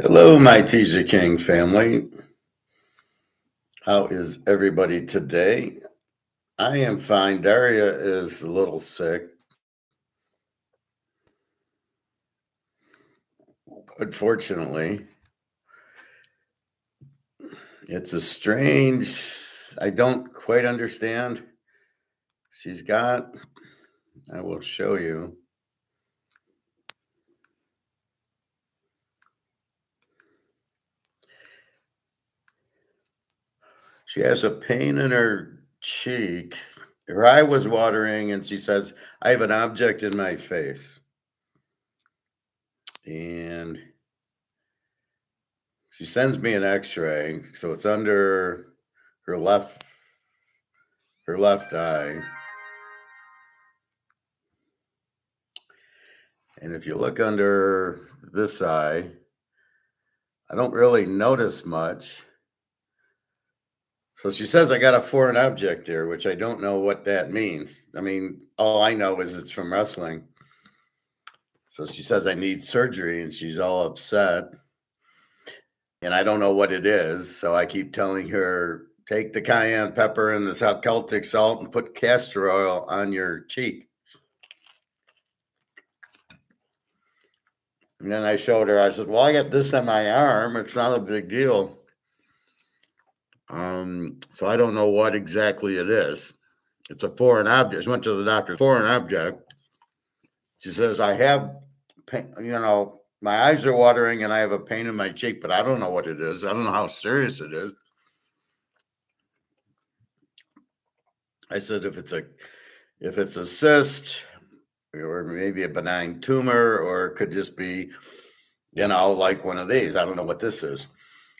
Hello, my Teaserking family. How is everybody today? I am fine. Daria is a little sick. Unfortunately, it's a strange, I don't quite understand. She's got, I will show you. She has a pain in her cheek. Her eye was watering, and she says, I have an object in my face. And she sends me an x-ray. So it's under her left eye. And if you look under this eye, I don't really notice much. So she says I got a foreign object there, which I don't know what that means. I mean, all I know is it's from wrestling. So she says I need surgery, and she's all upset. And I don't know what it is. So I keep telling her, take the cayenne pepper and the Celtic salt and put castor oil on your cheek. And then I showed her, I said, well, I got this on my arm. It's not a big deal. So I don't know what exactly it is. It's a foreign object. She went to the doctor, foreign object. She says, I have pain, my eyes are watering and I have a pain in my cheek, but I don't know what it is. I don't know how serious it is. I said, if it's a cyst or maybe a benign tumor, or it could just be, like one of these. I don't know what this is.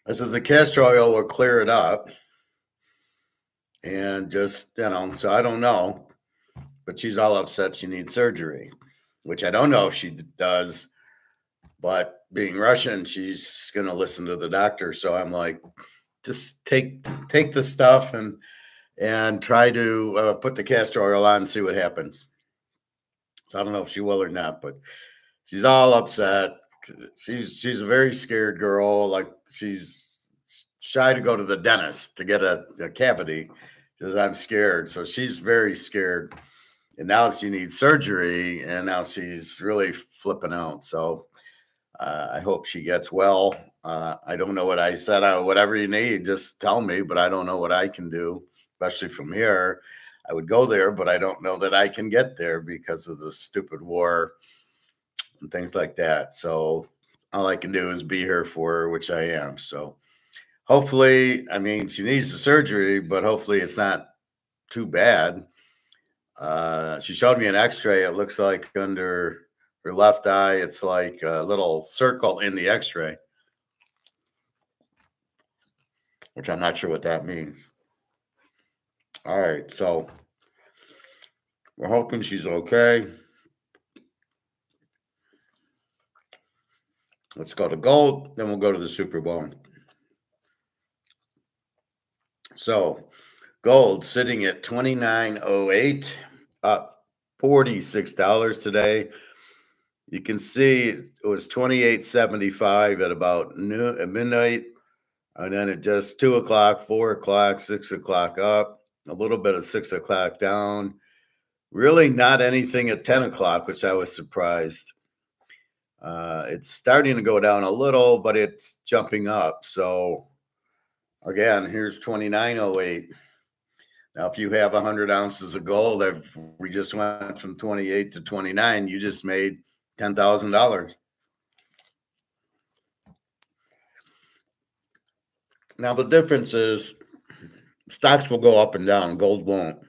I said, the castor oil will clear it up. And just, so I don't know. But she's all upset she needs surgery, which I don't know if she does. But being Russian, she's going to listen to the doctor. So I'm like, just take the stuff and try to put the castor oil on and see what happens. So I don't know if she will or not, but she's all upset. She's a very scared girl. Like, she's shy to go to the dentist to get a cavity because I'm scared. So she's very scared. And now she needs surgery, and now she's really flipping out. So I hope she gets well. I don't know what I said. Whatever you need, just tell me, but I don't know what I can do, especially from here. I would go there, but I don't know that I can get there because of the stupid war and things like that. So all I can do is be here for her, which I am. So hopefully, I mean, she needs the surgery, but hopefully it's not too bad. She showed me an x-ray. It looks like under her left eye, it's like a little circle in the x-ray, which I'm not sure what that means. All right, so we're hoping she's okay. Let's go to gold, then we'll go to the Super Bowl. So gold sitting at $29.08, up $46 today. You can see it was $28.75 at about noon at midnight, and then it just 2 o'clock, 4 o'clock, 6 o'clock up, a little bit of 6 o'clock down. Really not anything at 10 o'clock, which I was surprised. It's starting to go down a little, but it's jumping up. So again, here's $29.08. Now, if you have 100 ounces of gold, if we just went from 28 to 29, you just made $10,000. Now, the difference is stocks will go up and down, gold won't.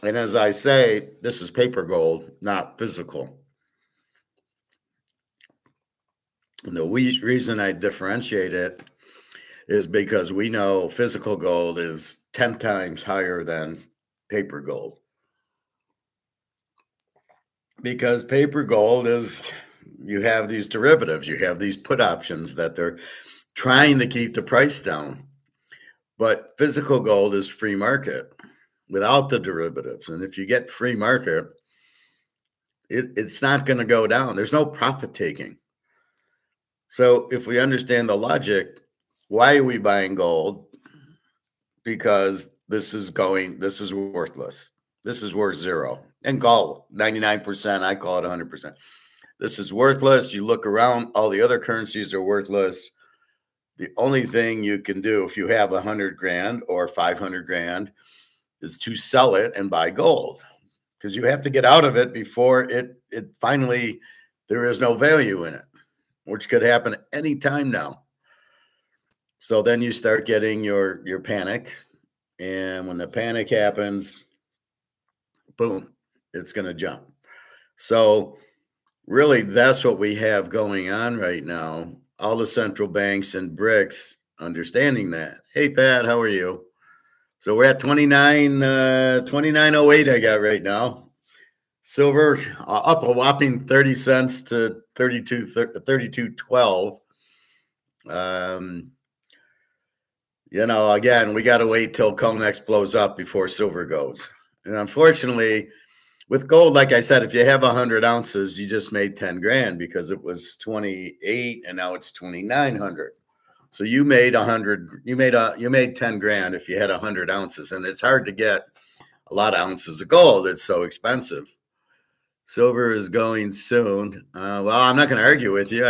And as I say, this is paper gold, not physical. And the reason I differentiate it is because we know physical gold is 10 times higher than paper gold. Because paper gold is, you have these derivatives, you have these put options that they're trying to keep the price down. But physical gold is free market without the derivatives. And if you get free market, it's not going to go down. There's no profit taking. So if we understand the logic, why are we buying gold? Because this is worthless. This is worth zero. And gold, 99%, I call it 100%. This is worthless. You look around, all the other currencies are worthless. The only thing you can do if you have 100 grand or 500 grand is to sell it and buy gold, because you have to get out of it before it finally, there is no value in it, which could happen anytime now. So then you start getting your panic. And when the panic happens, boom, it's going to jump. So really, that's what we have going on right now. All the central banks and BRICS understanding that. Hey, Pat, how are you? So we're at 29.08 I got right now. Silver up a whopping 30 cents to 32.12. Again, we got to wait till COMEX blows up before silver goes. And unfortunately, with gold, like I said, if you have 100 ounces, you just made 10 grand because it was 28 and now it's 2,900. So you made 100, you made 10 grand if you had 100 ounces, and it's hard to get a lot of ounces of gold. It's so expensive. Silver is going soon. Well, I'm not going to argue with you.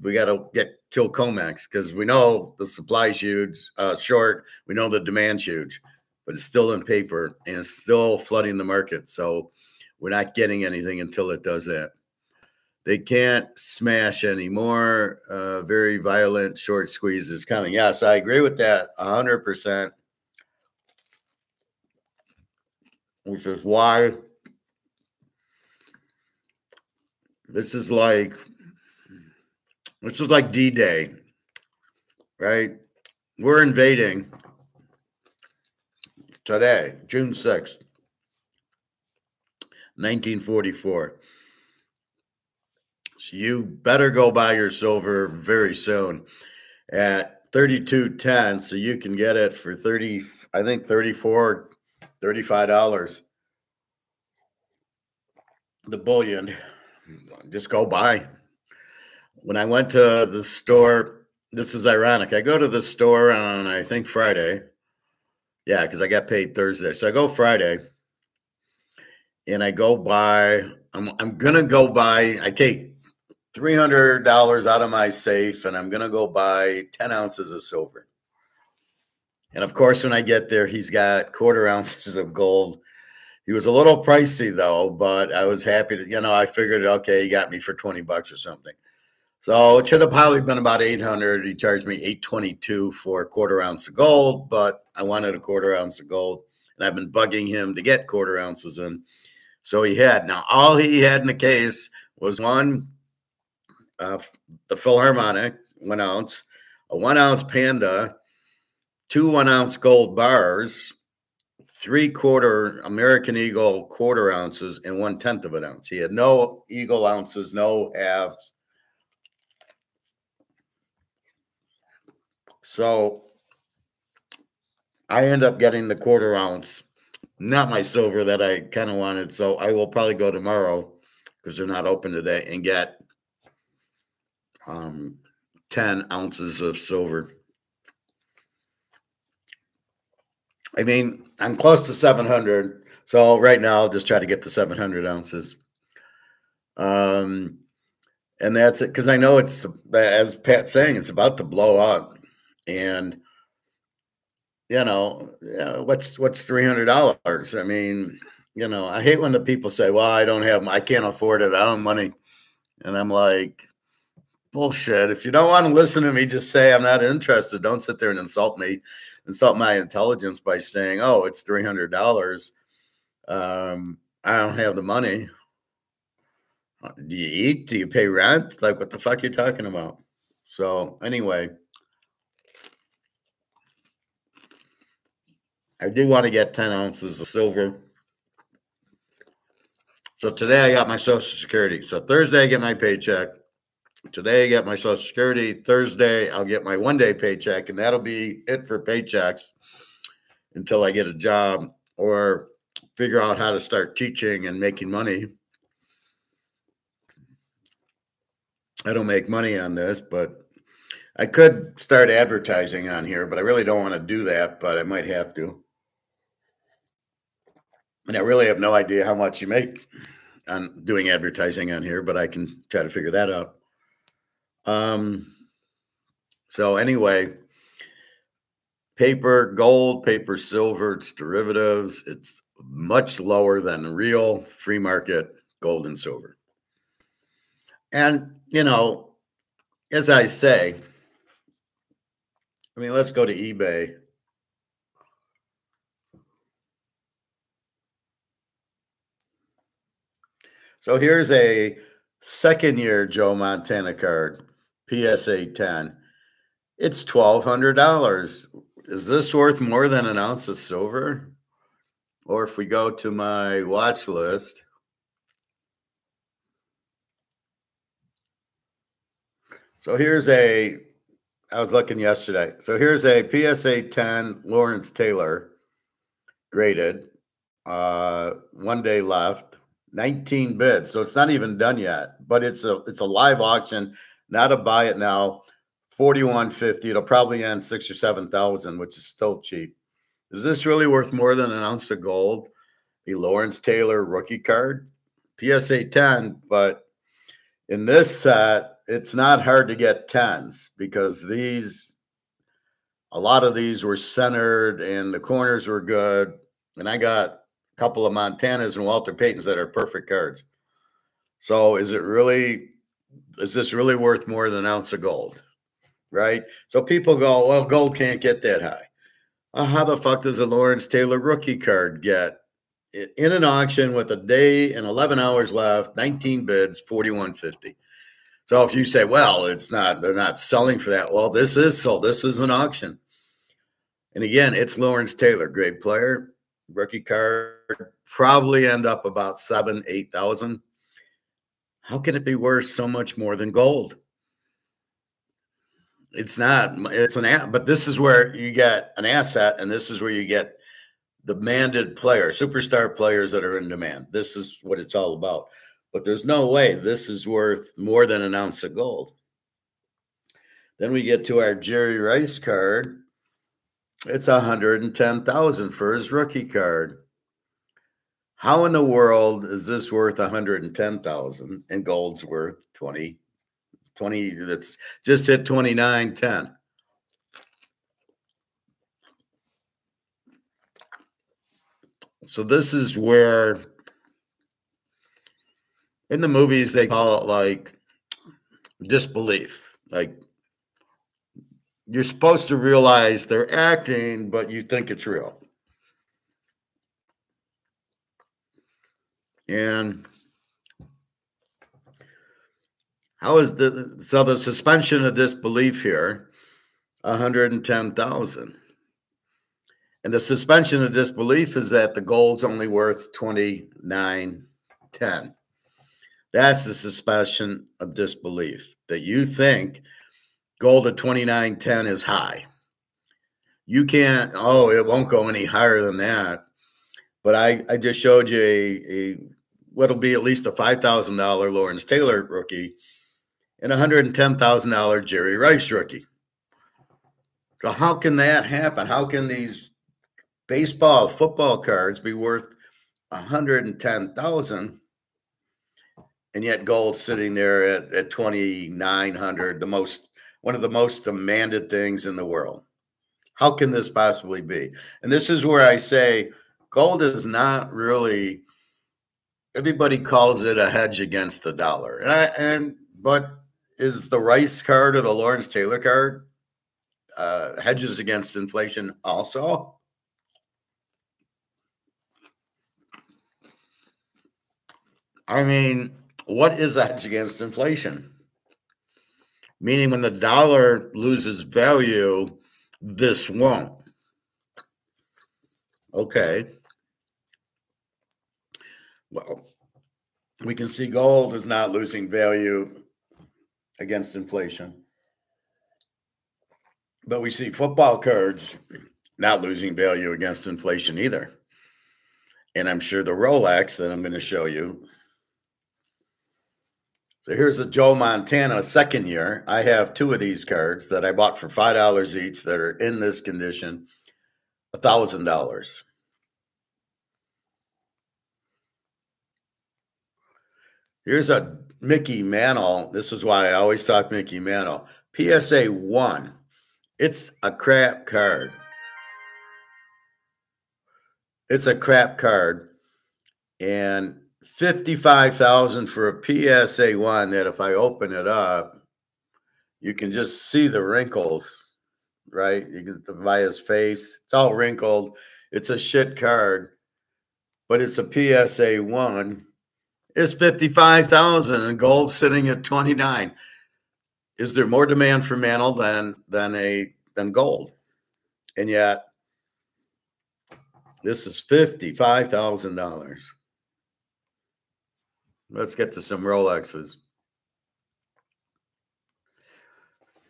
We got to kill COMEX, because we know the supply's huge, short. We know the demand's huge, but it's still in paper and it's still flooding the market. So we're not getting anything until it does that. They can't smash anymore. Very violent short squeeze is coming. Yes, I agree with that 100%, which is why this is like D-Day, right? We're invading today, June 6th, 1944. So you better go buy your silver very soon at 32.10, so you can get it for 30, I think $34, $35. The bullion, just go buy. When I went to the store, this is ironic. I go to the store on, I think, Friday. Yeah, because I got paid Thursday. So I go Friday and I go buy, I'm going to go buy, I take $300 out of my safe and I'm going to go buy 10 ounces of silver. And of course, when I get there, he's got quarter ounces of gold. He was a little pricey though, but I was happy to, I figured, okay, he got me for 20 bucks or something. So it should have probably been about 800. He charged me 822 for a quarter ounce of gold, but I wanted a quarter ounce of gold, and I've been bugging him to get quarter ounces in. So he had. Now, all he had in the case was one, the Philharmonic, 1 ounce, a 1 ounce Panda, 2 1 ounce gold bars, 3/4 American Eagle quarter ounces, and 1/10 of an ounce. He had no Eagle ounces, no halves. So I end up getting the quarter ounce, not my silver that I kind of wanted. So I will probably go tomorrow, because they're not open today, and get 10 ounces of silver. I mean, I'm close to 700. So right now I'll just try to get the 700 ounces. And that's it, because I know it's, as Pat's saying, it's about to blow up. And what's $300? I mean, I hate when the people say, well, I can't afford it, I don't have money. And I'm like, bullshit. If you don't want to listen to me, just say I'm not interested. Don't sit there and insult my intelligence by saying, oh, it's $300. I don't have the money. Do you eat? Do you pay rent? Like, what the fuck are you talking about? So anyway, I do want to get 10 ounces of silver. So today I got my Social Security. So Thursday I get my paycheck. Today I get my Social Security. Thursday I'll get my one-day paycheck, and that'll be it for paychecks until I get a job or figure out how to start teaching and making money. I don't make money on this, but I could start advertising on here, but I really don't want to do that, but I might have to. And I really have no idea how much you make on doing advertising on here, but I can try to figure that out. So anyway, paper gold, paper silver, it's derivatives. It's much lower than real free market gold and silver. And, as I say, let's go to eBay. So here's a second year Joe Montana card, PSA 10. It's $1,200. Is this worth more than an ounce of silver? Or if we go to my watch list, so I was looking yesterday. So here's a PSA 10 Lawrence Taylor graded. 1 day left, 19 bids. So it's not even done yet, but it's a live auction, not a buy it now. 4150. It'll probably end 6,000 or 7,000, which is still cheap. Is this really worth more than an ounce of gold? The Lawrence Taylor rookie card, PSA 10, but in this set, it's not hard to get 10s because a lot of these were centered and the corners were good. And I got a couple of Montanas and Walter Paytons that are perfect cards. So is this really worth more than an ounce of gold? Right? So people go, well, gold can't get that high. How the fuck does a Lawrence Taylor rookie card get in an auction with a day and 11 hours left, 19 bids, 4150? So if you say, well, they're not selling for that. Well, this is sold. This is an auction. And again, it's Lawrence Taylor, great player, rookie card, probably end up about 7,000, 8,000. How can it be worth so much more than gold? It's not. But this is where you get an asset, and this is where you get demanded players, superstar players that are in demand. This is what it's all about. But there's no way this is worth more than an ounce of gold. Then we get to our Jerry Rice card. It's 110,000 for his rookie card. How in the world is this worth 110,000 and gold's worth 20? That's just hit 29.10. So this is where in the movies they call it like disbelief. Like you're supposed to realize they're acting, but you think it's real. And how is the suspension of disbelief here? 110,000. And the suspension of disbelief is that the gold's only worth 29.10. That's the suspension of disbelief, that you think gold at 29.10 is high. You can't, it won't go any higher than that. But I just showed you what'll be at least a $5,000 Lawrence Taylor rookie and a $110,000 Jerry Rice rookie. So how can that happen? How can these baseball, football cards be worth 110,000 and yet gold sitting there at 2,900, one of the most demanded things in the world? How can this possibly be? And this is where I say gold is not really, everybody calls it a hedge against the dollar. But is the Rice card or the Lawrence Taylor card hedges against inflation also? What is a hedge against inflation? Meaning when the dollar loses value, this won't. Okay. Well, we can see gold is not losing value against inflation. But we see football cards not losing value against inflation either. And I'm sure the Rolex that I'm going to show you. So here's a Joe Montana second year. I have two of these cards that I bought for $5 each that are in this condition, $1,000. Here's a Mickey Mantle. This is why I always talk Mickey Mantle. PSA 1. It's a crap card. It's a crap card. And 55,000 for a PSA 1 that if I open it up, you can just see the wrinkles, right? You can buy his face. It's all wrinkled. It's a shit card, but it's a PSA 1. It's 55,000 and gold sitting at 29. Is there more demand for Mantle than gold? And yet this is $55,000. Let's get to some Rolexes.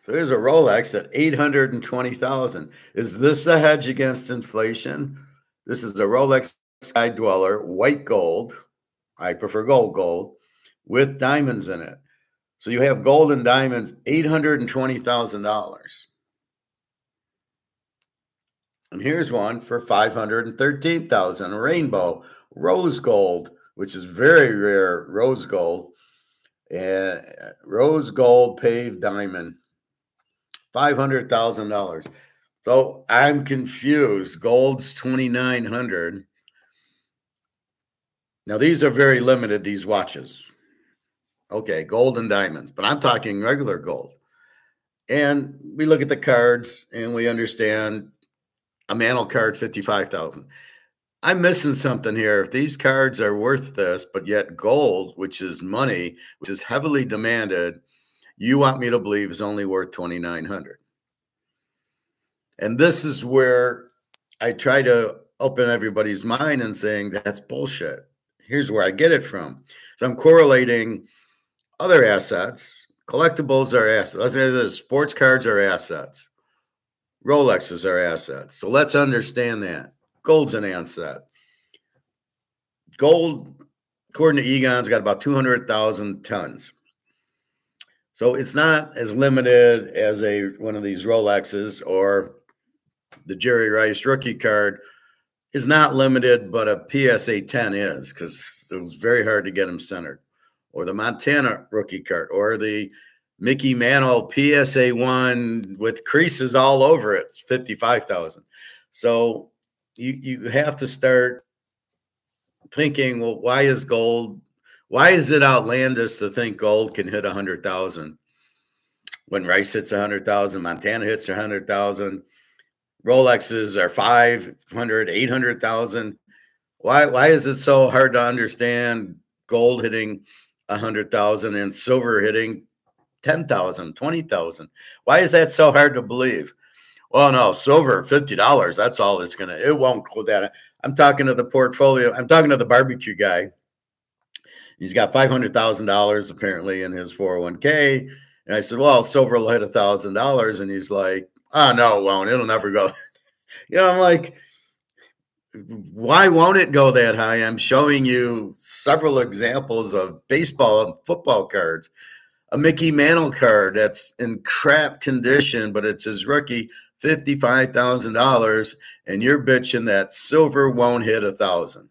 So here's a Rolex at 820,000. Is this a hedge against inflation? This is a Rolex Sky Dweller, white gold. I prefer gold with diamonds in it. So you have gold and diamonds, $820,000. And here's one for $513,000, rainbow rose gold, which is very rare rose gold, and rose gold paved diamond, $500,000. So I'm confused. Gold's 2,900. Now these are very limited, these watches. Okay, gold and diamonds, but I'm talking regular gold. And we look at the cards and we understand a Mantle card, 55,000. I'm missing something here. If these cards are worth this, but yet gold, which is money, which is heavily demanded, you want me to believe is only worth 2,900. And this is where I try to open everybody's mind and saying that's bullshit. Here's where I get it from. So I'm correlating other assets. Collectibles are assets. Let's say this, sports cards are assets. Rolexes are assets. So let's understand that. Gold's an asset. Gold, according to Egon's, got about 200,000 tons. So it's not as limited as one of these Rolexes, or the Jerry Rice rookie card is not limited, but a PSA 10 is, because it was very hard to get them centered. Or the Montana rookie card, or the Mickey Mantle PSA 1 with creases all over it, 55,000. So you have to start thinking, well, why is it outlandish to think gold can hit 100,000 when Rice hits 100,000, Montana hits 100,000, Rolexes are 500, 800,000. Why is it so hard to understand gold hitting 100,000 and silver hitting 10,000, 20,000? Why is that so hard to believe? Well, no, silver, $50. That's all it's going to, it won't go that. I'm talking to the portfolio. I'm talking to the barbecue guy. He's got $500,000 apparently in his 401k. And I said, well, silver will hit $1,000. And he's like, oh, no, it won't. It'll never go. I'm like, why won't it go that high? I'm showing you several examples of baseball and football cards. A Mickey Mantle card that's in crap condition, but it's his rookie, $55,000, and you're bitching that silver won't hit 1,000.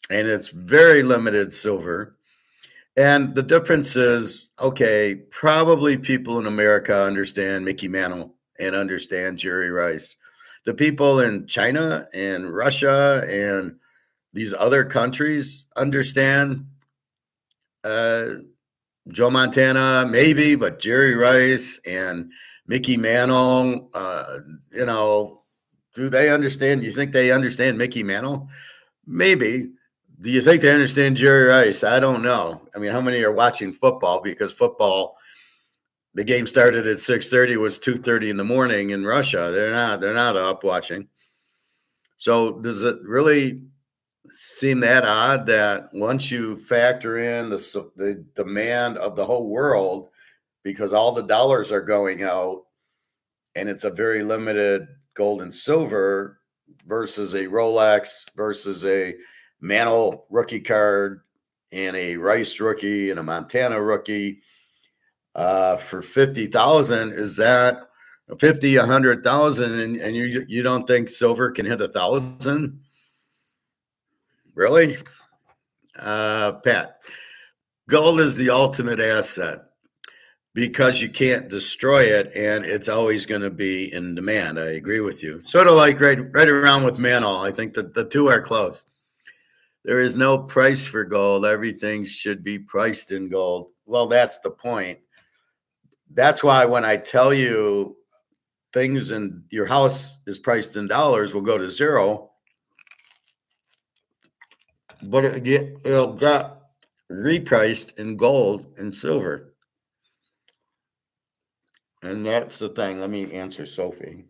And it's very limited silver. And the difference is, okay, probably people in America understand Mickey Mantle and understand Jerry Rice. The people in China and Russia and these other countries understand Joe Montana, maybe, but Jerry Rice and Mickey Mantle, do they understand? Do you think they understand Mickey Mantle? Maybe. Do you think they understand Jerry Rice? I don't know. I mean, how many are watching football? Because football, the game started at 6:30, was 2:30 in the morning in Russia. They're not up watching. So does it really seem that odd that once you factor in the demand of the whole world, because all the dollars are going out and it's a very limited gold and silver versus a Rolex versus a Mantle rookie card and a Rice rookie and a Montana rookie for 50,000. Is that 50, 100,000? And you don't think silver can hit 1,000? Really? Pat, gold is the ultimate asset because you can't destroy it and it's always going to be in demand. I agree with you. Sort of like right around with Mantle. I think that the two are close. There is no price for gold. Everything should be priced in gold. Well, that's the point. That's why when I tell you things in your house is priced in dollars will go to zero, but it'll get repriced in gold and silver. And that's the thing. Let me answer Sophie.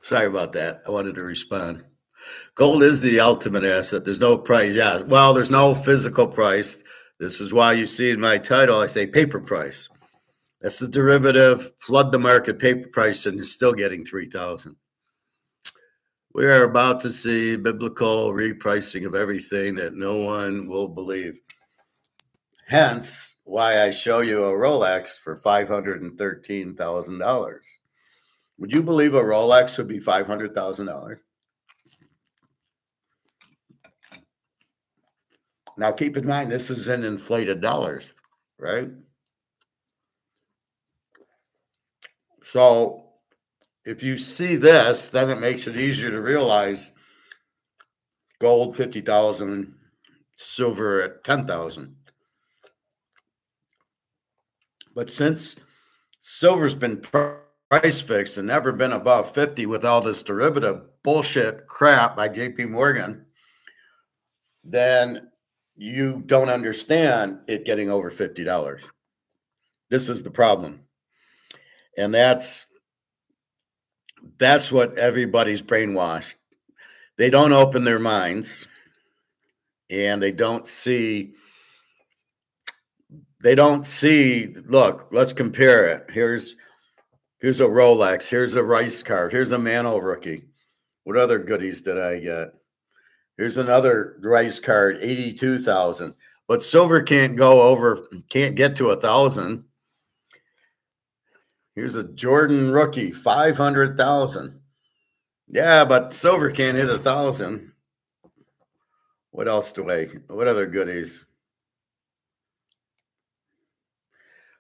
Sorry about that. I wanted to respond. Gold is the ultimate asset. There's no price. Yeah. Well, there's no physical price. This is why you see in my title, I say paper price. That's the derivative, flood the market paper price, and you're still getting 3,000. We are about to see biblical repricing of everything that no one will believe. Hence, why I show you a Rolex for $513,000. Would you believe a Rolex would be $500,000? Now, keep in mind, this is in inflated dollars, right? So if you see this, then it makes it easier to realize gold 50,000, silver at 10,000. But since silver's been price fixed and never been above 50 with all this derivative bullshit crap by JP Morgan, then you don't understand it getting over $50. This is the problem. And that's what everybody's brainwashed. They don't open their minds and they don't see, look, let's compare it. Here's a Rolex, here's a Rice card, here's a Mantle rookie. What other goodies did I get? Here's another Rice card, 82,000. But silver can't get to 1,000. Here's a Jordan rookie, 500,000. Yeah, but silver can't hit 1,000. What else what other goodies?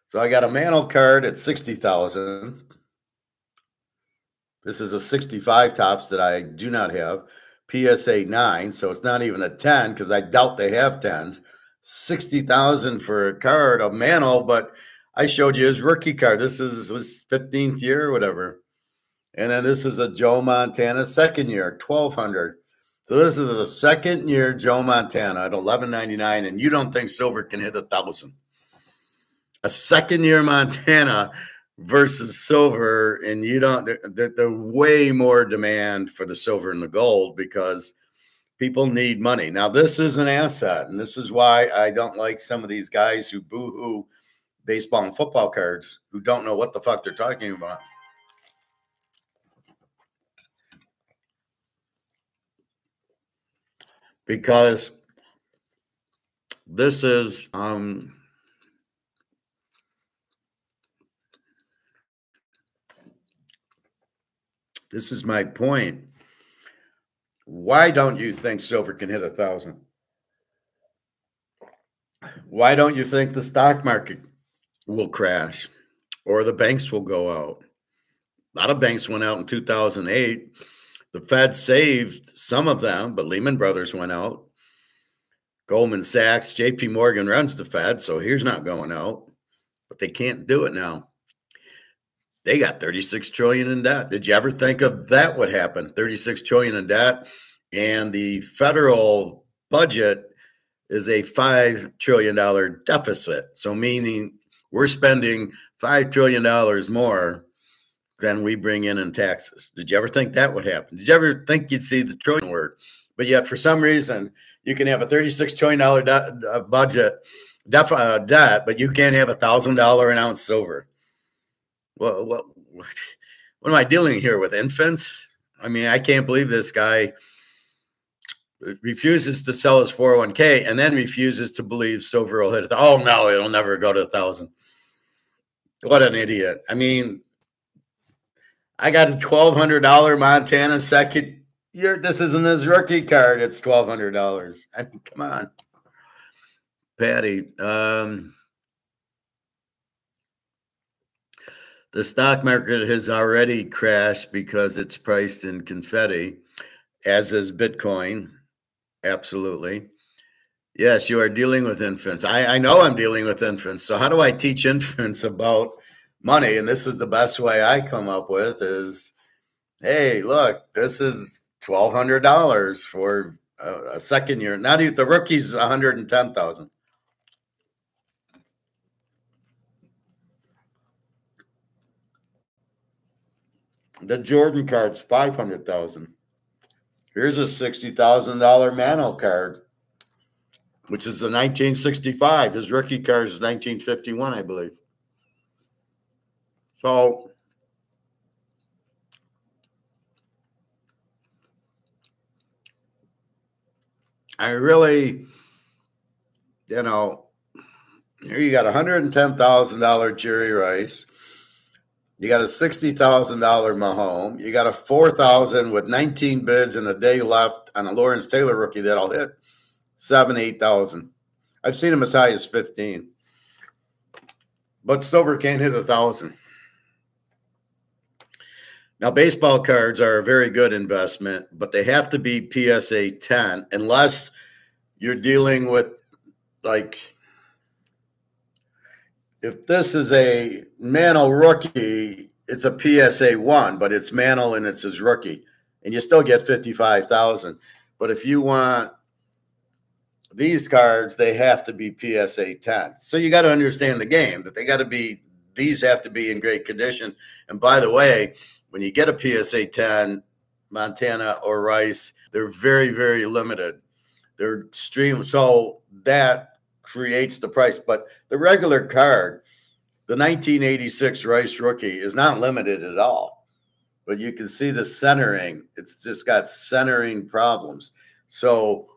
So I got a Mantle card at 60,000. This is a 65 tops that I do not have. PSA 9, so it's not even a 10 because I doubt they have 10s. 60,000 for a card, a Mantle, but I showed you his rookie card. This is his 15th year or whatever. And then this is a Joe Montana second year, 1,200. So this is a second year Joe Montana at $11.99, and you don't think silver can hit 1,000. A second year Montana versus silver, and you don't, there's way more demand for the silver and the gold because people need money. Now, this is an asset, and this is why I don't like some of these guys who boo-hoo baseball and football cards who don't know what the fuck they're talking about. because this is my point. Why don't you think silver can hit 1,000? Why don't you think the stock market will crash or the banks will go out? A lot of banks went out in 2008. The Fed saved some of them, but Lehman Brothers went out. Goldman Sachs, JP Morgan runs the Fed, so he's not going out, but they can't do it now. They got 36 trillion in debt. Did you ever think of that would happen? 36 trillion in debt, and the federal budget is a $5 trillion deficit. So meaning we're spending $5 trillion more than we bring in taxes. Did you ever think that would happen? Did you ever think you'd see the trillion word? But yet for some reason you can have a $36 trillion budget debt, but you can't have $1,000 an ounce silver. Well, what am I dealing here with, infants? I mean, I can't believe this guy refuses to sell his 401k and then refuses to believe silver will hit it. Oh no, it'll never go to 1,000. What an idiot. I mean, I got a $1,200 Montana second year. This isn't his rookie card. It's $1,200. I mean, come on, Patty. The stock market has already crashed because it's priced in confetti, as is Bitcoin. Absolutely. Yes, you are dealing with infants. I know I'm dealing with infants. So how do I teach infants about money? And this is the best way I come up with is, hey, look, this is $1,200 for a second year. Not even the rookie's 110,000. The Jordan card's 500,000. Here's a $60,000 Mano card, which is a 1965. His rookie card is 1951, I believe. So I really, you know, here you got $110,000 Jerry Rice. You got a $60,000 Mahomes. You got a 4,000 with 19 bids and a day left on a Lawrence Taylor rookie that'll hit 7,000, 8,000. I've seen him as high as 15. But silver can't hit 1,000. Now, baseball cards are a very good investment, but they have to be PSA 10 unless you're dealing with, like, if this is a Mantle rookie, it's a PSA 1, but it's Mantle and it's his rookie, and you still get 55,000. But if you want these cards, they have to be PSA 10. So you got to understand the game, that they got to be, these have to be in great condition. And by the way, when you get a PSA 10, Montana or Rice, they're very, very limited. They're streamed, so that creates the price. But the regular card, the 1986 Rice rookie, is not limited at all. But you can see the centering. It's just got centering problems. So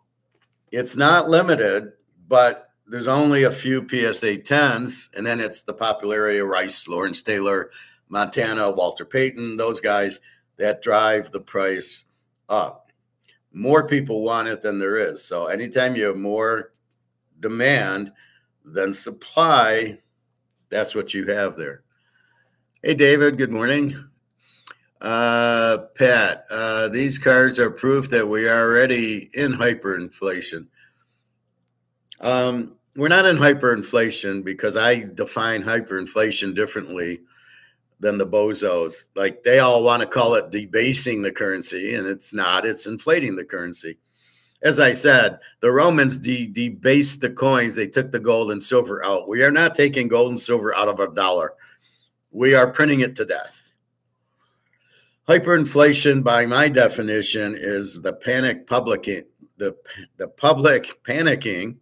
it's not limited, but there's only a few PSA 10s, and then it's the popularity of Rice, Lawrence Taylor, Montana, Walter Payton, those guys that drive the price up. More people want it than there is. So anytime you have more demand than supply, that's what you have there. Hey, David, good morning. Pat, these cards are proof that we are already in hyperinflation. We're not in hyperinflation because I define hyperinflation differently than the bozos. Like, they all want to call it debasing the currency, and it's not. It's inflating the currency. As I said, the Romans debased the coins. They took the gold and silver out. We are not taking gold and silver out of a dollar. We are printing it to death. Hyperinflation, by my definition, is the public panicking.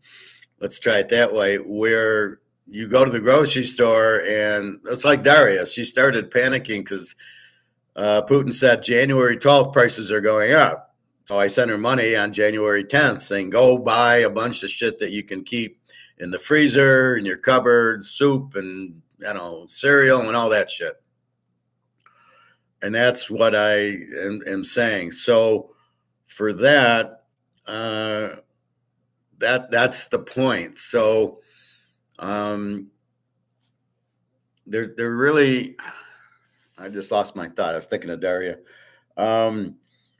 Let's try it that way, where you go to the grocery store, and it's like Daria. She started panicking because Putin said January 12th prices are going up. So I sent her money on January 10th saying, go buy a bunch of shit that you can keep in the freezer, in your cupboard, soup and, you know, cereal and all that shit. And that's what I am saying. So for that, that's the point. So they're really, I just lost my thought. I was thinking of Daria.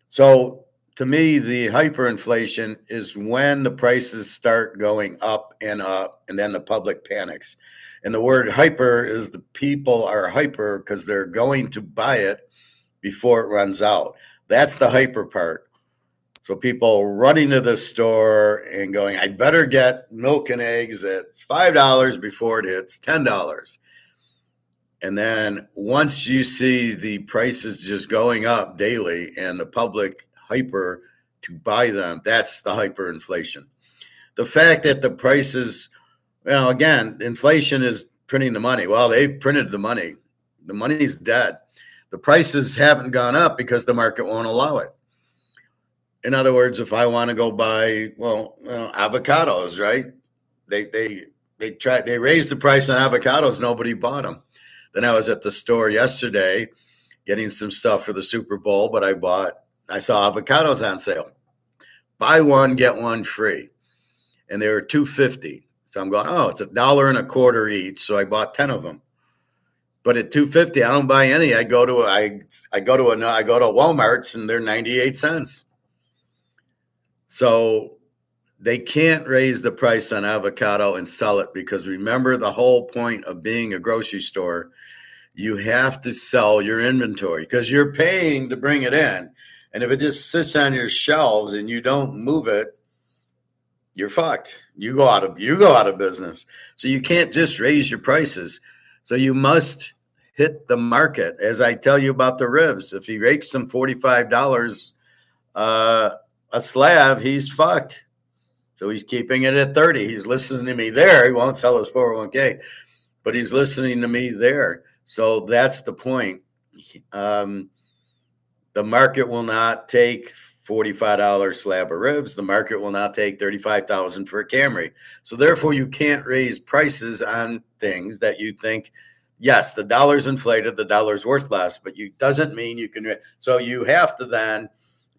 So to me, the hyperinflation is when the prices start going up, and then the public panics. And the word hyper is the people are hyper because they're going to buy it before it runs out. That's the hyper part. So people running to the store and going, I better get milk and eggs at $5 before it hits $10. And then once you see the prices just going up daily and the public hyper to buy them, that's the hyperinflation. The fact that the prices, well, again, inflation is printing the money. Well, they printed the money. The money's dead. The prices haven't gone up because the market won't allow it. In other words, if I want to go buy, well, avocados, right? They raised the price on avocados. Nobody bought them. Then I was at the store yesterday getting some stuff for the Super Bowl, but I saw avocados on sale. Buy one, get one free. And they were $2.50. So I'm going, oh, it's $1.25 each. So I bought 10 of them. But at $2.50, I don't buy any. I go to Walmart's and they're 98 cents. So they can't raise the price on avocado and sell it, because remember, the whole point of being a grocery store, you have to sell your inventory because you're paying to bring it in. And if it just sits on your shelves and you don't move it, you're fucked. You go out of business. So you can't just raise your prices. So you must hit the market. As I tell you about the ribs, if he rakes them $45 a slab, he's fucked. So he's keeping it at 30. He's listening to me there. He won't sell his 401k, but he's listening to me there. So that's the point. The market will not take $45 slab of ribs. The market will not take $35,000 for a Camry. So therefore, you can't raise prices on things that you think, yes, the dollar's inflated, the dollar's worth less, but you doesn't mean you can. So you have to then,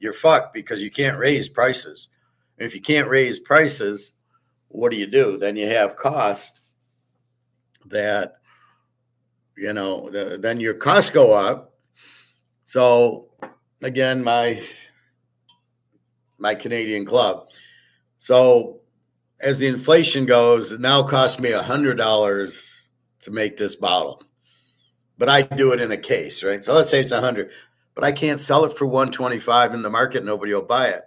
you're fucked because you can't raise prices. And if you can't raise prices, what do? Then you have cost that, you know, then your costs go up. So again, my Canadian club. So as the inflation goes, it now costs me $100 to make this bottle, but I do it in a case, right? So let's say it's 100, but I can't sell it for 125 in the market. Nobody will buy it.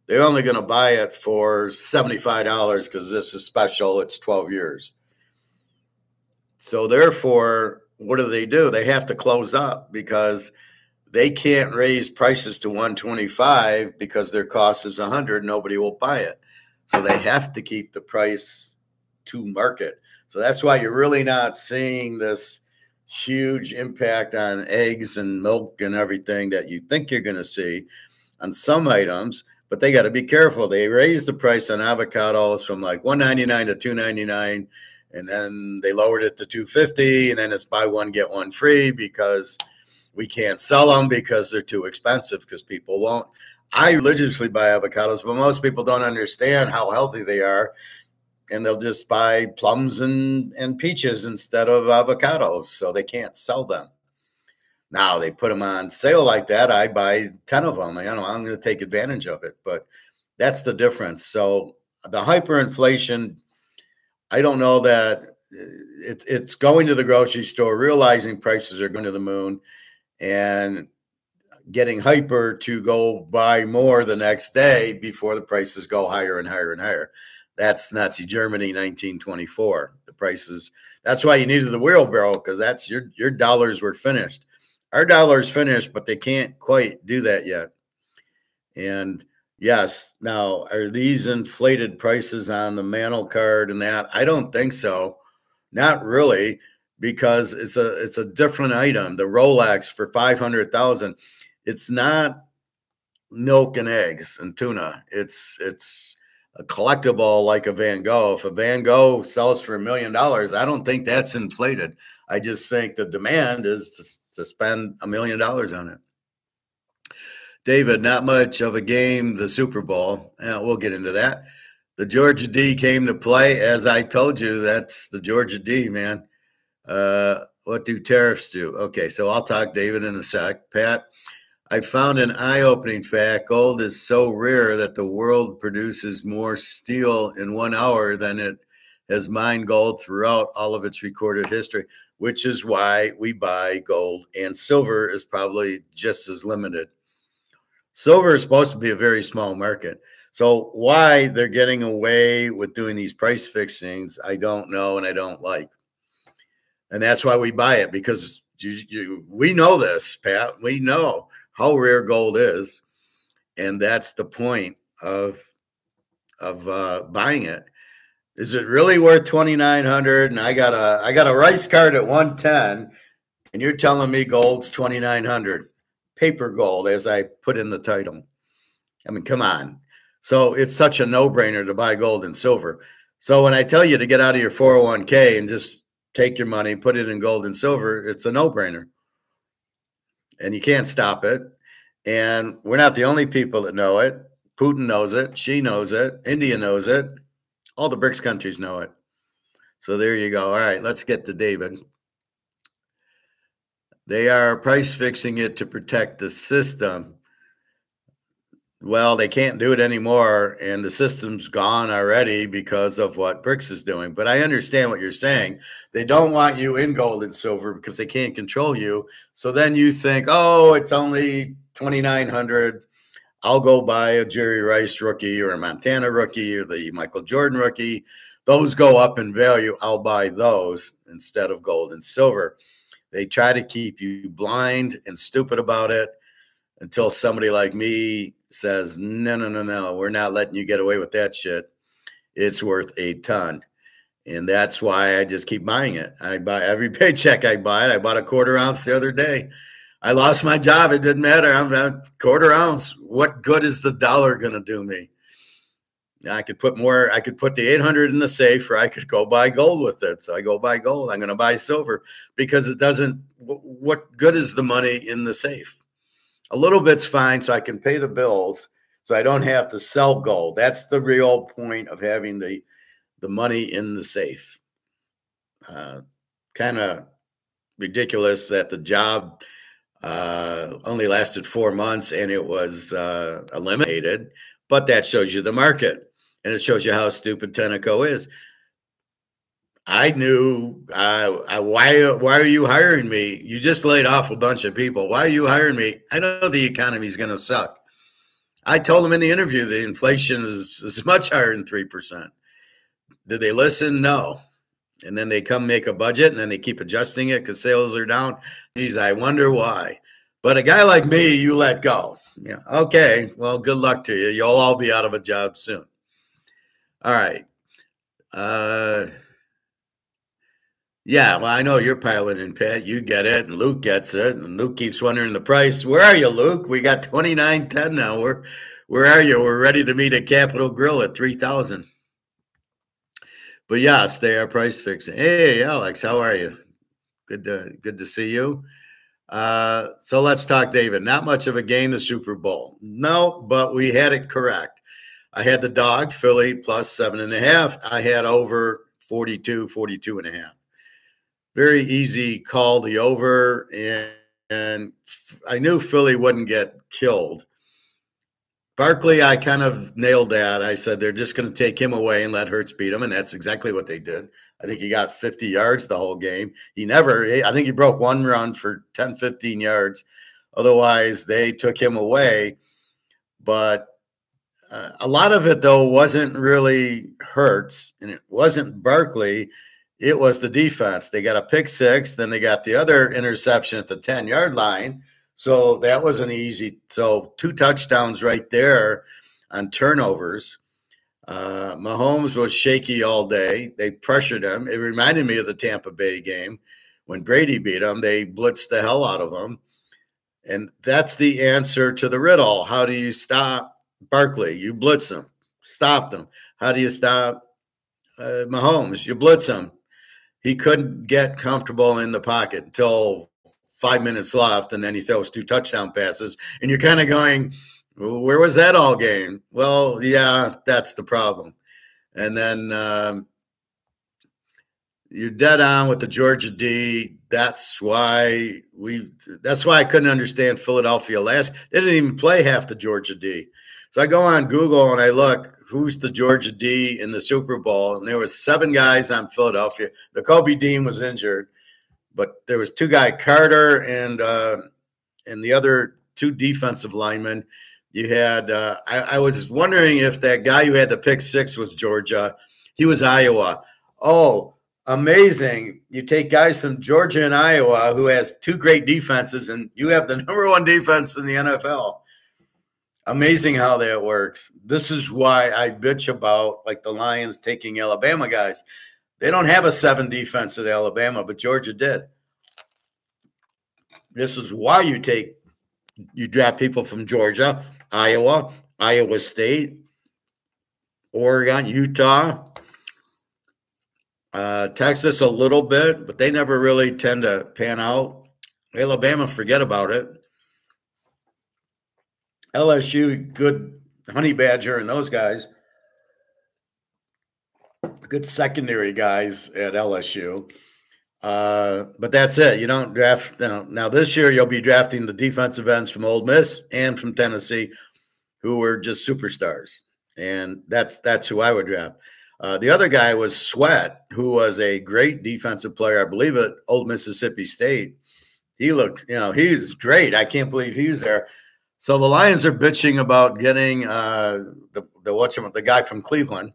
They're only going to buy it for $75 because this is special. It's 12 years. So therefore, what do? They have to close up because they can't raise prices to 125 because their cost is 100. Nobody will buy it. So they have to keep the price to market. So that's why you're really not seeing this huge impact on eggs and milk and everything that you think you're going to see on some items. But they got to be careful. They raised the price on avocados from like $1.99 to $2.99, and then they lowered it to $2.50, and then it's buy one get one free because we can't sell them because they're too expensive, because people won't. I religiously buy avocados, but most people don't understand how healthy they are, and they'll just buy plums and peaches instead of avocados, so they can't sell them. Now they put them on sale like that. I buy 10 of them. I'm going to take advantage of it, but that's the difference. So the hyperinflation, I don't know that it's going to the grocery store, realizing prices are going to the moon, and getting hyper to go buy more the next day before the prices go higher and higher and higher. That's Nazi Germany, 1924. The prices. That's why you needed the wheelbarrow, because that's your dollars were finished. Our dollar's finished, but they can't quite do that yet. And yes, now, are these inflated prices on the mantle card and that? I don't think so. Not really, because it's a different item. The Rolex for $500,000. It's not milk and eggs and tuna. It's a collectible like a Van Gogh. If a Van Gogh sells for $1 million, I don't think that's inflated. I just think the demand is to spend $1 million on it. David, not much of a game, the Super Bowl. Yeah, we'll get into that. The Georgia D came to play. As I told you, that's the Georgia D, man. What do tariffs do? Okay, so I'll talk David in a sec. Pat, I found an eye-opening fact. Gold is so rare that the world produces more steel in 1 hour than it has mined gold throughout all of its recorded history, which is why we buy gold, and silver is probably just as limited. Silver is supposed to be a very small market. So why they're getting away with doing these price fixings, I don't know, and I don't like. And that's why we buy it, because we know this, Pat. We know how rare gold is, and that's the point of buying it. Is it really worth $2,900? And I got a rice card at 110, and you're telling me gold's $2,900, paper gold, as I put in the title. I mean, come on. So it's such a no-brainer to buy gold and silver. So when I tell you to get out of your 401k and just take your money, put it in gold and silver, it's a no-brainer. And you can't stop it. And we're not the only people that know it. Putin knows it. She knows it. India knows it. All the BRICS countries know it. So there you go. All right, let's get to David. They are price fixing it to protect the system. Well, they can't do it anymore, and the system's gone already because of what BRICS is doing. But I understand what you're saying. They don't want you in gold and silver because they can't control you. So then you think, oh, it's only $2,900. I'll go buy a Jerry Rice rookie or a Montana rookie or the Michael Jordan rookie. Those go up in value. I'll buy those instead of gold and silver. They try to keep you blind and stupid about it until somebody like me says, no, we're not letting you get away with that shit. It's worth a ton. And that's why I just keep buying it. I buy every paycheck I buy it. I bought a quarter ounce the other day. I lost my job. It didn't matter. I'm a quarter ounce. What good is the dollar going to do me? I could put more. I could put the 800 in the safe, or I could go buy gold with it. So I go buy gold. I'm going to buy silver because it doesn't. What good is the money in the safe? A little bit's fine, so I can pay the bills, so I don't have to sell gold. That's the real point of having the money in the safe. Kind of ridiculous that the job only lasted 4 months and it was eliminated, but that shows you the market, and it shows you how stupid Tenneco is. I knew, why are you hiring me? You just laid off a bunch of people. Why are you hiring me? I know the economy is going to suck. I told them in the interview the inflation is much higher than 3%. Did they listen? No. And then they come make a budget, and then they keep adjusting it because sales are down. Geez, I wonder why. But a guy like me, you let go. Yeah. Okay. Well, good luck to you. You'll all be out of a job soon. All right. Yeah, well, I know you're piloting, Pat. You get it, and Luke gets it, and Luke keeps wondering the price. Where are you, Luke? We got 29.10 now. Where are you? We're ready to meet at Capitol Grill at 3,000. But yes, they are price fixing. Hey, Alex, how are you? Good to see you. So let's talk, David. Not much of a game, the Super Bowl. No, but we had it correct. I had the dog, Philly, plus 7.5. I had over 42.5. Very easy call, the over, and I knew Philly wouldn't get killed. Barkley, I kind of nailed that. I said they're just going to take him away and let Hurts beat him, and that's exactly what they did. I think he got 50 yards the whole game. I think he broke one run for 10, 15 yards. Otherwise, they took him away. But a lot of it, though, wasn't really Hurts, and it wasn't Barkley. It was the defense. They got a pick six. Then they got the other interception at the 10-yard line. So that was an easy. So 2 touchdowns right there on turnovers. Mahomes was shaky all day. They pressured him. It reminded me of the Tampa Bay game when Brady beat him. They blitzed the hell out of him. And that's the answer to the riddle. How do you stop Barkley? You blitz him. Stop them. How do you stop Mahomes? You blitz him. He couldn't get comfortable in the pocket until 5 minutes left, and then he throws 2 touchdown passes. And you're kind of going, where was that all game? Well, yeah, that's the problem. And then you're dead on with the Georgia D. That's why I couldn't understand Philadelphia last. They didn't even play half the Georgia D. So I go on Google and I look, who's the Georgia D in the Super Bowl? And there was 7 guys on Philadelphia. Kobe Dean was injured, but there was 2 guys, Carter and the other 2 defensive linemen. You had I was wondering if that guy who had the pick 6 was Georgia. He was Iowa. Oh, amazing. You take guys from Georgia and Iowa who has 2 great defenses, and you have the #1 defense in the NFL. Amazing how that works. This is why I bitch about like the Lions taking Alabama guys. They don't have a 7 defense at Alabama, but Georgia did. This is why you draft people from Georgia, Iowa, Iowa State, Oregon, Utah, Texas a little bit, but they never really tend to pan out. Alabama, forget about it. LSU, good Honey Badger and those guys. Good secondary guys at LSU. But that's it. You don't draft. Now this year you'll be drafting the defensive ends from Ole Miss and from Tennessee who were just superstars. And that's who I would draft. The other guy was Sweat, who was a great defensive player, I believe, at Old Mississippi State. He looked, he's great. I can't believe he was there. So the Lions are bitching about getting the guy from Cleveland,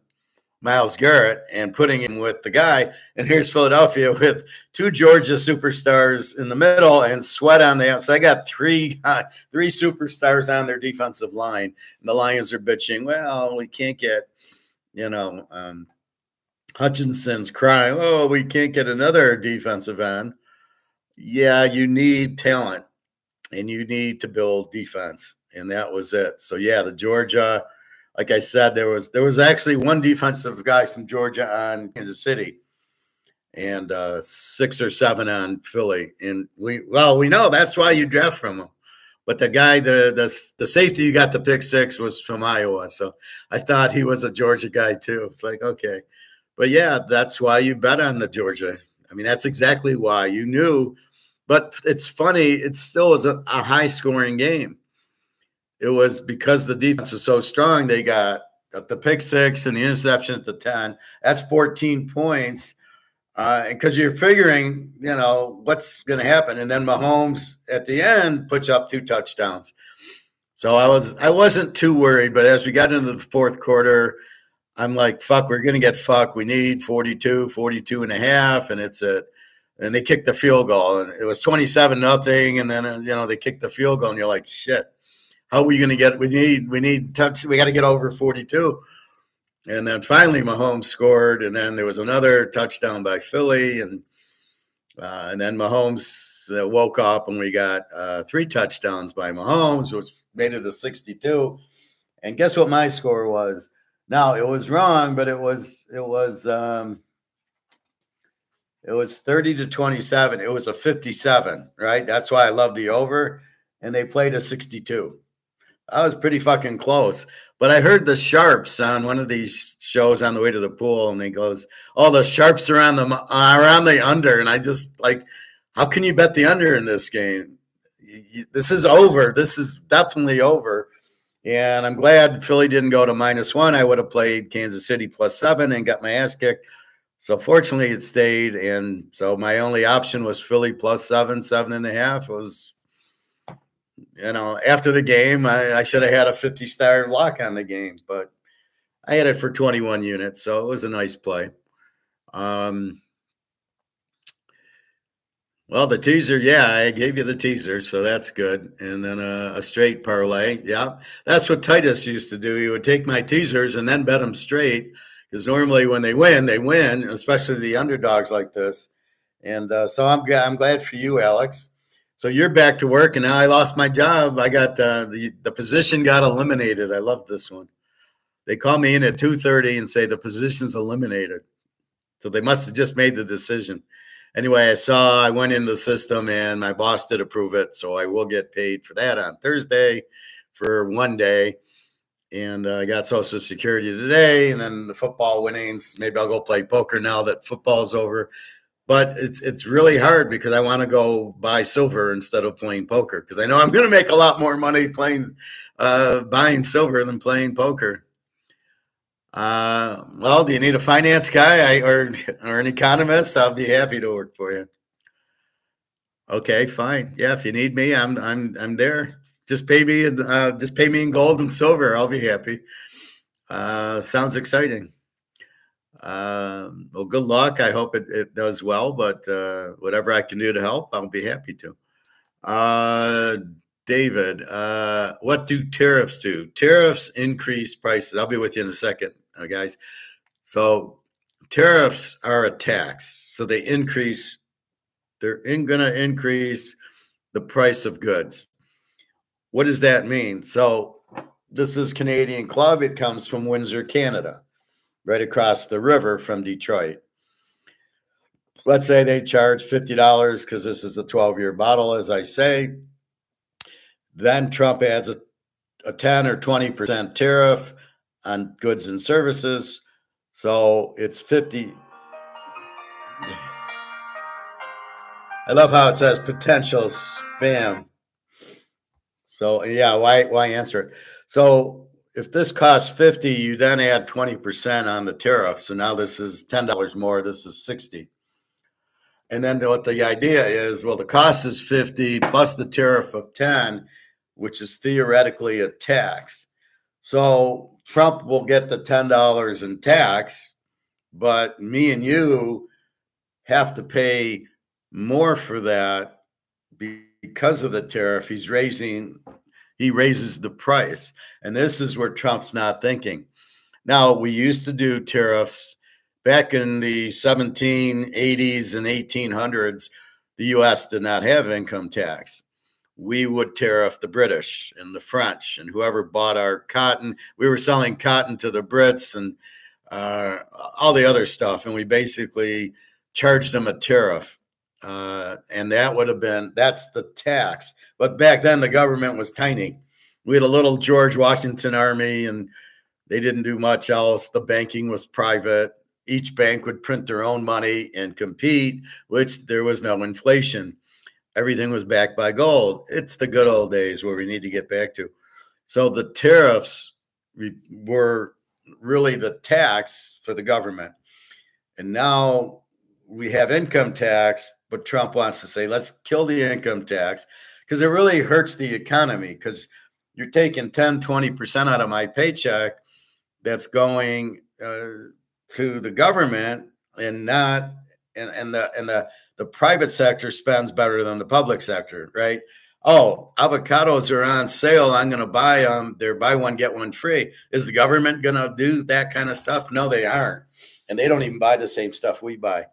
Myles Garrett, and putting him with the guy. And here's Philadelphia with 2 Georgia superstars in the middle and Sweat on the outside. So they got three superstars on their defensive line. And the Lions are bitching, well, we can't get, Hutchinson's crying, oh, we can't get another defensive end. Yeah, you need talent. And you need to build defense, and that was it. So yeah, the Georgia, like I said, there was actually 1 defensive guy from Georgia on Kansas City, and 6 or 7 on Philly. And we know that's why you draft from them. But the guy, the safety you got the pick 6 was from Iowa, so I thought he was a Georgia guy too. It's like, okay, but yeah, that's why you bet on the Georgia. I mean, that's exactly why you knew. But it's funny, it still was a high-scoring game. It was because the defense was so strong, they got the pick 6 and the interception at the 10. That's 14 points because you're figuring, what's going to happen. And then Mahomes at the end puts up 2 touchdowns. So I wasn't too worried. But as we got into the 4th quarter, I'm like, fuck, we're going to get fucked. We need 42 and a half, and it's a – and they kicked the field goal, and it was 27-0. And then, they kicked the field goal, and you're like, shit, how are we going to get, we got to get over 42. And then finally Mahomes scored. And then there was another touchdown by Philly. And then Mahomes woke up, and we got 3 touchdowns by Mahomes, which made it a 62. And guess what my score was? Now it was wrong, but it was 30-27. It was a 57, right? That's why I love the over. And they played a 62. I was pretty fucking close. But I heard the sharps on one of these shows on the way to the pool, and he goes, oh, the sharps are on the under. And I just like, how can you bet the under in this game? This is over. This is definitely over. And I'm glad Philly didn't go to -1. I would have played Kansas City +7 and got my ass kicked. So fortunately it stayed. And so my only option was Philly +7, 7.5. It was, after the game, I should have had a 50-star lock on the game, but I had it for 21 units. So it was a nice play. Well, the teaser, yeah, I gave you the teaser, so that's good. And then a straight parlay. Yeah, that's what Titus used to do. He would take my teasers and then bet them straight, because normally when they win, especially the underdogs like this. And so I'm glad for you, Alex. So you're back to work, and now I lost my job. I got the position got eliminated. I love this one. They call me in at 2:30 and say the position's eliminated. So they must have just made the decision. Anyway, I went in the system, and my boss did approve it. So I will get paid for that on Thursday for 1 day. And I got Social Security today, and then the football winnings. Maybe I'll go play poker now that football's over. But it's really hard because I want to go buy silver instead of playing poker, because I know I'm going to make a lot more money buying silver than playing poker. Well, do you need a finance guy or an economist? I'll be happy to work for you. Okay, fine. Yeah, if you need me, I'm there. Just pay me in gold and silver. I'll be happy. Sounds exciting. Well, good luck. I hope it does well, but whatever I can do to help, I'll be happy to. David, what do tariffs do? Tariffs increase prices. I'll be with you in a second, guys. So tariffs are a tax. So they're going to increase the price of goods. What does that mean? So this is Canadian Club. It comes from Windsor, Canada, right across the river from Detroit. Let's say they charge $50 because this is a 12-year bottle, as I say. Then Trump adds a 10 or 20% tariff on goods and services. So it's 50. I love how it says potential spam. So yeah, why answer it? So if this costs 50, you then add 20% on the tariff. So now this is $10 more. This is 60. And then what the idea is, well, the cost is 50 plus the tariff of 10, which is theoretically a tax. So Trump will get the $10 in tax, but me and you have to pay more for that because of the tariff. He raises the price. And this is where Trump's not thinking. Now, we used to do tariffs back in the 1780s and 1800s. The U.S. did not have income tax. We would tariff the British and the French and whoever bought our cotton. We were selling cotton to the Brits and all the other stuff. And we basically charged them a tariff. And that's the tax. But back then the government was tiny. We had a little George Washington army and they didn't do much else. The banking was private. Each bank would print their own money and compete, which there was no inflation. Everything was backed by gold. It's the good old days where we need to get back to. So the tariffs were really the tax for the government. And now we have income tax, but Trump wants to say, let's kill the income tax because it really hurts the economy because you're taking 10, 20% out of my paycheck that's going to the government and not, and the private sector spends better than the public sector, right? Oh, avocados are on sale. I'm going to buy them. They're buy one, get one free. Is the government going to do that kind of stuff? No, they aren't. And they don't even buy the same stuff we buy.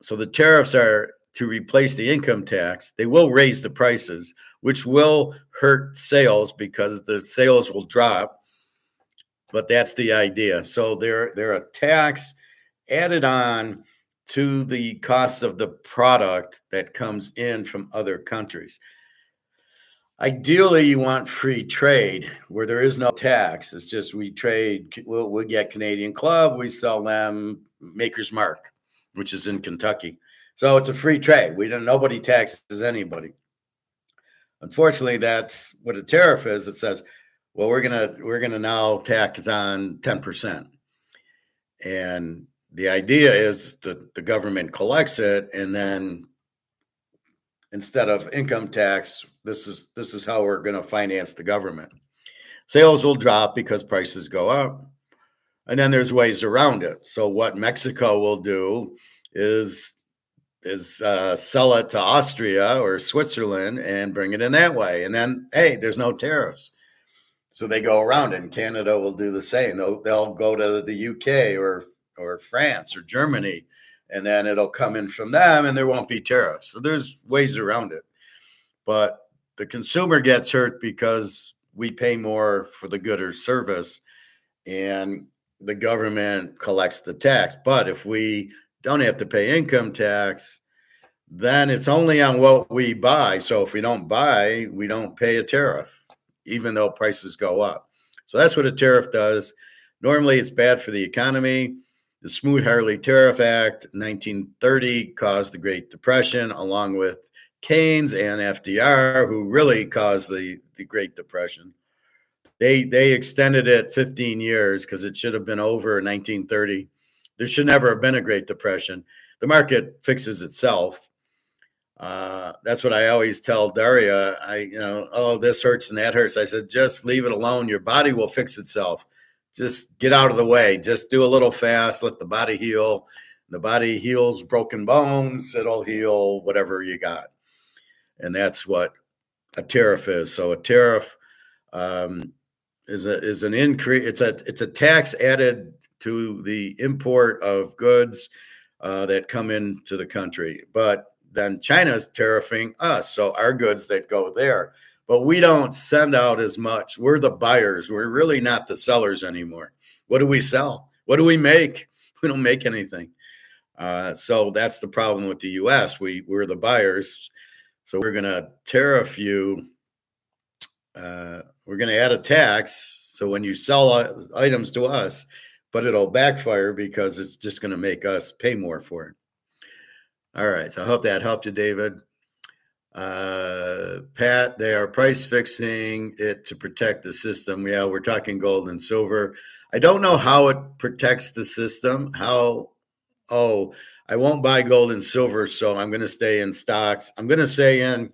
So the tariffs are to replace the income tax. They will raise the prices, which will hurt sales because the sales will drop. But that's the idea. So they're a tax added on to the cost of the product that comes in from other countries. Ideally, you want free trade where there is no tax. It's just we trade. We'll get Canadian Club. We sell them Maker's Mark, which is in Kentucky. So it's a free trade. Nobody taxes anybody. Unfortunately, that's what a tariff is. It says, well, we're gonna now tax on 10%, and the idea is that the government collects it, and then instead of income tax, this is how we're going to finance the government. Sales will drop because prices go up, and then there's ways around it. So what Mexico will do is sell it to Austria or Switzerland and bring it in that way, and then hey, there's no tariffs. So they go around it, and Canada will do the same. They'll go to the UK or France or Germany, and then it'll come in from them, and there won't be tariffs. So there's ways around it. but the consumer gets hurt because we pay more for the good or service, and the government collects the tax. But if we don't have to pay income tax, then it's only on what we buy. So if we don't buy, we don't pay a tariff, even though prices go up. So that's what a tariff does. Normally, it's bad for the economy. The Smoot-Hawley Tariff Act, 1930, caused the Great Depression, along with Keynes and FDR, who really caused the Great Depression. They extended it 15 years because it should have been over in 1930. There should never have been a Great Depression. The market fixes itself. That's what I always tell Daria. Oh, this hurts and that hurts. I said, just leave it alone. Your body will fix itself. Just get out of the way. Just do a little fast. Let the body heal. The body heals broken bones. It'll heal whatever you got. And that's what a tariff is. So a tariff is an increase. It's a tax added to the import of goods that come into the country. But then China's tariffing us, so our goods that go there. But we don't send out as much. We're the buyers. We're really not the sellers anymore. What do we sell? What do we make? We don't make anything. So that's the problem with the U.S. We're the buyers. So we're going to tariff you. We're going to add a tax. So when you sell items to us, but it'll backfire because it's just going to make us pay more for it. All right. So I hope that helped you, David. Pat, they are price fixing it to protect the system. Yeah, we're talking gold and silver. I don't know how it protects the system. I won't buy gold and silver, so I'm going to stay in stocks. I'm going to stay in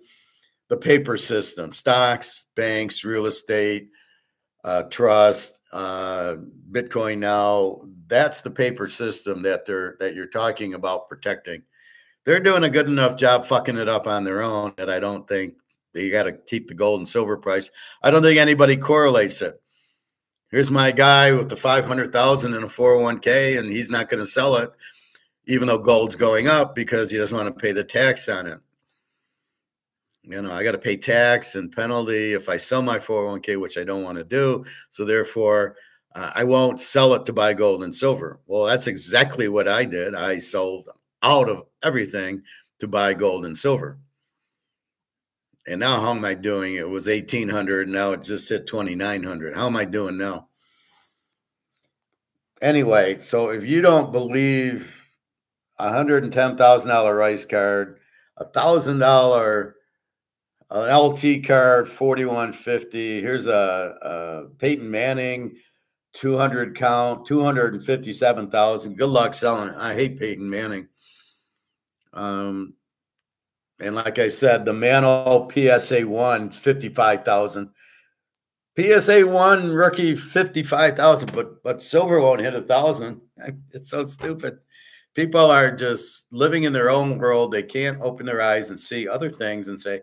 the paper system, stocks, banks, real estate, trust, Bitcoin now. That's the paper system that you're talking about protecting. They're doing a good enough job fucking it up on their own that I don't think you got to keep the gold and silver price. I don't think anybody correlates it. Here's my guy with the 500,000 in a 401k, and he's not going to sell it, even though gold's going up, because he doesn't want to pay the tax on it. I got to pay tax and penalty if I sell my 401k, which I don't want to do. So therefore, I won't sell it to buy gold and silver. Well, that's exactly what I did. I sold out of everything to buy gold and silver. And now how am I doing? It was 1,800. Now it just hit 2,900. How am I doing now? Anyway, so if you don't believe $110,000 rice card, $1,000 LT card, 4150. Here's a Peyton Manning 200 count, 257,000. Good luck selling it. I hate Peyton Manning. And like I said, the Mantle PSA 1, 55,000. PSA 1 rookie, 55,000, but silver won't hit 1,000. It's so stupid. People are just living in their own world. They can't open their eyes and see other things and say,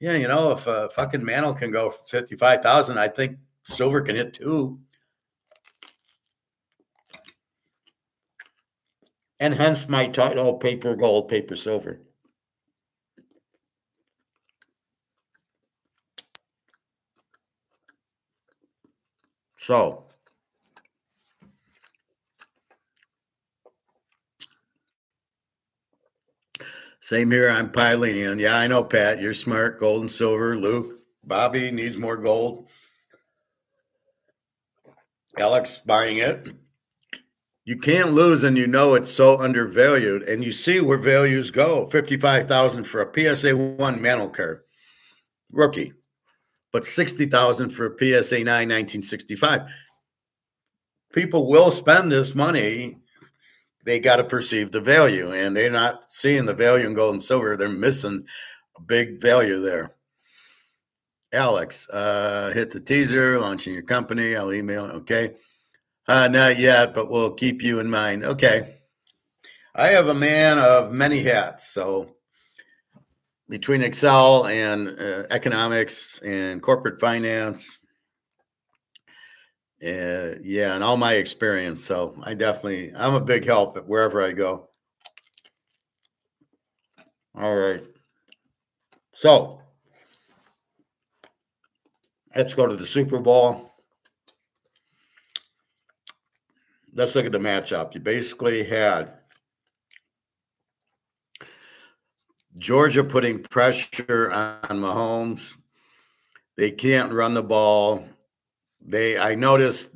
yeah, if a fucking Mantle can go for 55,000, I think silver can hit 2. And hence my title, paper gold, paper silver. So same here. I'm piling in. Yeah, I know, Pat. You're smart. Gold and silver. Luke, Bobby needs more gold. Alex buying it. You can't lose, and it's so undervalued. And you see where values go. 55,000 for a PSA 1 Mantle card, rookie, but 60,000 for a PSA 9 1965. People will spend this money. They got to perceive the value, and they're not seeing the value in gold and silver. They're missing a big value there. Alex, hit the teaser, launching your company. I'll email. Okay. Not yet, but we'll keep you in mind. Okay. I have a man of many hats. So between Excel and economics and corporate finance, and all my experience. So I'm a big help wherever I go. All right. So Let's go to the Super Bowl. Let's look at the matchup. You basically had Georgia putting pressure on Mahomes. They can't run the ball. I noticed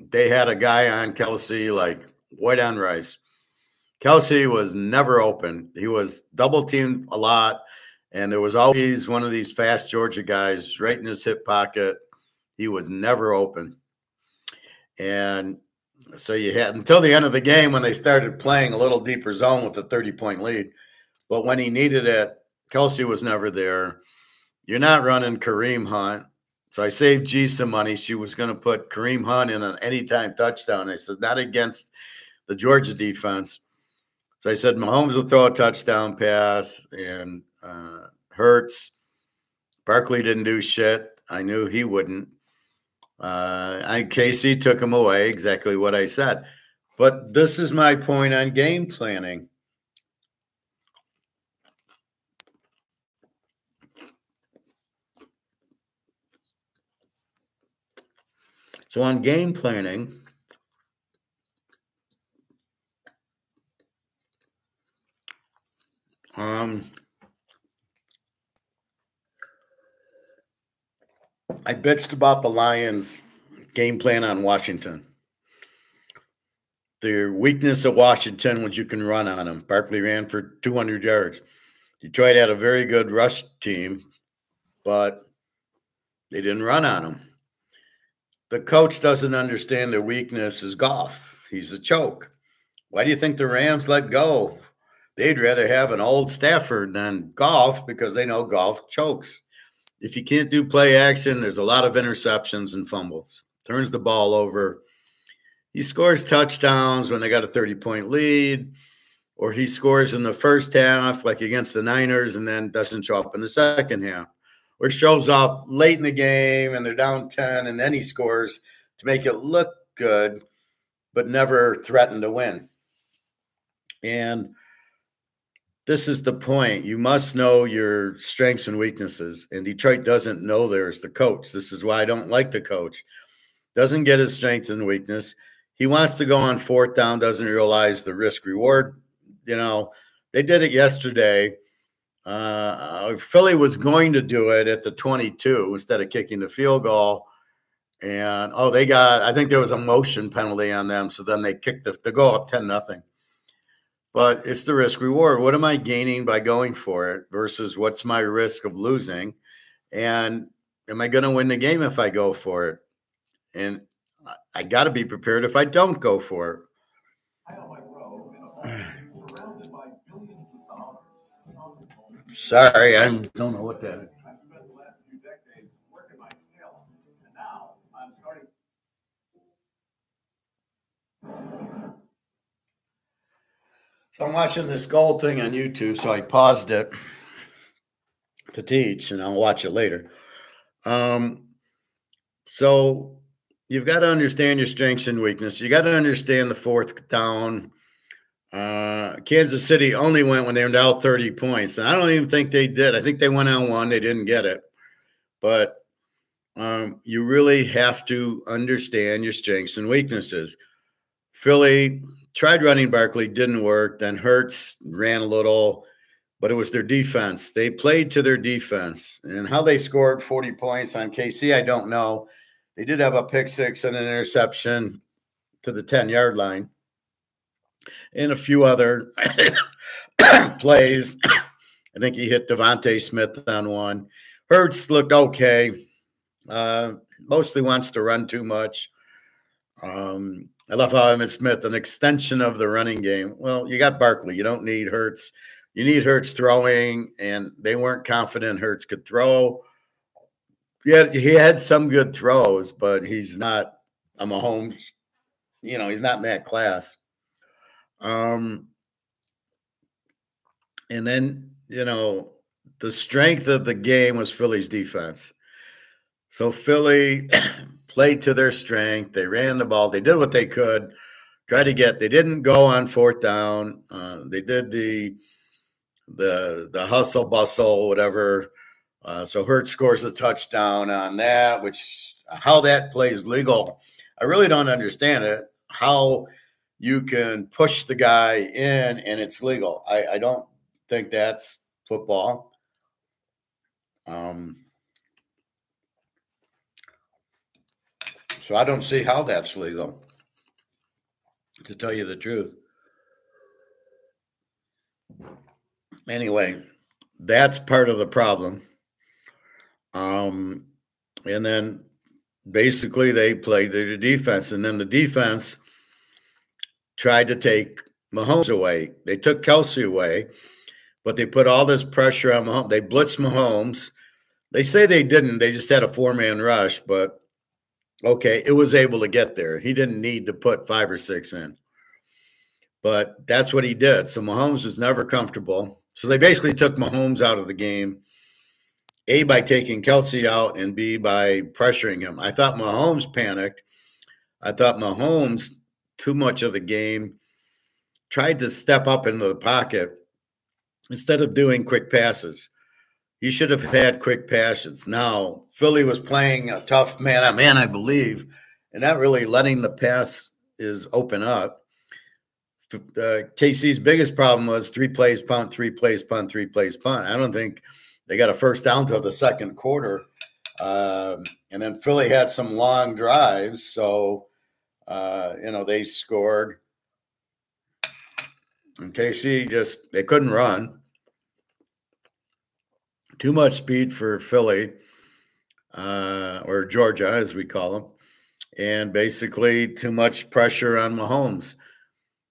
they had a guy on Kelsey like white on rice. Kelsey was never open. He was double teamed a lot, and there was always one of these fast Georgia guys right in his hip pocket. He was never open. And so you had until the end of the game when they started playing a little deeper zone with a 30-point lead. But when he needed it, Kelsey was never there. You're not running Kareem Hunt. So I saved G some money. She was going to put Kareem Hunt in an anytime touchdown. I said, not against the Georgia defense. So I said, Mahomes will throw a touchdown pass, and Hurts. Barkley didn't do shit. I knew he wouldn't. Casey took him away, exactly what I said. But this is my point on game planning. So on game planning, I bitched about the Lions' game plan on Washington. The weakness of Washington was you can run on them. Barkley ran for 200 yards. Detroit had a very good rush team, but they didn't run on them. The coach doesn't understand their weakness is Goff. He's a choke. Why do you think the Rams let go? They'd rather have an old Stafford than Goff because they know Goff chokes. If you can't do play action, there's a lot of interceptions and fumbles. Turns the ball over. He scores touchdowns when they got a 30-point lead, or he scores in the first half, like against the Niners, and then doesn't show up in the second half. Or shows up late in the game and they're down 10, and then he scores to make it look good, but never threaten to win. And this is the point. You must know your strengths and weaknesses. And Detroit doesn't know theirs, the coach. This is why I don't like the coach. Doesn't get his strength and weakness. He wants to go on fourth down, doesn't realize the risk reward. You know, they did it yesterday. Philly was going to do it at the 22 instead of kicking the field goal. And, I think there was a motion penalty on them. So then they kicked they go up 10-0. But it's the risk reward. What am I gaining by going for it versus what's my risk of losing? And am I going to win the game if I go for it? And I got to be prepared if I don't go for it. Sorry, I don't know what that is. So I'm watching this gold thing on YouTube, so I paused it to teach, and I'll watch it later. So you've got to understand your strengths and weaknesses. You got to understand the fourth down. Kansas City only went when they were down 30 points. And I don't even think they did. I think they went on one. They didn't get it. But you really have to understand your strengths and weaknesses. Philly tried running Barkley, didn't work. Then Hurts ran a little, but it was their defense. They played to their defense. And how they scored 40 points on KC, I don't know. They did have a pick six and an interception to the 10-yard line and a few other plays. I think he hit Devontae Smith on one. Hurts looked okay. Mostly wants to run too much. I love how Emmitt Smith, an extension of the running game. Well, you got Barkley. You don't need Hurts. You need Hurts throwing, and they weren't confident Hurts could throw. Yeah, he had some good throws, but he's not a Mahomes. You know, he's not in that class. And then, the strength of the game was Philly's defense. So Philly played to their strength. They ran the ball. They did what they could. They didn't go on fourth down. They did the hustle bustle, whatever. So Hurts scores a touchdown on that, which how that plays legal. I really don't understand it. How you can push the guy in and it's legal. I don't think that's football. So I don't see how that's legal, to tell you the truth. Anyway, that's part of the problem. And then basically they played their defense, and then the defense tried to take Mahomes away. They took Kelsey away, but they put all this pressure on Mahomes. They blitzed Mahomes. They say they didn't. They just had a 4-man rush, but okay, it was able to get there. He didn't need to put 5 or 6 in. But that's what he did. So Mahomes was never comfortable. So they basically took Mahomes out of the game, A, by taking Kelsey out, and B, by pressuring him. I thought Mahomes panicked. I thought Mahomes, too much of the game, tried to step up into the pocket instead of doing quick passes. He should have had quick passes. Now, Philly was playing a tough man-on-man, I believe, and not really letting the pass is open up. KC's biggest problem was 3 plays punt, 3 plays punt, 3 plays punt. I don't think they got a first down till the second quarter. And then Philly had some long drives. So, they scored. And KC they couldn't run. Too much speed for Philly, or Georgia, as we call them. And basically too much pressure on Mahomes.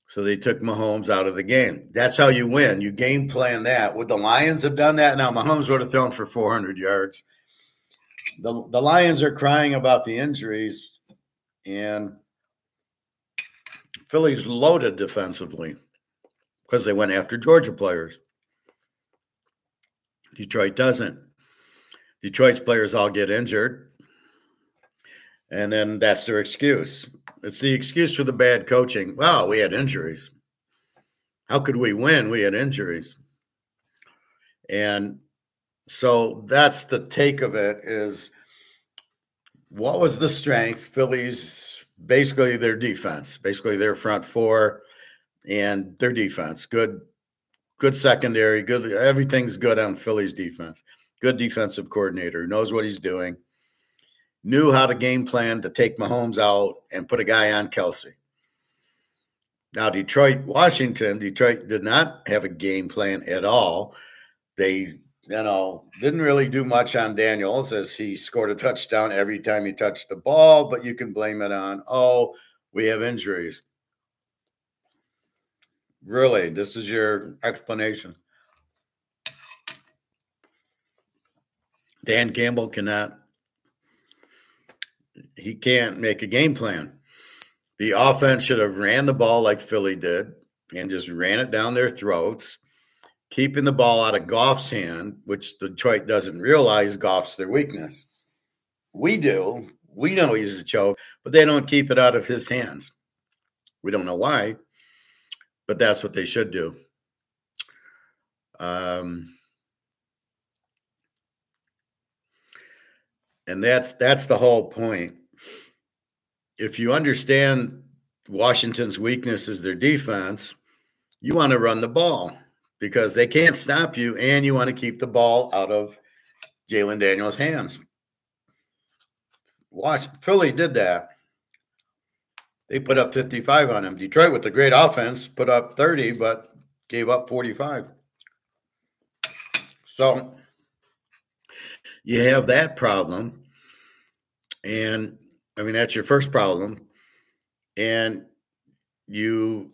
So they took Mahomes out of the game. That's how you win. You game plan that. Would the Lions have done that? Now, Mahomes would have thrown for 400 yards. The Lions are crying about the injuries, and Philly's loaded defensively because they went after Georgia players. Detroit doesn't. Detroit's players all get injured, and then that's their excuse. It's the excuse for the bad coaching. Well, we had injuries. How could we win? We had injuries. And so that's the take of it, is what was the strength? Philly's, basically their defense, basically their front four and their defense. Good secondary, good. Everything's good on Philly's defense. Good defensive coordinator, knows what he's doing. Knew how to game plan to take Mahomes out and put a guy on Kelsey. Now, Washington, Detroit did not have a game plan at all. They, didn't really do much on Daniels, as he scored a touchdown every time he touched the ball, but you can blame it on, we have injuries. Really, this is your explanation? Dan Campbell can't make a game plan. The offense should have ran the ball like Philly did and just ran it down their throats, keeping the ball out of Goff's hand, which Detroit doesn't realize Goff's their weakness. We do. We know he's a choke, but they don't keep it out of his hands. We don't know why, but that's what they should do. And that's the whole point. If you understand Washington's weakness is their defense, you want to run the ball because they can't stop you, and you want to keep the ball out of Jalen Daniels' hands. Philly did that. They put up 55 on him. Detroit, with a great offense, put up 30, but gave up 45. So you have that problem. And, that's your first problem. And you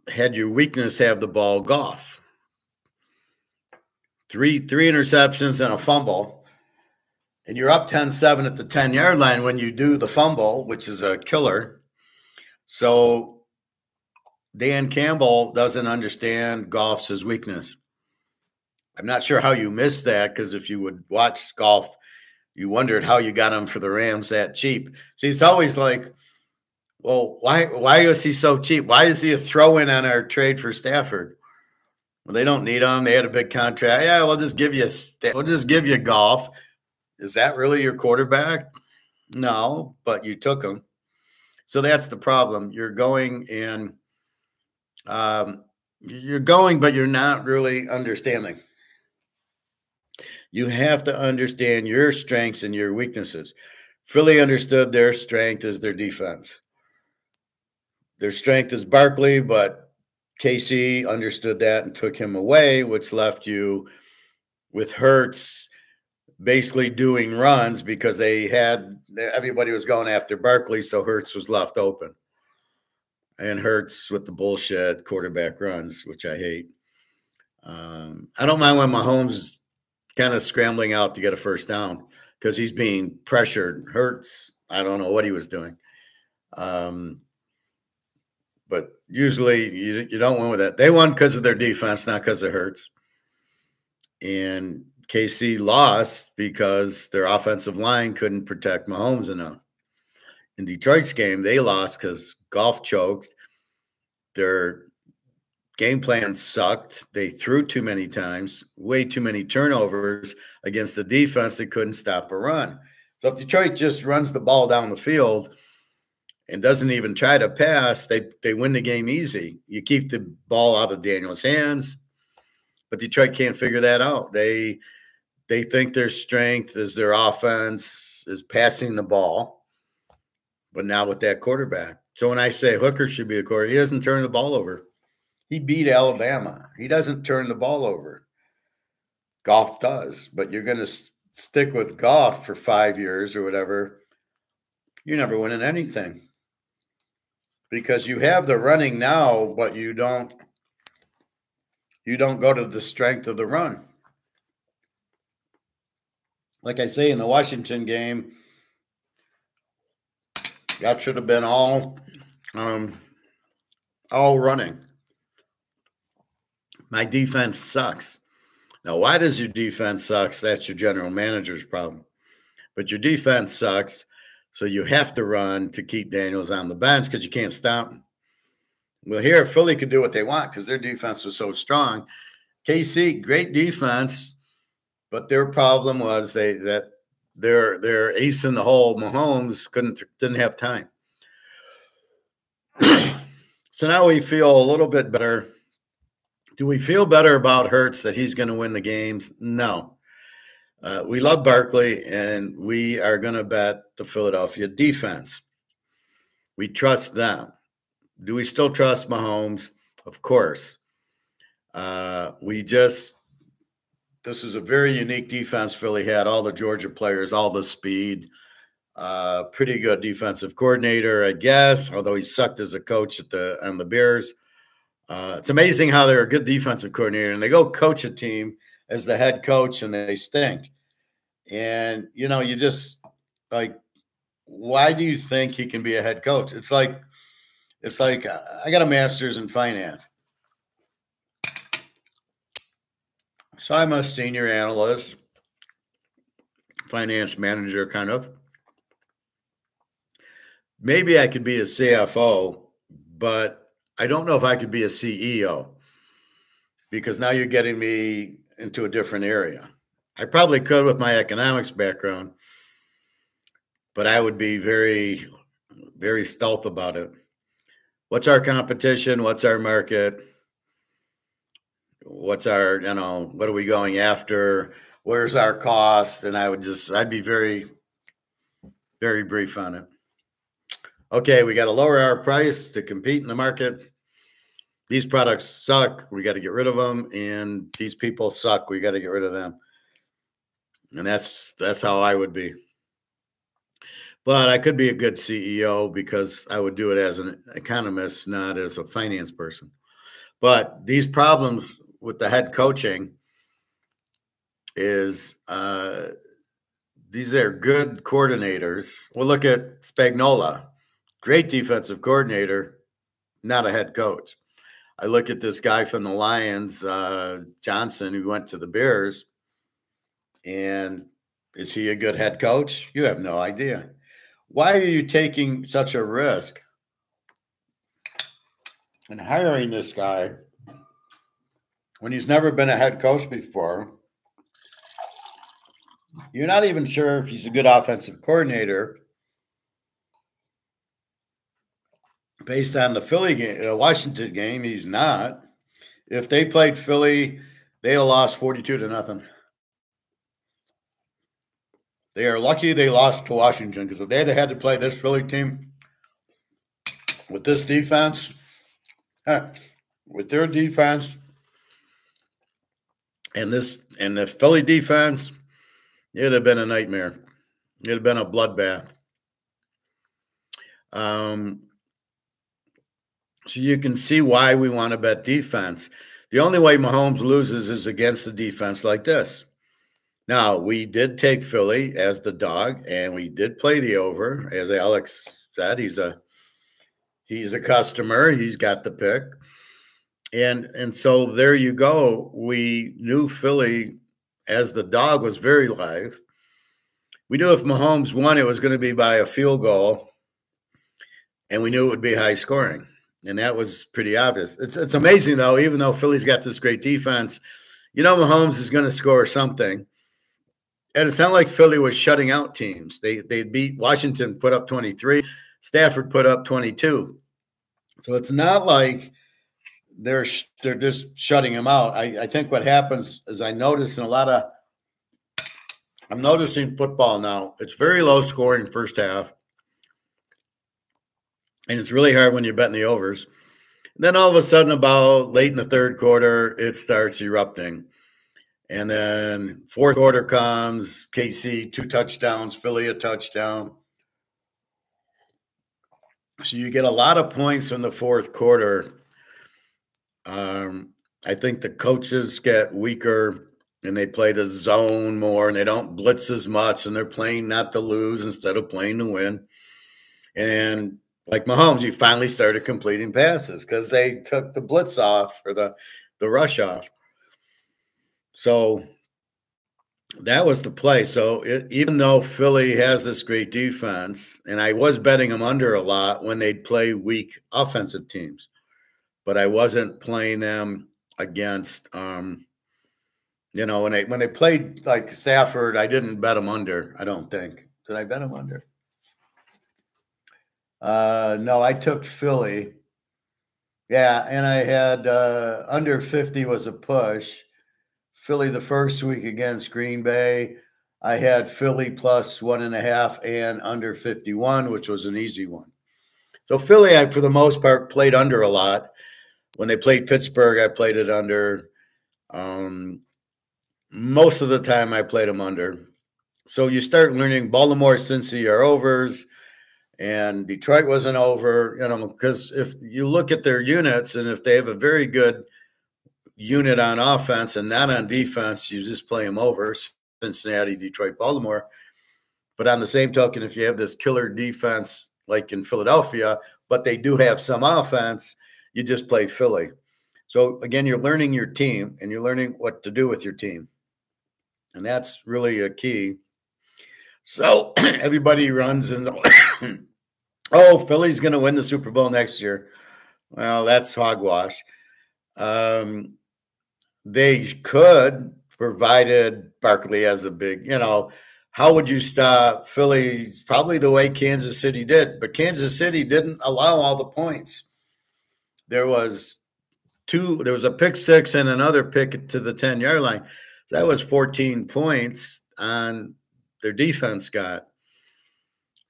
had your weakness have the ball Goff. Three interceptions and a fumble. And you're up 10-7 at the 10-yard line when you do the fumble, which is a killer. So Dan Campbell doesn't understand Goff's his weakness. I'm not sure how you missed that, because if you would watch Goff, you wondered how you got him for the Rams that cheap. See, it's always like, well, why is he so cheap? Why is he a throw-in on our trade for Stafford? Well, they don't need them. They had a big contract. Yeah, we'll just give you golf. Is that really your quarterback? No, but you took him. So that's the problem. You're going, but you're not really understanding. You have to understand your strengths and your weaknesses. Philly understood their strength is their defense. Their strength is Barkley, but KC understood that and took him away, which left you with Hurts basically doing runs because everybody was going after Barkley, so Hurts was left open. And Hurts with the bullshit quarterback runs, which I hate. I don't mind when Mahomes kind of scrambling out to get a first down because he's being pressured. Hurts, I don't know what he was doing. But usually you don't win with that. They won because of their defense, not because of Hurts. And KC lost because their offensive line couldn't protect Mahomes enough. In Detroit's game, they lost because Goff choked. Their game plan sucked. They threw too many times, way too many turnovers against the defense that couldn't stop a run. So if Detroit just runs the ball down the field and doesn't even try to pass, they win the game easy. You keep the ball out of Daniel's hands, but Detroit can't figure that out. They think their strength is their offense is passing the ball, but not with that quarterback. So when I say Hooker should be a quarterback, he doesn't turn the ball over. He beat Alabama. He doesn't turn the ball over. Goff does, but you're going to stick with Goff for 5 years or whatever. You're never winning anything because you have the running now, but you don't go to the strength of the run. Like I say in the Washington game, that should have been all running. My defense sucks. Now, why does your defense suck? That's your general manager's problem. But your defense sucks, so you have to run to keep Daniels on the bench because you can't stop him. Well, here, Philly could do what they want because their defense was so strong. KC, great defense, but their problem was that their ace in the hole, Mahomes, didn't have time. So now we feel a little bit better. Do we feel better about Hurts that he's going to win the games? No. We love Barkley, and we are going to bet the Philadelphia defense. We trust them. Do we still trust Mahomes? Of course. This is a very unique defense Philly had. All the Georgia players, all the speed. Pretty good defensive coordinator, I guess, although he sucked as a coach on the Bears. It's amazing how they're a good defensive coordinator and they go coach a team as the head coach and they stink. And, you just like, why do you think he can be a head coach? It's like I got a master's in finance. So I'm a senior analyst, finance manager, kind of. Maybe I could be a CFO, but I don't know if I could be a CEO because now you're getting me into a different area. I probably could with my economics background, but I would be very, very stealth about it. What's our competition? What's our market? What's our, what are we going after? Where's our cost? And I'd be very, very brief on it. Okay, we got to lower our price to compete in the market. These products suck. We got to get rid of them. And these people suck. We got to get rid of them. And that's how I would be. But I could be a good CEO because I would do it as an economist, not as a finance person. But these problems with the head coaching is these are good coordinators. Well, look at Spagnuolo. Great defensive coordinator, not a head coach. I look at this guy from the Lions, Johnson, who went to the Bears. And is he a good head coach? You have no idea. Why are you taking such a risk and hiring this guy when he's never been a head coach before, you're not even sure if he's a good offensive coordinator based on the Philly game, Washington game. He's not. If they played Philly, they'd have lost 42-0. They are lucky they lost to Washington, because if they'd have had to play this Philly team with this defense, with their defense and the Philly defense, it'd have been a nightmare. It'd have been a bloodbath. So you can see why we want to bet defense. The only way Mahomes loses is against the defense like this. Now, we did take Philly as the dog, and we did play the over. As Alex said, he's a customer. He's got the pick. And so there you go. We knew Philly as the dog was very live. We knew if Mahomes won, it was going to be by a field goal, and we knew it would be high scoring. And that was pretty obvious. It's amazing, though, even though Philly's got this great defense, Mahomes is going to score something. And it's not like Philly was shutting out teams. They beat Washington, put up 23. Stafford put up 22. So it's not like they're just shutting them out. I think what happens is I'm noticing football now. It's very low scoring first half. And it's really hard when you're betting the overs. And then all of a sudden, about late in the third quarter, it starts erupting. And then fourth quarter comes, KC, 2 touchdowns, Philly a touchdown. So you get a lot of points in the fourth quarter. I think the coaches get weaker and they play the zone more and they don't blitz as much and they're playing not to lose instead of playing to win. And like Mahomes, he finally started completing passes because they took the blitz off or the rush off. So that was the play. So even though Philly has this great defense, and I was betting them under a lot when they'd play weak offensive teams, but I wasn't playing them against, when they played like Stafford, I didn't bet them under, I don't think. Did I bet them under? No, I took Philly. Yeah, and I had under 50 was a push. Philly the first week against Green Bay. I had Philly plus 1.5 and under 51, which was an easy one. So Philly, I, for the most part, played under a lot. When they played Pittsburgh, I played it under. Most of the time, I played them under. So you start learning Baltimore, Cincy are overs, and Detroit wasn't over, because if you look at their units and if they have a very good unit on offense and not on defense, you just play them over, Cincinnati, Detroit, Baltimore. But on the same token, if you have this killer defense like in Philadelphia, but they do have some offense, you just play Philly. So again, you're learning your team and you're learning what to do with your team. And that's really a key. So everybody runs and oh, Philly's going to win the Super Bowl next year. Well, that's hogwash. They could, provided Barkley has a big, how would you stop Philly? Probably the way Kansas City did, but Kansas City didn't allow all the points. There was a pick six and another pick to the 10-yard line. So that was 14 points on their defense got.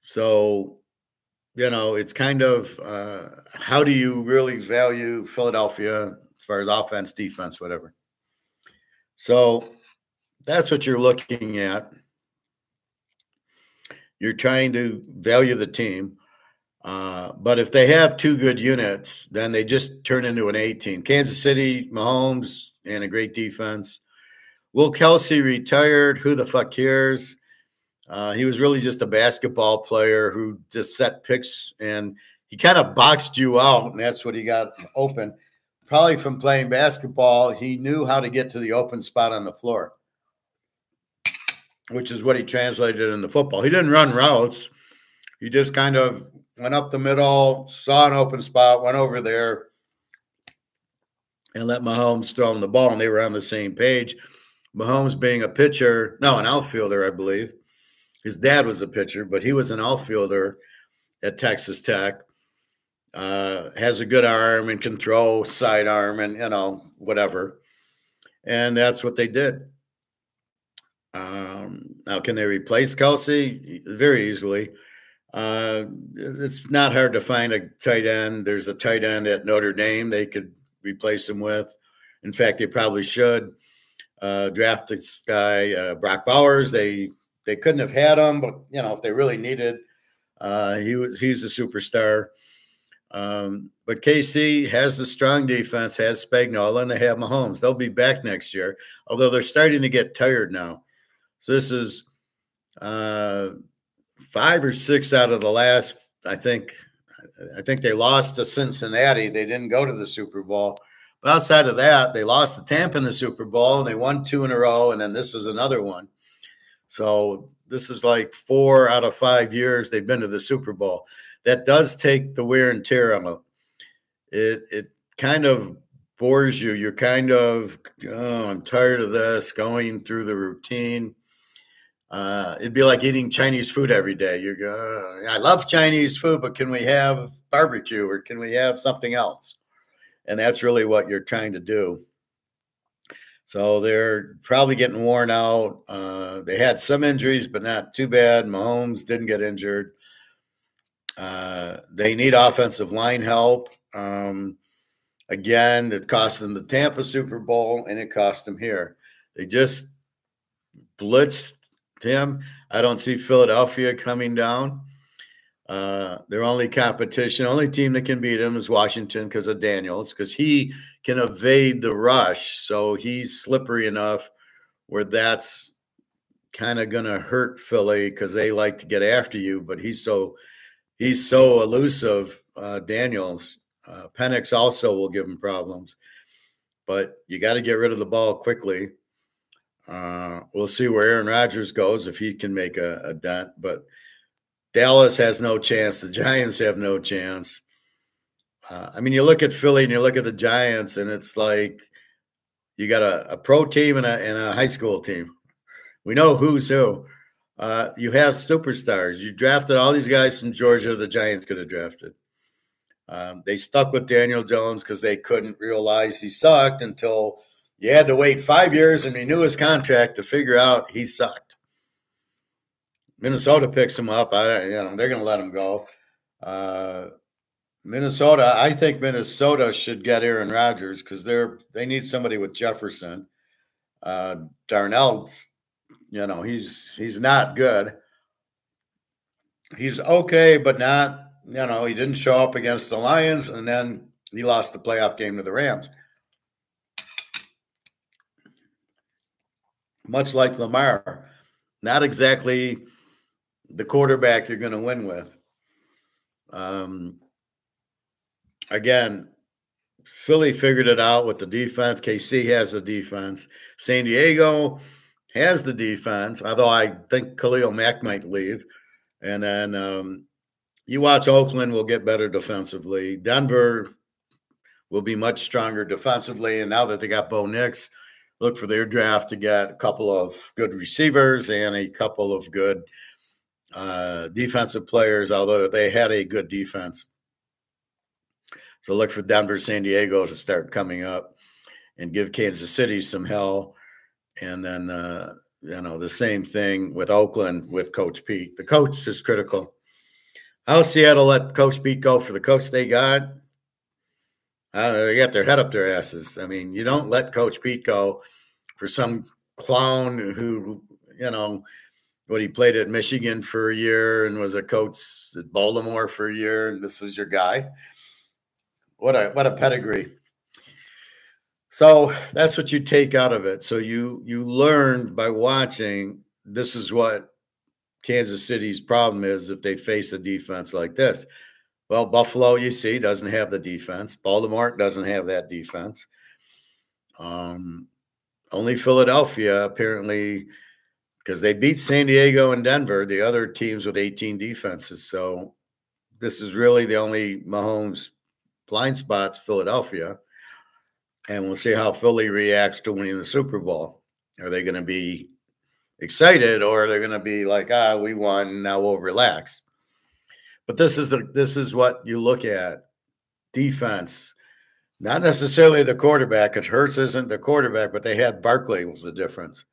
So, it's kind of how do you really value Philadelphia as far as offense, defense, whatever. So that's what you're looking at. You're trying to value the team. But if they have 2 good units, then they just turn into an A team. Kansas City, Mahomes, and a great defense. Will Kelsey retired? Who the fuck cares? He was really just a basketball player who just set picks, and he kind of boxed you out, and that's what he got open. Probably from playing basketball, he knew how to get to the open spot on the floor, which is what he translated into football. He didn't run routes. He just kind of went up the middle, saw an open spot, went over there, and let Mahomes throw him the ball, and they were on the same page. Mahomes being a pitcher, no, an outfielder, I believe. His dad was a pitcher, but he was an outfielder at Texas Tech. Has a good arm and can throw sidearm and, whatever. And that's what they did. Now, can they replace Kelsey? Very easily. It's not hard to find a tight end. There's a tight end at Notre Dame they could replace him with. In fact, they probably should draft this guy, Brock Bowers. They couldn't have had him, but if they really needed, he's a superstar. But KC has the strong defense, has Spagnuolo, and they have Mahomes. They'll be back next year, although they're starting to get tired now. So this is 5 or 6 out of the last, I think they lost to Cincinnati. They didn't go to the Super Bowl. But outside of that, they lost to Tampa in the Super Bowl, and they won 2 in a row, and then this is another one. So this is like 4 out of 5 years they've been to the Super Bowl. That does take the wear and tear on them. It kind of bores you. You're kind of, I'm tired of this, going through the routine. It'd be like eating Chinese food every day. You go, I love Chinese food, but can we have barbecue or can we have something else? And that's really what you're trying to do. So they're probably getting worn out. They had some injuries, but not too bad. Mahomes didn't get injured. They need offensive line help. Again, it cost them the Tampa Super Bowl, and it cost them here. They just blitzed him. I don't see Philadelphia coming down. Their only competition, only team that can beat him is Washington because of Daniels, because he can evade the rush. So he's slippery enough where that's kind of going to hurt Philly because they like to get after you, but he's so elusive, Daniels. Penix also will give him problems, but you got to get rid of the ball quickly. We'll see where Aaron Rodgers goes if he can make a dent, but Dallas has no chance. The Giants have no chance. You look at Philly and you look at the Giants, and it's like you got a pro team and a high school team. We know who's who. You have superstars. You drafted all these guys from Georgia the Giants could have drafted. They stuck with Daniel Jones because they couldn't realize he sucked until you had to wait 5 years and renew his contract to figure out he sucked. Minnesota picks him up. They're going to let him go. Minnesota, I think Minnesota should get Aaron Rodgers because they need somebody with Jefferson. Darnell's, he's not good. He's okay, but not, he didn't show up against the Lions, and then he lost the playoff game to the Rams. Much like Lamar, not exactly the quarterback you're going to win with. Again, Philly figured it out with the defense. KC has the defense. San Diego has the defense, although I think Khalil Mack might leave. And then you watch Oakland will get better defensively. Denver will be much stronger defensively. And now that they got Bo Nix, look for their draft to get a couple of good receivers and a couple of good defensive players, although they had a good defense. So look for Denver, San Diego to start coming up and give Kansas City some hell. And then, the same thing with Oakland with Coach Pete. The coach is critical. How's Seattle let Coach Pete go for the coach they got? They got their head up their asses. You don't let Coach Pete go for some clown who, he played at Michigan for a year and was a coach at Baltimore for a year, and this is your guy. What a pedigree. So that's what you take out of it. So you learned by watching, this is what Kansas City's problem is if they face a defense like this. Well, Buffalo, you see, doesn't have the defense. Baltimore doesn't have that defense. Only Philadelphia, apparently, because they beat San Diego and Denver, the other teams with 18 defenses. So this is really the only Mahomes blind spots, Philadelphia. And we'll see how Philly reacts to winning the Super Bowl. Are they going to be excited, or are they going to be like, we won, now we'll relax? But this is what you look at: defense, not necessarily the quarterback, because Hurts isn't the quarterback, but they had Barkley was the difference.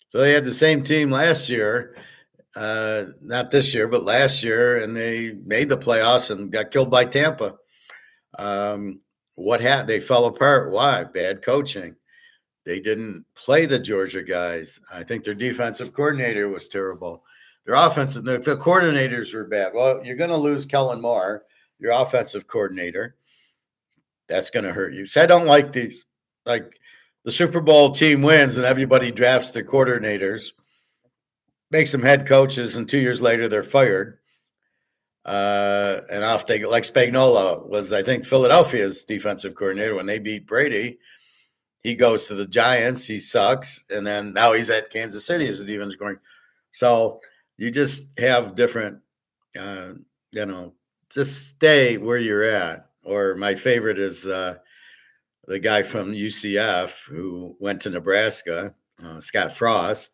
So they had the same team last year, not this year, but last year, and they made the playoffs and got killed by Tampa. What happened? They fell apart. Why? Bad coaching. They didn't play the Georgia guys. I think their defensive coordinator was terrible. Their offensive, the coordinators were bad. Well, you're going to lose Kellen Moore, your offensive coordinator. That's going to hurt you. So I don't like these. Like the Super Bowl team wins and everybody drafts the coordinators, makes them head coaches, and 2 years later they're fired. And off they go. Like Spagnuolo was, I think, Philadelphia's defensive coordinator when they beat Brady. He goes to the Giants. He sucks. And then now he's at Kansas City as the defense coordinator. So you just have different, just stay where you're at. Or my favorite is the guy from UCF who went to Nebraska, Scott Frost.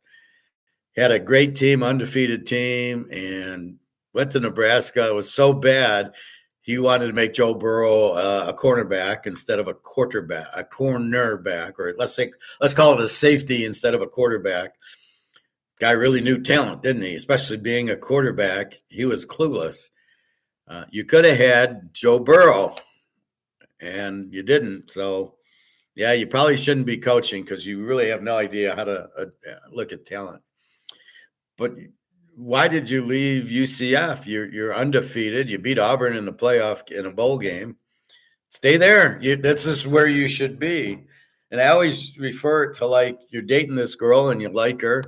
He had a great team, undefeated team, and went to Nebraska. It was so bad, he wanted to make Joe Burrow a cornerback instead of a quarterback, or let's call it a safety instead of a quarterback. Guy really knew talent, didn't he? Especially being a quarterback, he was clueless. You could have had Joe Burrow, and you didn't. So, yeah, you probably shouldn't be coaching because you really have no idea how to look at talent. But why did you leave UCF? You're undefeated. You beat Auburn in the playoff in a bowl game. Stay there. This is where you should be. And I always refer to, like, you're dating this girl and you like her,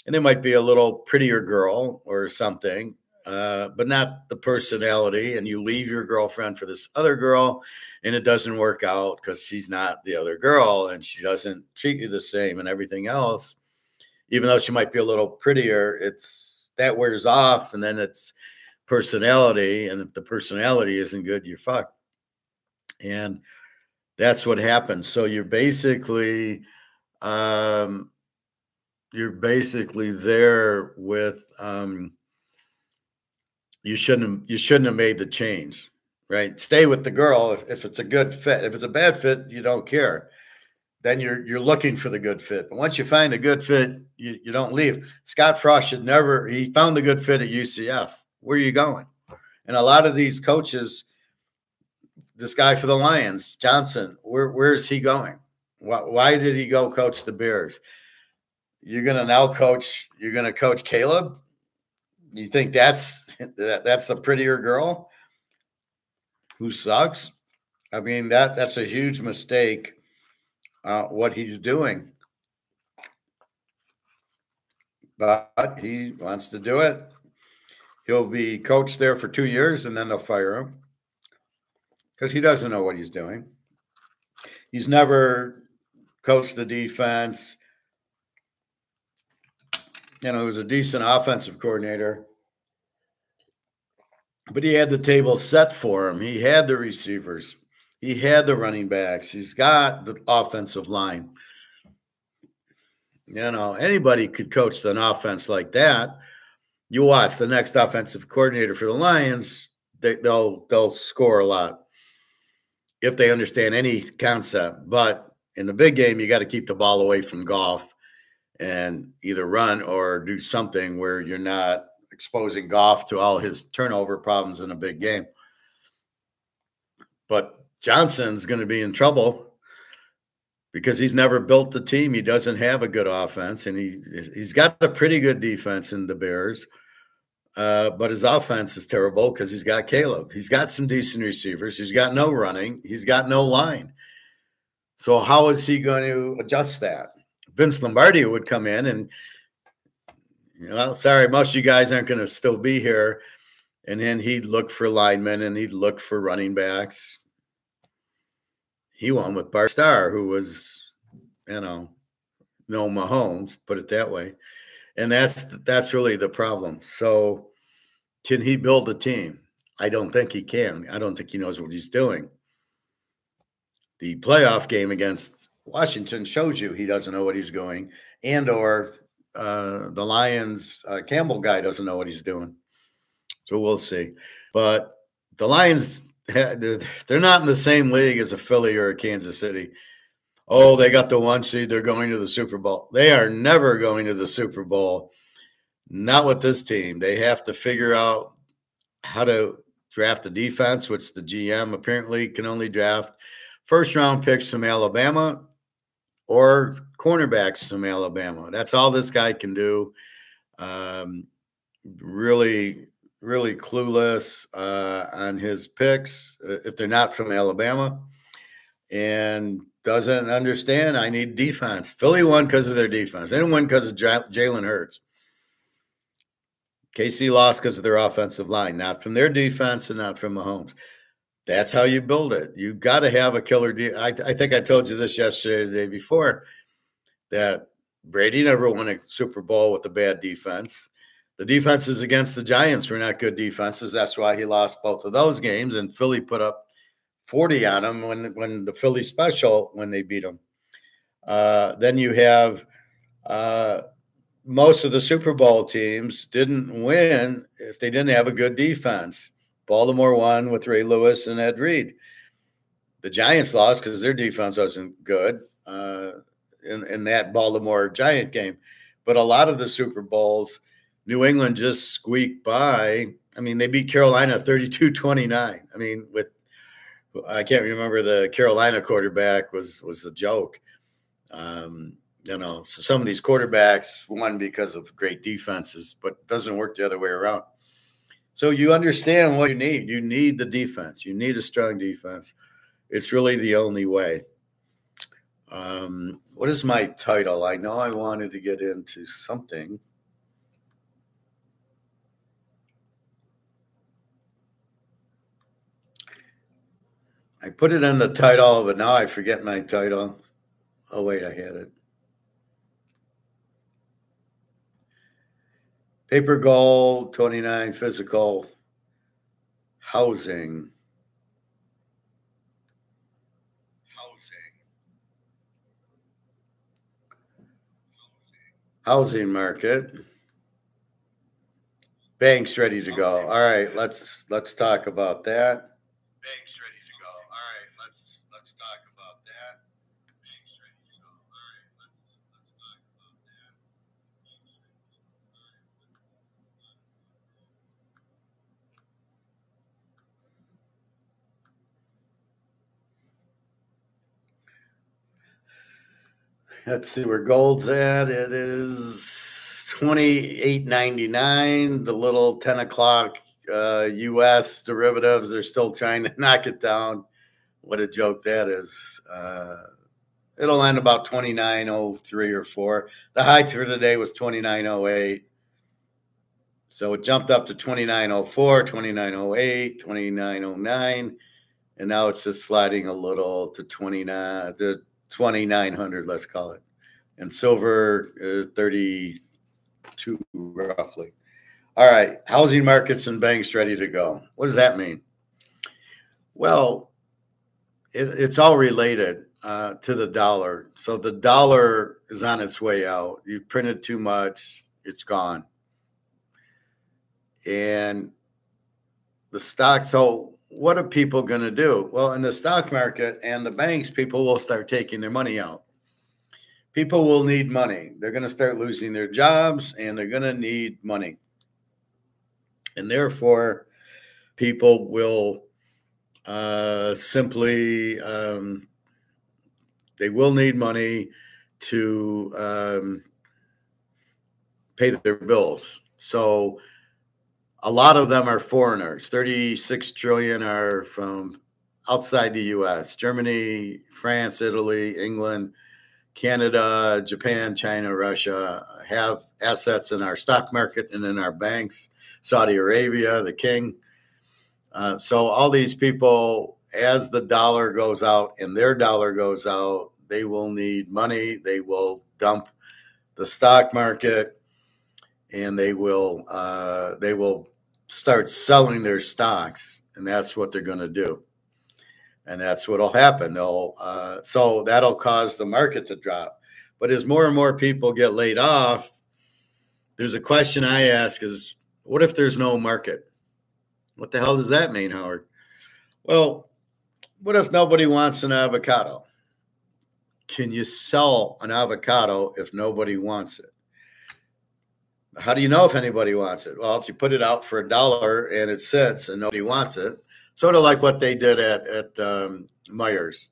and there might be a little prettier girl or something, but not the personality. And you leave your girlfriend for this other girl, and it doesn't work out because she's not the other girl and she doesn't treat you the same and everything else. Even though she might be a little prettier, that wears off, and then it's personality. And if the personality isn't good, you're fucked. And that's what happens. So you're basically there with you shouldn't have made the change, right? Stay with the girl if it's a good fit. If it's a bad fit, you don't care. Then you're looking for the good fit. But once you find the good fit, you don't leave. Scott Frost he found the good fit at UCF. Where are you going? And a lot of these coaches, this guy for the Lions, Johnson, where's he going? Why did he go coach the Bears? You're going to coach Caleb? You think that's the prettier girl who sucks? I mean, that's a huge mistake. What he's doing, but he wants to do it. He'll be coached there for 2 years, and then they'll fire him because he doesn't know what he's doing. He's never coached the defense. He was a decent offensive coordinator, but he had the table set for him. He had the receivers. He had the running backs. He's got the offensive line. Anybody could coach an offense like that. You watch the next offensive coordinator for the Lions, they'll score a lot if they understand any concept. But in the big game, you got to keep the ball away from Goff and either run or do something where you're not exposing Goff to all his turnover problems in a big game. But Johnson's going to be in trouble because he's never built the team. He doesn't have a good offense, and he's got a pretty good defense in the Bears. But his offense is terrible because he's got Caleb. He's got some decent receivers. He's got no running. He's got no line. So how is he going to adjust that? Vince Lombardi would come in and, sorry, most of you guys aren't going to still be here. And then he'd look for linemen and he'd look for running backs. He won with Bart Starr, who was, no Mahomes, put it that way. And that's really the problem. So can he build a team? I don't think he can. I don't think he knows what he's doing. the playoff game against Washington shows you he doesn't know what he's doing, and or the Lions Campbell guy doesn't know what he's doing. So we'll see. But the Lions, they're not in the same league as a Philly or a Kansas City. Oh, they got the 1 seed. They're going to the Super Bowl. They are never going to the Super Bowl. Not with this team. They have to figure out how to draft a defense, which the GM apparently can only draft first-round picks from Alabama or cornerbacks from Alabama. That's all this guy can do. Really clueless on his picks if they're not from Alabama, and doesn't understand I need defense. Philly won because of their defense. They didn't win because of Jalen Hurts. KC lost because of their offensive line, not from their defense and not from Mahomes. That's how you build it. You got to have a killer. I think I told you this yesterday, the day before, that Brady never won a Super Bowl with a bad defense. The defenses against the Giants were not good defenses. That's why he lost both of those games. And Philly put up 40 on him when the Philly special, when they beat him. Then you have most of the Super Bowl teams didn't win if they didn't have a good defense. Baltimore won with Ray Lewis and Ed Reed. The Giants lost because their defense wasn't good in that Baltimore Giant game. But a lot of the Super Bowls, New England just squeaked by. I mean, they beat Carolina 32-29. I mean, I can't remember, the Carolina quarterback was a joke. So some of these quarterbacks won because of great defenses, but it doesn't work the other way around. So you understand what you need. You need the defense. You need a strong defense. It's really the only way. What is my title? I know I wanted to get into something. I put it in the title, but now I forget my title. Oh, wait, I had it. Paper gold, 29, physical, housing. Housing market. Banks ready to go. All right, let's talk about that. Banks ready to go. All right, let's talk about that. Banks ready to go. All right, let's talk about that. Let's see where gold's at. It is $28.99. The little 10 o'clock U.S. derivatives, they're still trying to knock it down. What a joke that is. It'll end about 29.03 or 4. The high for the day was 29.08. So it jumped up to 29.04, 29.08, 29.09. And now it's just sliding a little to 2,900, let's call it. And silver, 32 roughly. All right, housing markets and banks ready to go. What does that mean? Well, it's all related to the dollar. So the dollar is on its way out. You printed too much, it's gone. And the stock, so what are people going to do? Well, in the stock market and the banks, people will start taking their money out. People will need money. They're going to start losing their jobs, and they're going to need money. And therefore, people will simply, they will need money to pay their bills. So a lot of them are foreigners. 36 trillion are from outside the U.S. Germany, France, Italy, England, Canada, Japan, China, Russia have assets in our stock market and in our banks. Saudi Arabia, the king. So all these people, as the dollar goes out and their dollar goes out, they will need money. They will dump the stock market, and they will start selling their stocks, and that's what they're going to do. and that's what'll happen. So that'll cause the market to drop. But as more and more people get laid off, there's a question I ask is, what if there's no market? What the hell does that mean, Howard? Well, what if nobody wants an avocado? Can you sell an avocado if nobody wants it? How do you know if anybody wants it? Well, if you put it out for $1 and it sits and nobody wants it, sort of like what they did at Myers.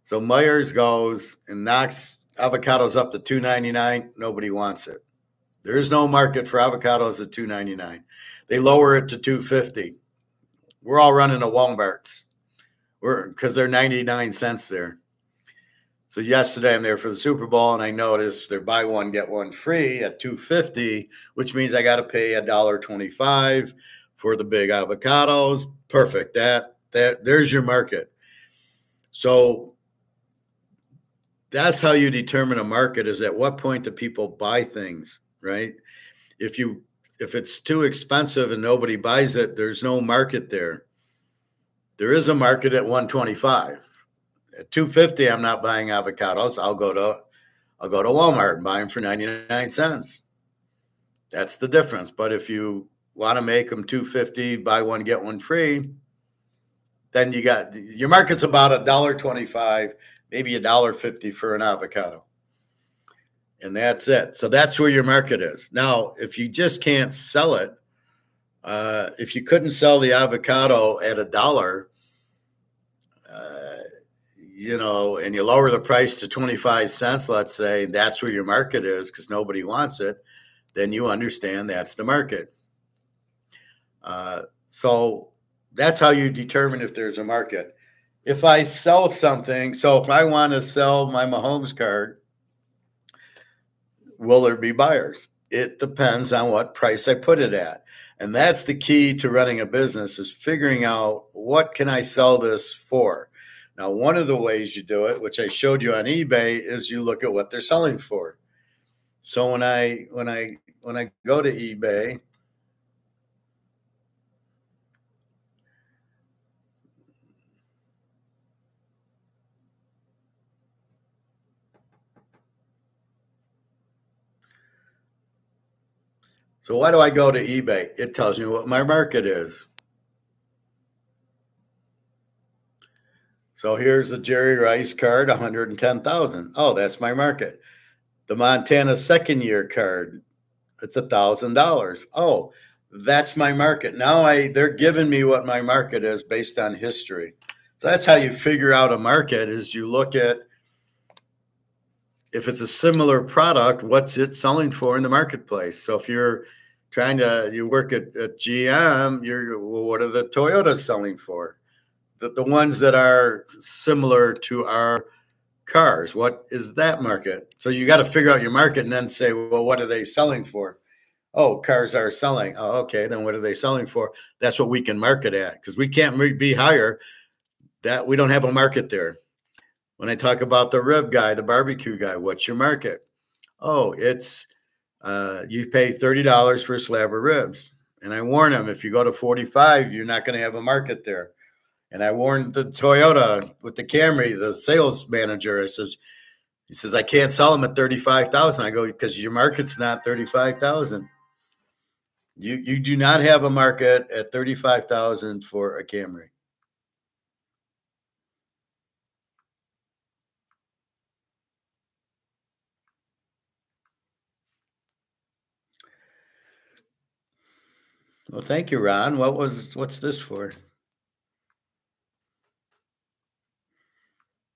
So Myers goes and knocks avocados up to $2.99. Nobody wants it. There is no market for avocados at $2.99. They lower it to $2.50. We're all running to Walmart's because they're 99 cents there. So yesterday I'm there for the Super Bowl and I noticed they're buy one, get one free at $2.50, which means I got to pay $1.25 for the big avocados. Perfect. There's your market. So that's how you determine a market, is at what point do people buy things, right? If it's too expensive and nobody buys it, there's no market there. There is a market at $1.25. At $2.50, I'm not buying avocados. I'll go to Walmart and buy them for 99 cents. That's the difference. But if you want to make them $2.50, buy one, get one free, then you got your market's about $1.25, maybe $1.50 for an avocado. And that's it. So that's where your market is. Now, if you just can't sell it, if you couldn't sell the avocado at $1, and you lower the price to 25 cents, let's say, that's where your market is because nobody wants it, then you understand that's the market. So that's how you determine if there's a market. If I sell something, so if I want to sell my Mahomes card, will there be buyers? It depends on what price I put it at. And that's the key to running a business, is figuring out what can I sell this for. Now, one of the ways you do it, which I showed you on eBay, is you look at what they're selling for. So when I go to eBay, so why do I go to eBay? It tells me what my market is. So here's the Jerry Rice card, 110,000. Oh, that's my market. The Montana second year card, it's $1,000. Oh, that's my market. Now they're giving me what my market is based on history. So that's how you figure out a market, is you look at, if it's a similar product, what's it selling for in the marketplace? So if you work at GM, what are the Toyotas selling for? The ones that are similar to our cars, what is that market? So you got to figure out your market and then say, well, what are they selling for? Oh, cars are selling. Oh, okay, then what are they selling for? That's what we can market at, because we can't be higher. That we don't have a market there. When I talk about the rib guy, the barbecue guy, what's your market? Oh, it's you pay $30 for a slab of ribs. And I warn them, if you go to 45, you're not going to have a market there. And I warned the Toyota with the Camry, the sales manager. He says, I can't sell them at 35,000. I go, because your market's not 35,000. You do not have a market at 35,000 for a Camry. Well, thank you, Ron. What's this for?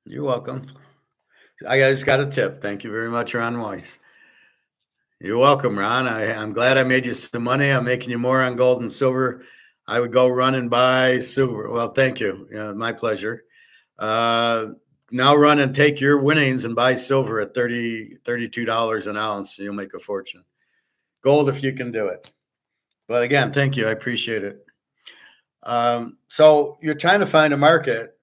You're welcome. I just got a tip. Thank you very much, Ron Weiss. You're welcome, Ron. I'm glad I made you some money. I'm making you more on gold and silver. I would go run and buy silver. Well, thank you. My pleasure. Now run and take your winnings and buy silver at $32 an ounce. And you'll make a fortune. Gold if you can do it. But again, thank you. I appreciate it. So you're trying to find a market.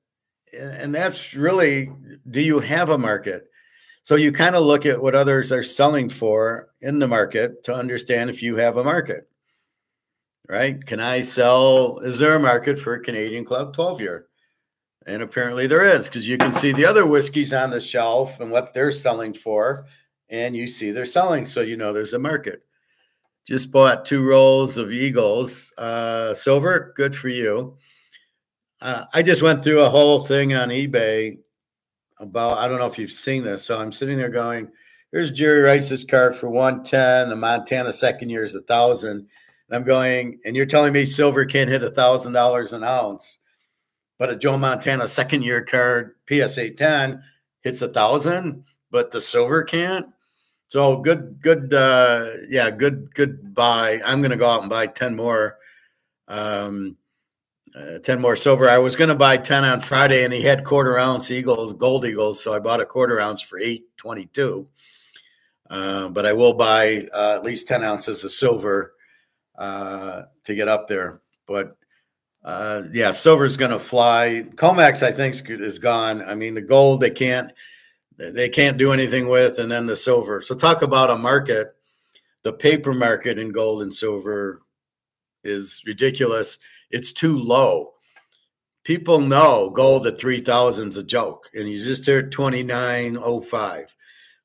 And that's really, do you have a market? So you kind of look at what others are selling for in the market to understand if you have a market, right? Is there a market for a Canadian Club 12-year? And apparently there is, because you can see the other whiskeys on the shelf and what they're selling for, and you see they're selling, so you know there's a market. Just bought 2 rolls of Eagles silver. Good for you. I just went through a whole thing on eBay about, I don't know if you've seen this. So I'm sitting there going, here's Jerry Rice's card for 110. The Montana second year is 1,000. And I'm going, and you're telling me silver can't hit $1,000 an ounce, but a Joe Montana second year card, PSA 10, hits 1,000, but the silver can't. So good buy. I'm going to go out and buy 10 more. 10 more silver. I was going to buy 10 on Friday, and he had quarter ounce Eagles, gold Eagles. So I bought a quarter ounce for $8.22. But I will buy at least 10 ounces of silver to get up there. But yeah, silver is going to fly. COMEX, I think, is gone. I mean, the gold they can't do anything with, and then the silver. So talk about a market. The paper market in gold and silver is ridiculous. It's too low. People know gold at 3,000 is a joke, and you just hear 29.05.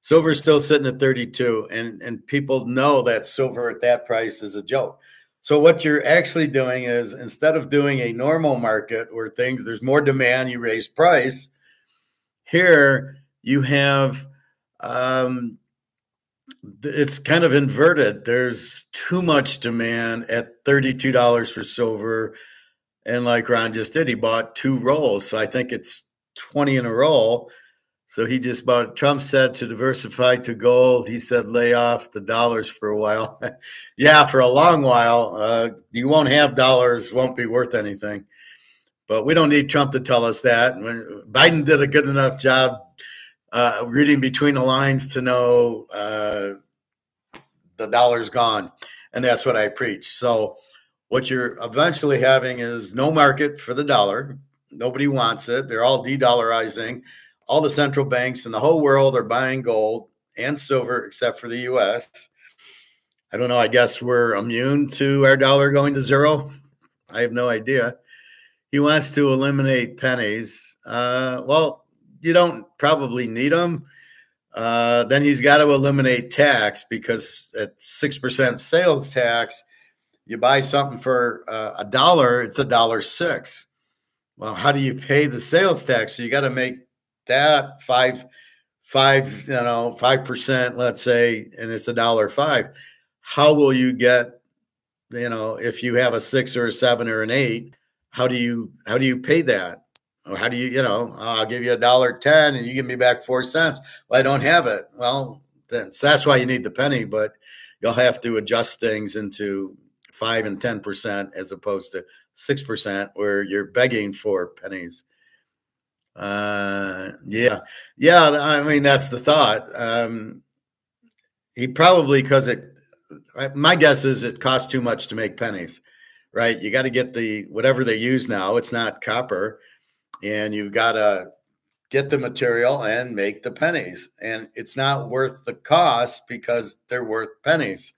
Silver's still sitting at 32, and people know that silver at that price is a joke. So what you're actually doing is, instead of doing a normal market where there's more demand, you raise price. Here you have it's kind of inverted. There's too much demand at $32 for silver. And like Ron just did, he bought 2 rolls. So I think it's 20 in a roll. So he just bought, Trump said to diversify to gold. He said, lay off the dollars for a while. Yeah, for a long while. You won't have dollars, won't be worth anything. But we don't need Trump to tell us that. When Biden did a good enough job reading between the lines to know the dollar's gone. And that's what I preach. So what you're eventually having is no market for the dollar. Nobody wants it. They're all de-dollarizing. All the central banks in the whole world are buying gold and silver, except for the U.S. I don't know. I guess we're immune to our dollar going to zero. I have no idea. He wants to eliminate pennies. Well, you don't probably need them. Then he's got to eliminate tax, because at 6% sales tax, you buy something for $1, it's $1.06. Well, how do you pay the sales tax? So you got to make that 5%, let's say, and it's $1.05. How will you get, if you have a 6 or a 7 or an 8, how do you pay that? Or how do you, I'll give you $1.10 and you give me back 4 cents. Well, I don't have it. Well, then so that's why you need the penny, but you'll have to adjust things into 5 and 10% as opposed to 6%, where you're begging for pennies. Yeah. I mean, that's the thought. He probably, my guess is it costs too much to make pennies, right? You got to get whatever they use now. It's not copper, and you've got to get the material and make the pennies, and it's not worth the cost because they're worth pennies.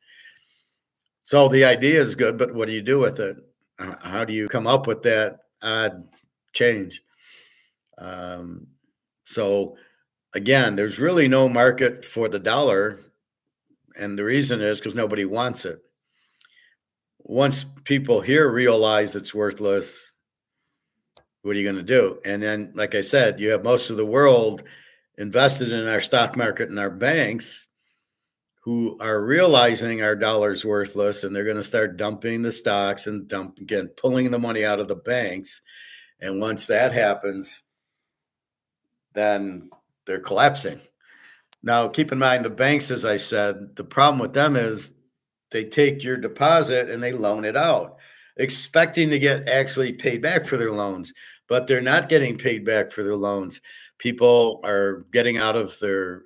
So the idea is good, but what do you do with it? How do you come up with that odd change? So again, there's really no market for the dollar. And the reason is because nobody wants it. Once people here realize it's worthless, what are you going to do? And then, like I said, you have most of the world invested in our stock market and our banks, who are realizing our dollar's worthless, and they're going to start dumping the stocks and pulling the money out of the banks. And once that happens, then they're collapsing. Now, keep in mind, the banks, as I said, the problem with them is they take your deposit and they loan it out, expecting to get actually paid back for their loans, but they're not getting paid back for their loans. People are getting out of their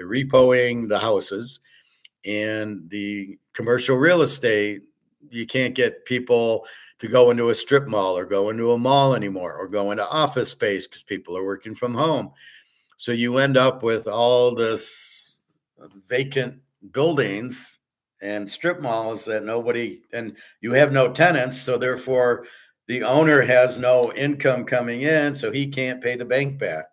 repoing the houses and the commercial real estate. You can't get people to go into a strip mall or go into a mall anymore, or go into office space because people are working from home. So you end up with all this vacant buildings and strip malls that nobody, and you have no tenants. So therefore the owner has no income coming in, so he can't pay the bank back.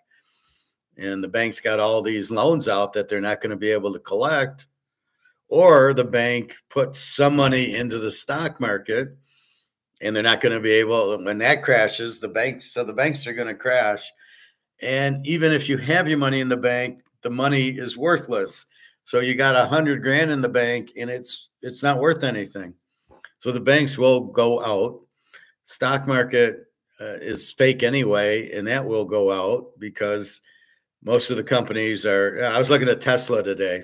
And the bank's got all these loans out that they're not going to be able to collect. Or the bank puts some money into the stock market and they're not going to be able, when that crashes, the banks are going to crash. And even if you have your money in the bank, the money is worthless. So you got 100 grand in the bank and it's not worth anything. So the banks will go out. Stock market is fake anyway, and that will go out because most of the companies are. I was looking at Tesla today,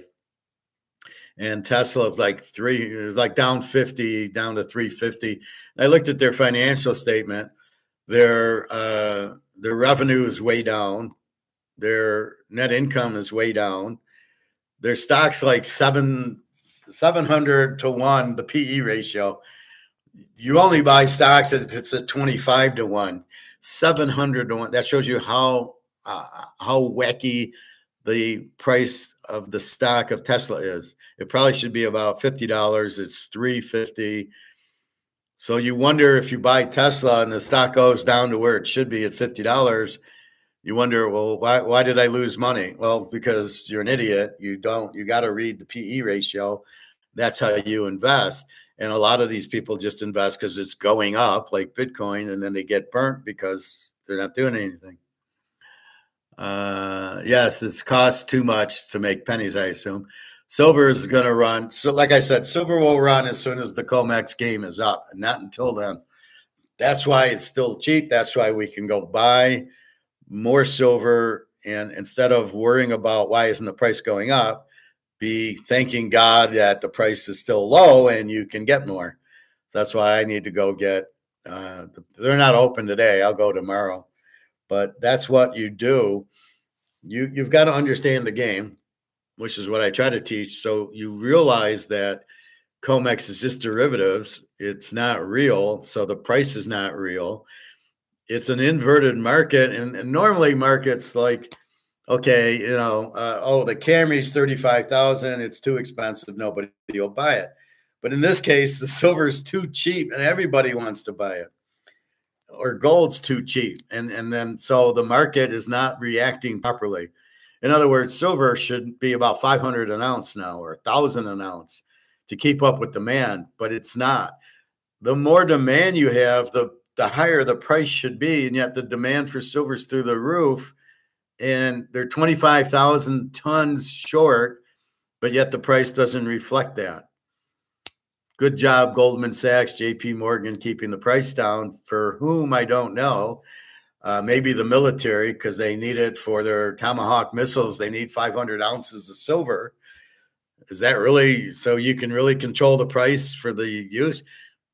and Tesla was it was like down 50, down to 350. I looked at their financial statement. Their revenue is way down. Their net income is way down. Their stock's like 700 to 1, the PE ratio. You only buy stocks if it's at 25 to 1, 700 to 1. That shows you how wacky the price of the stock of Tesla is. It probably should be about $50. It's $350. So you wonder, if you buy Tesla and the stock goes down to where it should be at $50, you wonder, well, why did I lose money? Well, because you're an idiot. You got to read the PE ratio. That's how you invest. And a lot of these people just invest because it's going up, like Bitcoin, and then they get burnt because they're not doing anything. Yes, it's cost too much to make pennies, I assume. Silver is going to run. So like I said, silver will run as soon as the COMEX game is up, and not until then. That's why it's still cheap. That's why we can go buy more silver. And instead of worrying about why isn't the price going up, be thanking God that the price is still low and you can get more. That's why I need to go get, they're not open today. I'll go tomorrow. But that's what you do. You've got to understand the game, which is what I try to teach. So you realize that COMEX is just derivatives. It's not real. So the price is not real. It's an inverted market. And normally markets like, okay, the Camry's $35,000. It's too expensive. Nobody will buy it. But in this case, the silver is too cheap and everybody wants to buy it. Or gold's too cheap. And then so the market is not reacting properly. In other words, silver should be about 500 an ounce now, or 1,000 an ounce to keep up with demand, but it's not. The more demand you have, the higher the price should be. And yet the demand for silver is through the roof. And they're 25,000 tons short, but yet the price doesn't reflect that. Good job, Goldman Sachs, JP Morgan, keeping the price down. For whom, I don't know. Maybe the military, because they need it for their Tomahawk missiles. They need 500 ounces of silver. Is that really so you can really control the price for the use?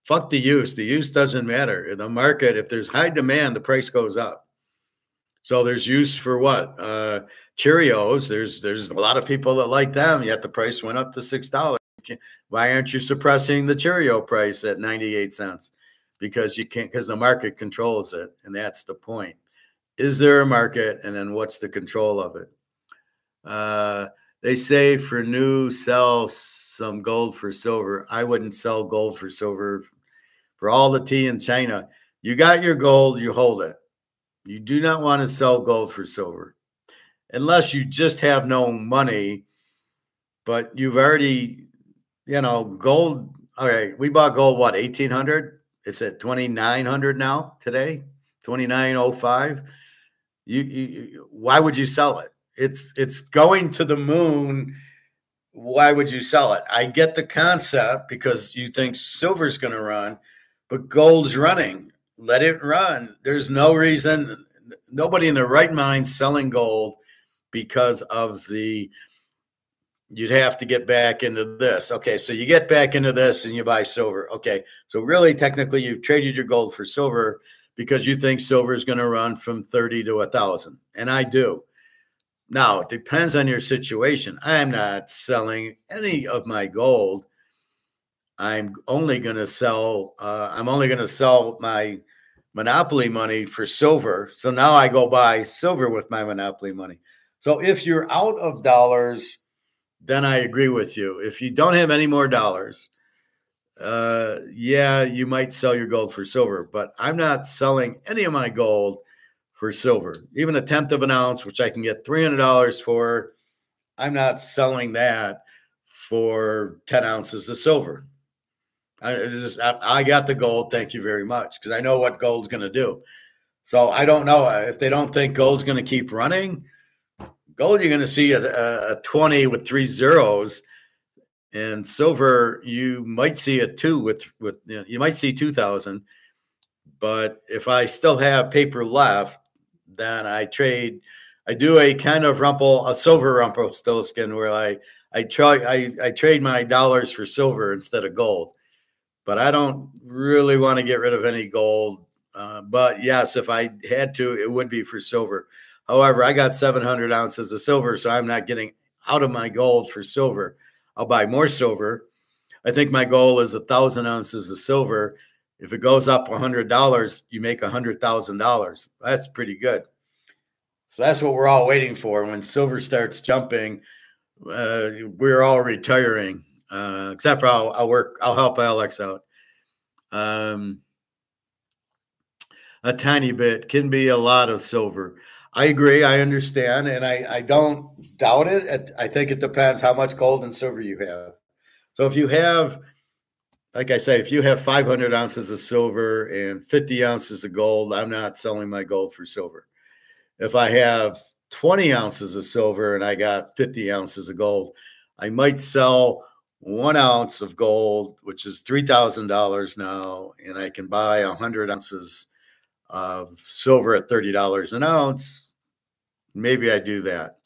Fuck the use. The use doesn't matter. In the market, if there's high demand, the price goes up. So there's use for what? Cheerios. There's a lot of people that like them, yet the price went up to $6. Why aren't you suppressing the Cheerio price at 98 cents? Because you can't, because the market controls it. And that's the point. Is there a market? And then what's the control of it? They say for new, sell some gold for silver. I wouldn't sell gold for silver. For all the tea in China, you got your gold, you hold it. You do not want to sell gold for silver unless you just have no money, but you've already, gold. All right. We bought gold, what, 1,800? It's at 2,900 now today, 2,905. Why would you sell it? It's going to the moon. Why would you sell it? I get the concept because you think silver's going to run, but gold's running. Let it run. There's no reason, nobody in their right mind selling gold because of you'd have to get back into this. Okay, so you get back into this and you buy silver. Okay, so really technically you've traded your gold for silver because you think silver is going to run from 30 to 1,000. And I do. Now, it depends on your situation. I am not selling any of my gold. I'm only going to sell my monopoly money for silver. So now I go buy silver with my monopoly money. So if you're out of dollars, then I agree with you. If you don't have any more dollars, Yeah, you might sell your gold for silver, but I'm not selling any of my gold for silver. Even a tenth of an ounce, which I can get $300 for, I'm not selling that for 10 ounces of silver. I got the gold. Thank you very much. Because I know what gold's going to do. So I don't know if they don't think gold's going to keep running. Gold, you're going to see a 20 with 3 zeros. And silver, you might see a 2 with you might see 2,000. But if I still have paper left, then I do a kind of a silver Rumpelstiltskin, where I trade my dollars for silver instead of gold. But I don't really want to get rid of any gold. But yes, if I had to, it would be for silver. However, I got 700 ounces of silver, so I'm not getting out of my gold for silver. I'll buy more silver. I think my goal is 1,000 ounces of silver. If it goes up $100, you make $100,000. That's pretty good. So that's what we're all waiting for. When silver starts jumping, we're all retiring. Except for I'll help Alex out. A tiny bit can be a lot of silver. I agree. I understand. And I don't doubt it. I think it depends how much gold and silver you have. So if you have, like I say, if you have 500 ounces of silver and 50 ounces of gold, I'm not selling my gold for silver. If I have 20 ounces of silver and I got 50 ounces of gold, I might sell 1 ounce of gold, which is $3,000 now, and I can buy 100 ounces of silver at $30 an ounce. Maybe I do that.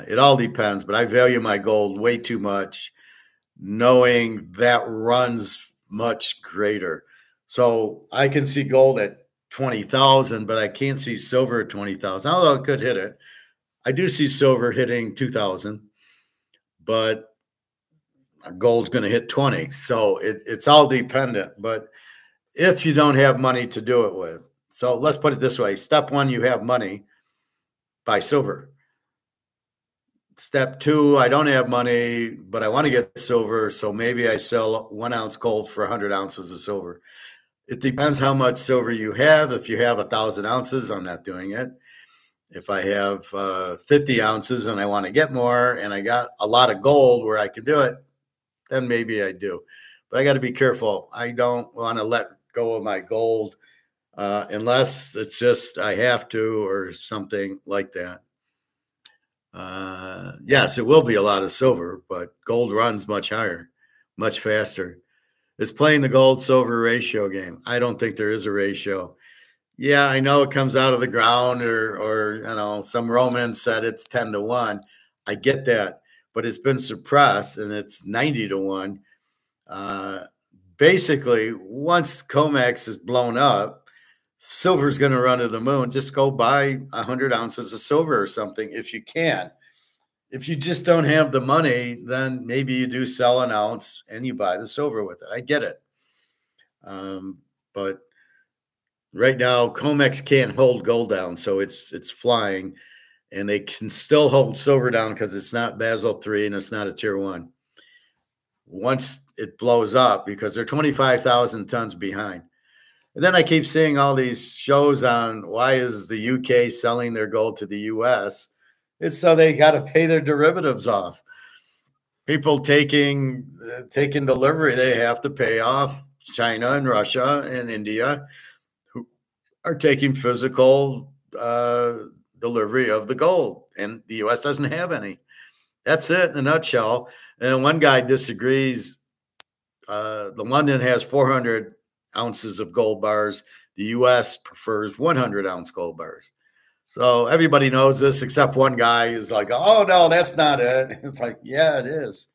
It all depends, but I value my gold way too much, knowing that runs much greater. So I can see gold at 20,000, but I can't see silver at 20,000, although it could hit it. I do see silver hitting 2,000, but gold's going to hit 20. So it's all dependent. But if you don't have money to do it with, so let's put it this way. Step 1, you have money, buy silver. Step 2, I don't have money, but I want to get silver. So maybe I sell 1 ounce gold for 100 ounces of silver. It depends how much silver you have. If you have 1,000 ounces, I'm not doing it. If I have 50 ounces and I want to get more and I got a lot of gold where I can do it, then maybe I do. But I got to be careful. I don't want to let go of my gold unless it's just I have to or something like that. Yes, it will be a lot of silver, but gold runs much higher, much faster. It's playing the gold silver ratio game. I don't think there is a ratio. Yeah, I know it comes out of the ground, or some Roman said it's 10-1. I get that, but it's been suppressed and it's 90-1. Basically, once COMEX is blown up, silver's going to run to the moon. Just go buy 100 ounces of silver or something if you can. If you just don't have the money, then maybe you do sell an ounce and you buy the silver with it. I get it. But right now, COMEX can't hold gold down, so it's flying, and they can still hold silver down because it's not Basel III and it's not a tier 1. Once it blows up, because they're 25,000 tons behind. And then I keep seeing all these shows on why is the UK selling their gold to the US. It's so they got to pay their derivatives off. People taking delivery, they have to pay off. China and Russia and India, who are taking physical delivery of the gold, and the U.S. doesn't have any. That's it in a nutshell. And one guy disagrees. The London has 400 ounces of gold bars. The U.S. prefers 100-ounce gold bars. So everybody knows this except one guy is like, oh, no, that's not it. It's like, yeah, it is.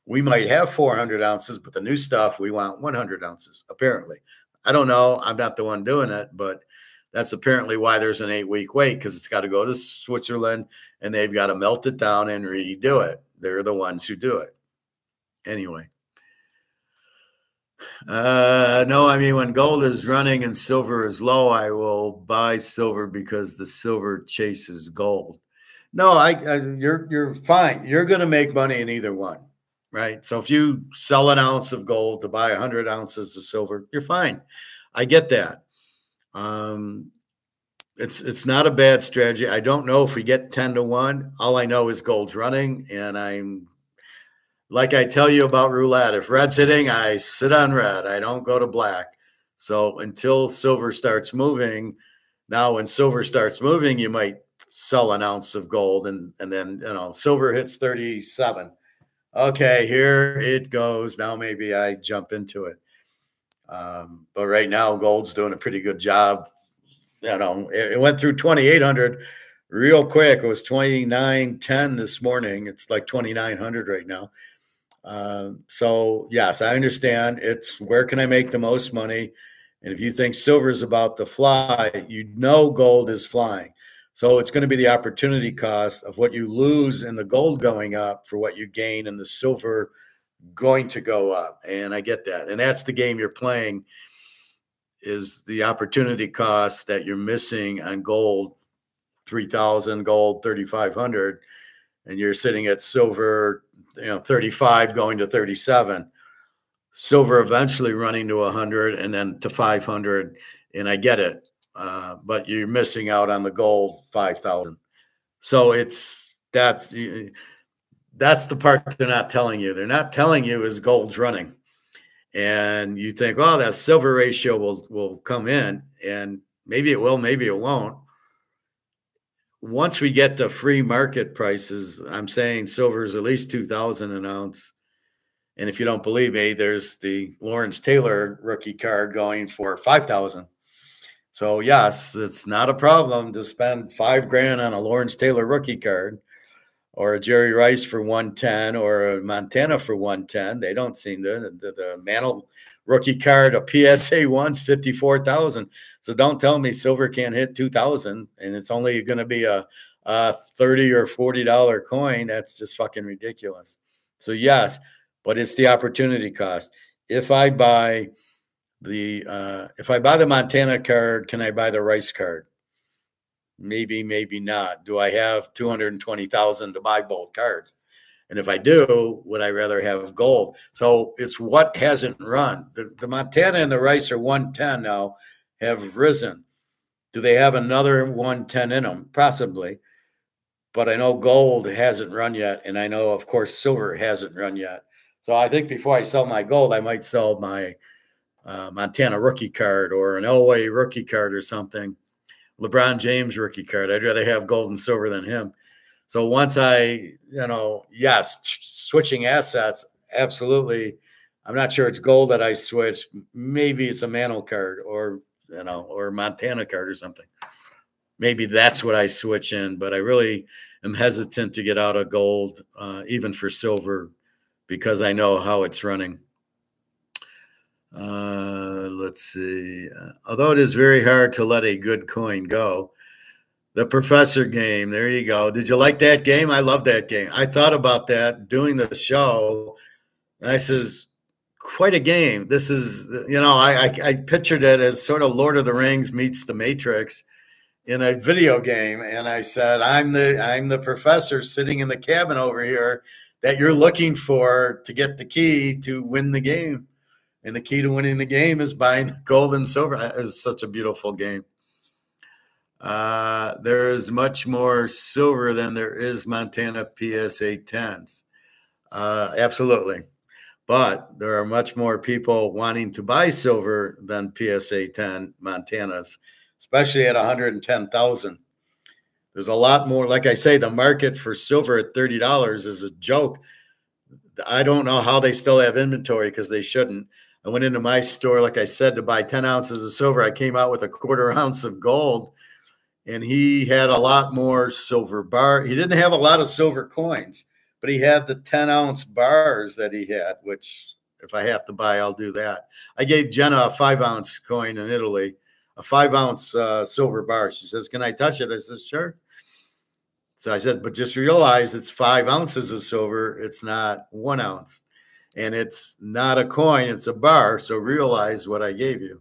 We might have 400 ounces, but the new stuff, we want 100 ounces, apparently. I don't know. I'm not the one doing it, but that's apparently why there's an 8-week wait, because it's got to go to Switzerland, and they've got to melt it down and redo it. They're the ones who do it. Anyway. No, I mean, when gold is running and silver is low, I will buy silver because the silver chases gold. No, you're fine. You're going to make money in either one, right? So if you sell an ounce of gold to buy 100 ounces of silver, you're fine. I get that. Um, it's not a bad strategy. I don't know if we get 10 to 1. All I know is gold's running, and I'm like I tell you about roulette. If red's hitting, I sit on red. I don't go to black. So until silver starts moving, now when silver starts moving, you might sell an ounce of gold, and then silver hits 37. Okay, here it goes. Now maybe I jump into it. But right now, gold's doing a pretty good job. It went through 2,800 real quick. It was 2,910 this morning. It's like 2,900 right now. So yes, I understand. It's where can I make the most money? And if you think silver is about to fly, gold is flying. So it's going to be the opportunity cost of what you lose in the gold going up for what you gain in the silver going to go up. And I get that. And that's the game you're playing, is the opportunity cost that you're missing on gold, 3,000, gold 3,500, and you're sitting at silver, 35 going to 37. Silver eventually running to 100 and then to 500, and I get it, but you're missing out on the gold 5,000. So that's the part they're not telling you. They're not telling you is gold's running, and you think, oh, that silver ratio will come in, and maybe it will, maybe it won't. Once we get to free market prices, I'm saying silver is at least 2,000 an ounce. And if you don't believe me, there's the Lawrence Taylor rookie card going for 5,000. So yes, it's not a problem to spend $5,000 on a Lawrence Taylor rookie card, or a Jerry Rice for 110, or a Montana for 110. They don't seem to. The Mantle rookie card, a PSA one's 54,000. So don't tell me silver can't hit 2,000 and it's only going to be a $30 or $40 coin. That's just fucking ridiculous. So yes, but it's the opportunity cost. If I buy the Montana card, can I buy the Rice card? Maybe, maybe not. Do I have 220,000 to buy both cards? And if I do, would I rather have gold? So it's what hasn't run. The Montana and the Rice are 110 now, have risen. Do they have another 110 in them? Possibly. But I know gold hasn't run yet. And I know, of course, silver hasn't run yet. So I think before I sell my gold, I might sell my Montana rookie card or an Elway rookie card or something. LeBron James rookie card. I'd rather have gold and silver than him. So once yes, switching assets, absolutely. I'm not sure it's gold that I switch. Maybe it's a Mantle card or a Montana card or something. Maybe that's what I switch in, but I really am hesitant to get out of gold, even for silver, because I know how it's running. Let's see. Although it is very hard to let a good coin go. The Professor game. There you go. Did you like that game? I love that game. I thought about that doing the show. And I says, quite a game. This is, I pictured it as sort of Lord of the Rings meets the Matrix in a video game. And I said, I'm the professor sitting in the cabin over here that you're looking for to get the key to win the game. And the key to winning the game is buying gold and silver. It's such a beautiful game. There is much more silver than there is Montana PSA 10s. Absolutely. But there are much more people wanting to buy silver than PSA 10 Montanas, especially at 110,000. There's a lot more. Like I say, the market for silver at $30 is a joke. I don't know how they still have inventory, because they shouldn't. I went into my store, like I said, to buy 10 ounces of silver. I came out with a 1/4 ounce of gold, and he had a lot more silver bar. He didn't have a lot of silver coins, but he had the 10-ounce bars that he had, which if I have to buy, I'll do that. I gave Jenna a 5-ounce coin in Italy, a 5-ounce silver bar. She says, can I touch it? I said, sure. So I said, but just realize it's 5 ounces of silver. It's not 1 ounce. And it's not a coin, it's a bar. So realize what I gave you.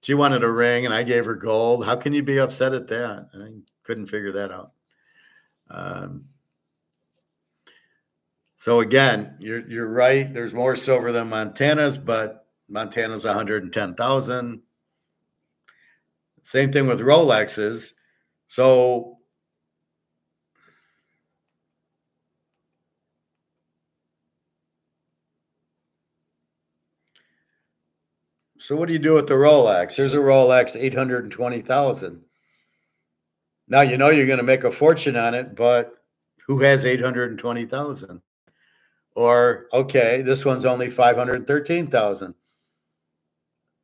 She wanted a ring and I gave her gold. How can you be upset at that? I couldn't figure that out. So again, you're right. There's more silver than Montana's, but Montana's 110,000. Same thing with Rolexes. So what do you do with the Rolex? Here's a Rolex, 820,000. Now you know you're going to make a fortune on it, but who has 820,000? Or okay, this one's only 513,000.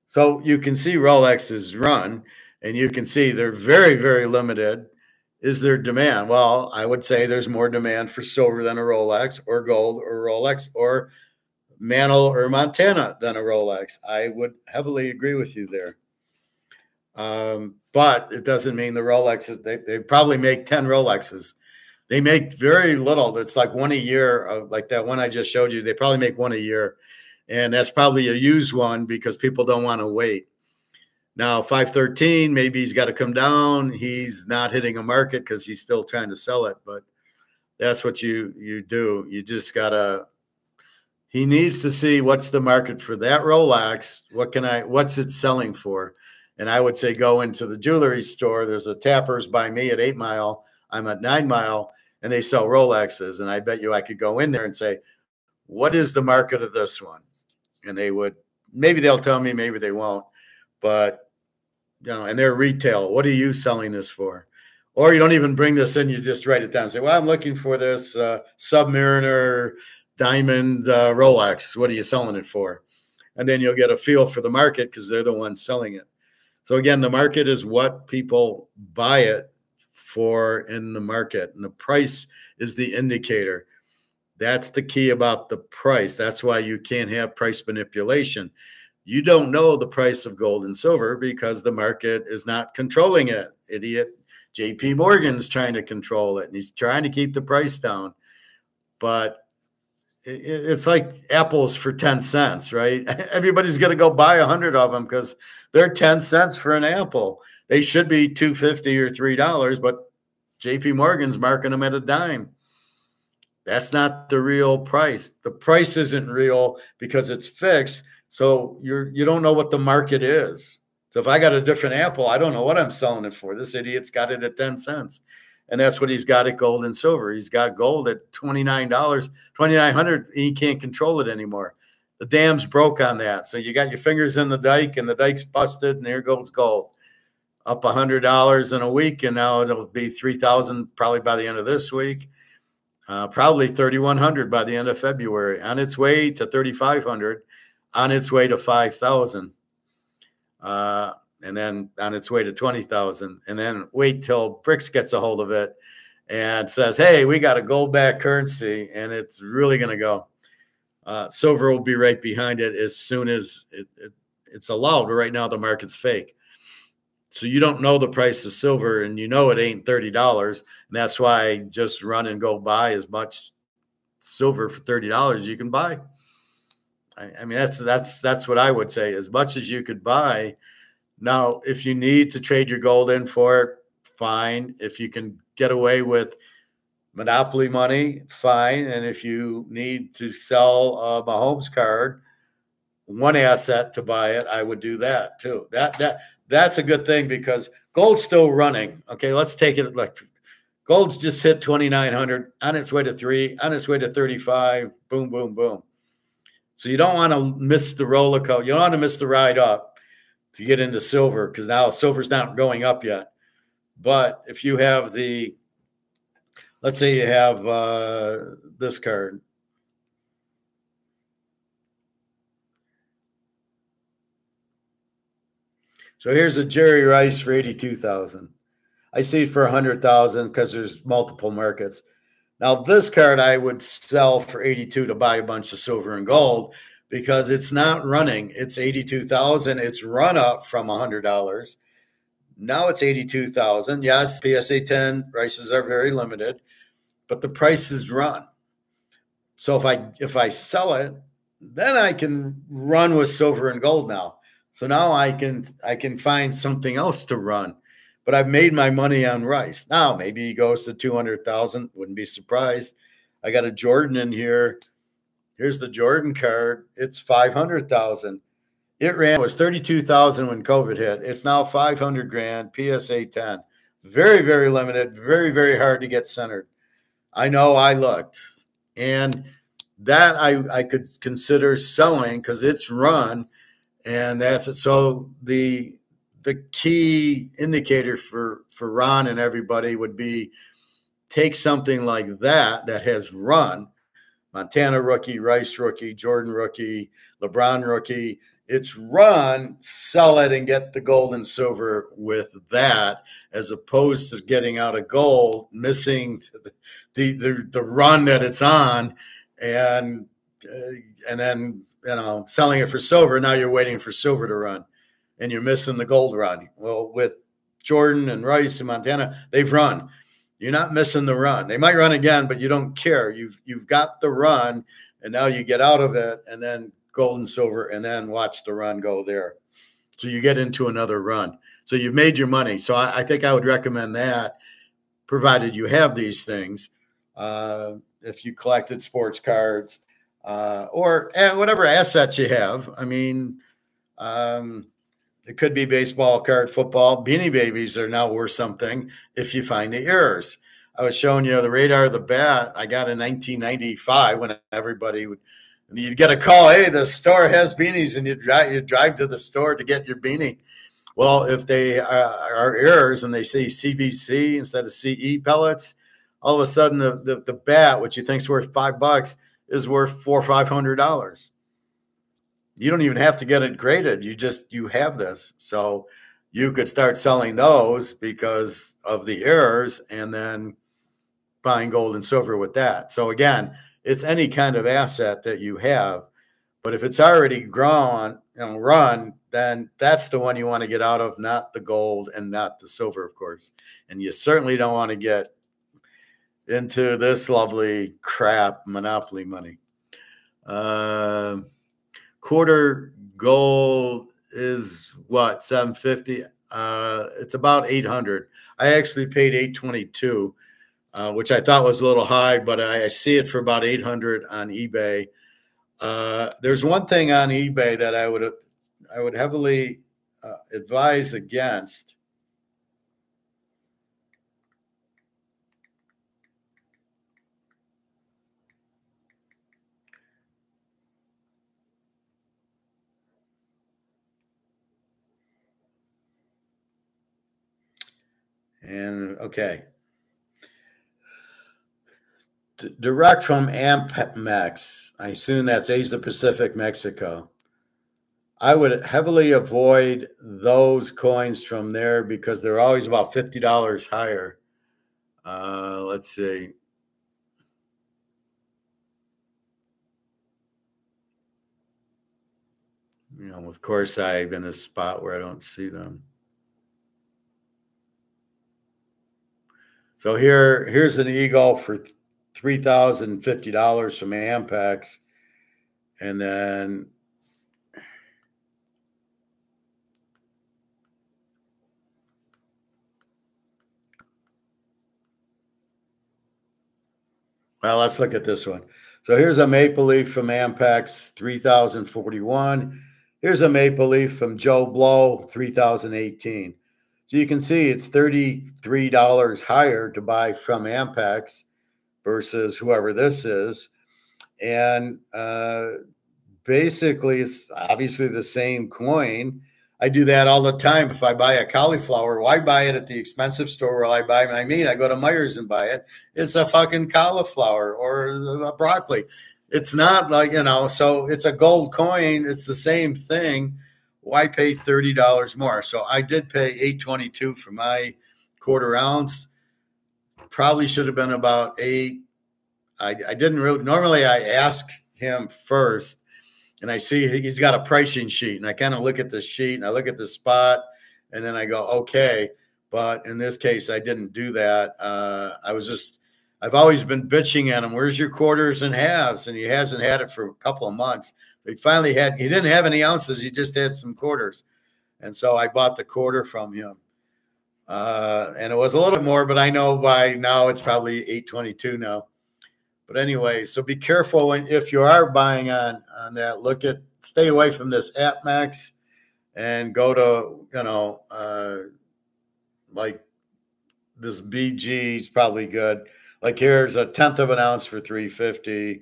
So you can see Rolex's run, and you can see they're very, very limited. Is there demand? Well, I would say there's more demand for silver than a Rolex, or gold, or Rolex, or Mantle or Montana than a Rolex. I would heavily agree with you there. But it doesn't mean the Rolexes, they probably make 10 Rolexes. They make very little. It's like one a year, like that one I just showed you. They probably make one a year. And that's probably a used one because people don't want to wait. Now, 513, maybe he's got to come down. He's not hitting a market because he's still trying to sell it. But that's what you do. You just got to, he needs to see what's the market for that Rolex. What's it selling for? And I would say go into the jewelry store. There's a Tappers by me at 8 Mile. I'm at 9 Mile, and they sell Rolexes. And I bet you I could go in there and say, what is the market of this one? And they would, maybe they'll tell me, maybe they won't. But, you know, and they're retail. What are you selling this for? Or you don't even bring this in. You just write it down and say, well, I'm looking for this Submariner diamond Rolex. What are you selling it for? And then you'll get a feel for the market because they're the ones selling it. So again, the market is what people buy it for in the market, and the price is the indicator. That's the key about the price. That's why you can't have price manipulation. You don't know the price of gold and silver because the market is not controlling it. Idiot JP Morgan's trying to control it, and he's trying to keep the price down. But it's like apples for 10 cents, right? Everybody's going to go buy 100 of them because they're 10 cents for an apple. They should be $2.50 or $3, but JP Morgan's marking them at a dime. That's not the real price. The price isn't real because it's fixed. So you don't know what the market is. So if I got a different apple, I don't know what I'm selling it for. This idiot's got it at 10 cents. And that's what he's got at gold and silver. He's got gold at $29, $2,900. He can't control it anymore. The dam's broke on that. So you got your fingers in the dike, and the dike's busted, and there goes gold. Up $100 in a week, and now it'll be $3,000 probably by the end of this week. Probably $3,100 by the end of February. On its way to $3,500, on its way to $5,000. And then on its way to 20,000, and then wait till BRICS gets a hold of it and says, hey, we got a gold backed currency, and it's really going to go. Silver will be right behind it as soon as it's allowed. But right now the market's fake. So you don't know the price of silver, and you know it ain't $30. And that's why I just run and go buy as much silver for $30 you can buy. I mean, that's what I would say, as much as you could buy. Now, if you need to trade your gold in for it, fine. If you can get away with monopoly money, fine. And if you need to sell a Mahomes card, one asset to buy it, I would do that too. That's a good thing because gold's still running. Okay, let's take it like gold's just hit 2,900 on its way to 3, on its way to 35. Boom, boom, boom. So you don't want to miss the roller coaster. You don't want to miss the ride up to get into silver, because now silver's not going up yet. But if you have let's say you have this card. So here's a Jerry Rice for 82,000. I see it for 100,000 because there's multiple markets. Now this card I would sell for 82 to buy a bunch of silver and gold, because it's not running. It's 82,000. It's run up from $100. Now it's 82,000. Yes, PSA 10 prices are very limited, but the price is run. So if I sell it, then I can run with silver and gold now. So now I can find something else to run. But I've made my money on Rice. Now maybe he goes to 200,000. Wouldn't be surprised. I got a Jordan in here. Here's the Jordan card. It's 500,000. It was 32,000 when COVID hit. It's now 500 grand, PSA 10. Very, very limited, very, very hard to get centered. I know I looked. And that I could consider selling because it's run, and that's it. So the key indicator for Ron and everybody would be take something like that has run, Montana rookie, Rice rookie, Jordan rookie, LeBron rookie. It's run, sell it and get the gold and silver with that, as opposed to getting out of gold, missing the run that it's on, and then selling it for silver. Now you're waiting for silver to run, and you're missing the gold run. Well, with Jordan and Rice and Montana, they've run. You're not missing the run. They might run again, but you don't care. You've got the run, and now you get out of it, and then gold and silver, and then watch the run go there. So you get into another run. So you've made your money. So I think I would recommend that, provided you have these things. If you collected sports cards or whatever assets you have. I mean, it could be baseball card, football. Beanie Babies are now worth something if you find the errors. I was showing you the radar of the bat I got in 1995 when everybody would, you'd get a call, hey, the store has beanies, and you drive to the store to get your beanie. Well, if they are errors and they say CVC instead of CE pellets, all of a sudden the bat, which you think is worth $5, is worth $400 or $500. You don't even have to get it graded. You have this. So you could start selling those because of the errors, and then buying gold and silver with that. So again, it's any kind of asset that you have, but if it's already grown and run, then that's the one you want to get out of, not the gold and not the silver, of course. And you certainly don't want to get into this lovely crap monopoly money. Quarter gold is what, 750? It's about 800. I actually paid 822, which I thought was a little high, but I see it for about 800 on eBay. There's one thing on eBay that I would heavily advise against. And okay. Direct from Amex. I assume that's Asia Pacific, Mexico. I would heavily avoid those coins from there because they're always about $50 higher. Let's see. Of course, I'm in a spot where I don't see them. So here's an Eagle for $3,050 from Ampex. And then well, let's look at this one. So here's a Maple Leaf from Ampex, 3,041. Here's a Maple Leaf from Joe Blow, 3,018. So you can see it's $33 higher to buy from Ampex versus whoever this is. And basically, it's obviously the same coin. I do that all the time. If I buy a cauliflower, why buy it at the expensive store where I buy my meat? I go to Meijer's and buy it. It's a fucking cauliflower or a broccoli. It's not like, so it's a gold coin. It's the same thing. Why pay $30 more? So I did pay $8.22 for my quarter ounce. Probably should have been about $8. I didn't really, normally I ask him first, and I see he's got a pricing sheet, and I kind of look at the sheet and I look at the spot, and then I go, okay. But in this case, I didn't do that. I've always been bitching at him. Where's your quarters and halves? And he hasn't had it for a couple of months. He didn't have any ounces. He just had some quarters. And so I bought the quarter from him. And it was a little bit more, but I know by now it's probably $8.22 now. But anyway, so be careful if you are buying on that. Stay away from this AppMax and go to, like this BG is probably good. Like here's a tenth of an ounce for $3.50,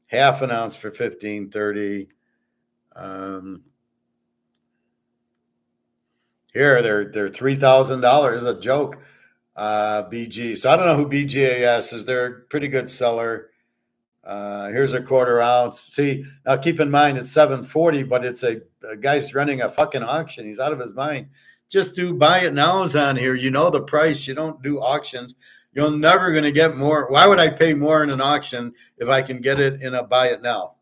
half an ounce for $15.30. Here they're $3,000, a joke. BG. So I don't know who BGAS is. They're a pretty good seller. Here's a quarter ounce. See, now keep in mind it's $7.40, but it's a guy's running a fucking auction. He's out of his mind. Just do buy it nows on here. You know the price. You don't do auctions. You're never going to get more. Why would I pay more in an auction if I can get it in a buy it now?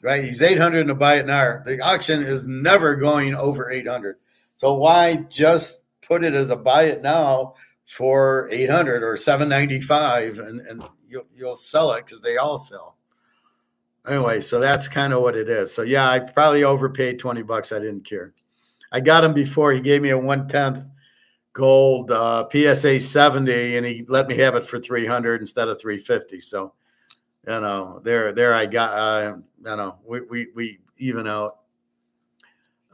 Right? He's 800 in a buy it now. The auction is never going over 800. So why just put it as a buy it now for 800 or 795 and you'll sell it because they all sell. Anyway, so that's kind of what it is. So yeah, I probably overpaid $20. I didn't care. I got him before. He gave me a 1/10 gold PSA 70, and he let me have it for 300 instead of 350. So, there I got. We even out.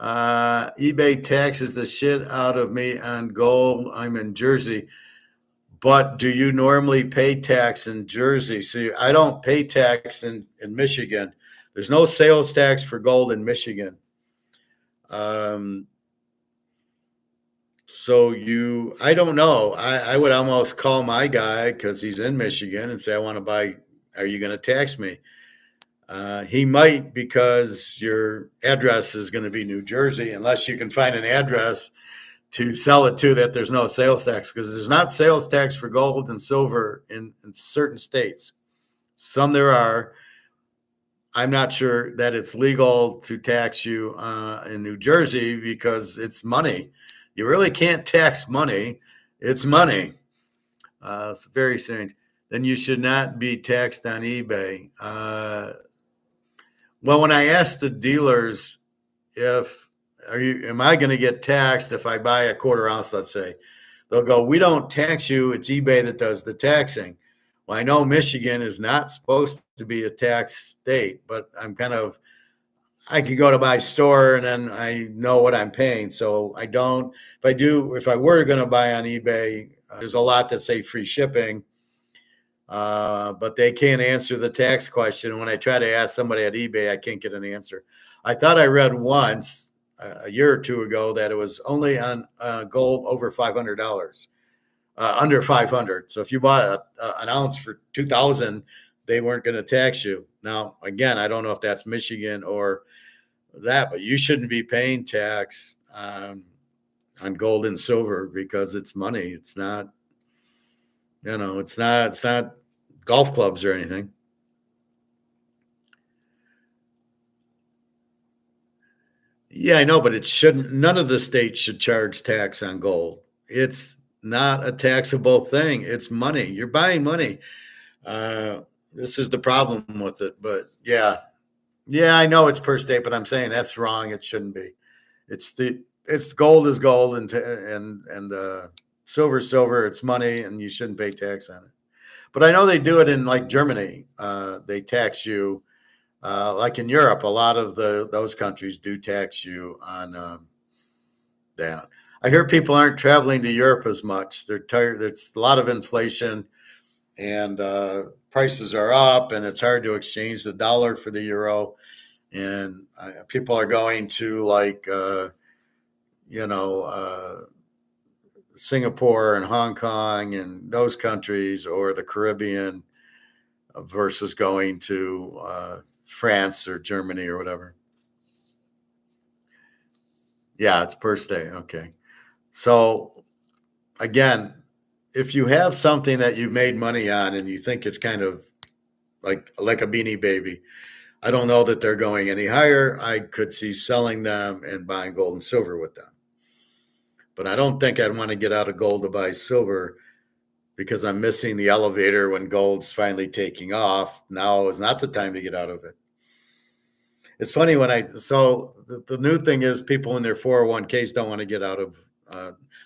eBay taxes the shit out of me on gold. I'm in Jersey. But do you normally pay tax in Jersey? See, I don't pay tax in Michigan. There's no sales tax for gold in Michigan. I don't know. I would almost call my guy because he's in Michigan and say, I want to buy. Are you going to tax me? He might, because your address is going to be New Jersey, unless you can find an address to sell it to that there's no sales tax, because there's not sales tax for gold and silver in certain states. Some there are. I'm not sure that it's legal to tax you in New Jersey because it's money. You really can't tax money. It's money. It's very strange. Then you should not be taxed on eBay. Well, when I asked the dealers am I going to get taxed if I buy a quarter ounce, let's say, they'll go, we don't tax you. It's eBay that does the taxing. Well, I know Michigan is not supposed to be a tax state, but I can go to my store and then I know what I'm paying. So I don't, if I were going to buy on eBay, there's a lot that say free shipping, but they can't answer the tax question. When I try to ask somebody at eBay, I can't get an answer. I thought I read once a year or two ago that it was only on gold over $500, under 500. So if you bought an ounce for 2,000, they weren't going to tax you. Now, again, I don't know if that's Michigan or that, but you shouldn't be paying tax on gold and silver because it's money. It's not, it's not golf clubs or anything. Yeah, I know, but it shouldn't. None of the states should charge tax on gold. It's not a taxable thing. It's money. You're buying money. This is the problem with it. But yeah, I know it's per state, but I'm saying that's wrong. It shouldn't be. It's gold is gold and silver is silver. It's money, and you shouldn't pay tax on it. But I know they do it in like Germany. They tax you. Like in Europe, a lot of those countries do tax you on that. I hear people aren't traveling to Europe as much. They're tired. There's a lot of inflation, and prices are up, and it's hard to exchange the dollar for the euro. And people are going to Singapore and Hong Kong and those countries, or the Caribbean, versus going to France or Germany or whatever. Yeah, it's per state. Okay. So again, if you have something that you made money on and you think it's kind of like a Beanie Baby, I don't know that they're going any higher. I could see selling them and buying gold and silver with them. But I don't think I'd want to get out of gold to buy silver because I'm missing the elevator when gold's finally taking off. Now is not the time to get out of it. It's funny the new thing is people in their 401ks don't want to get out of,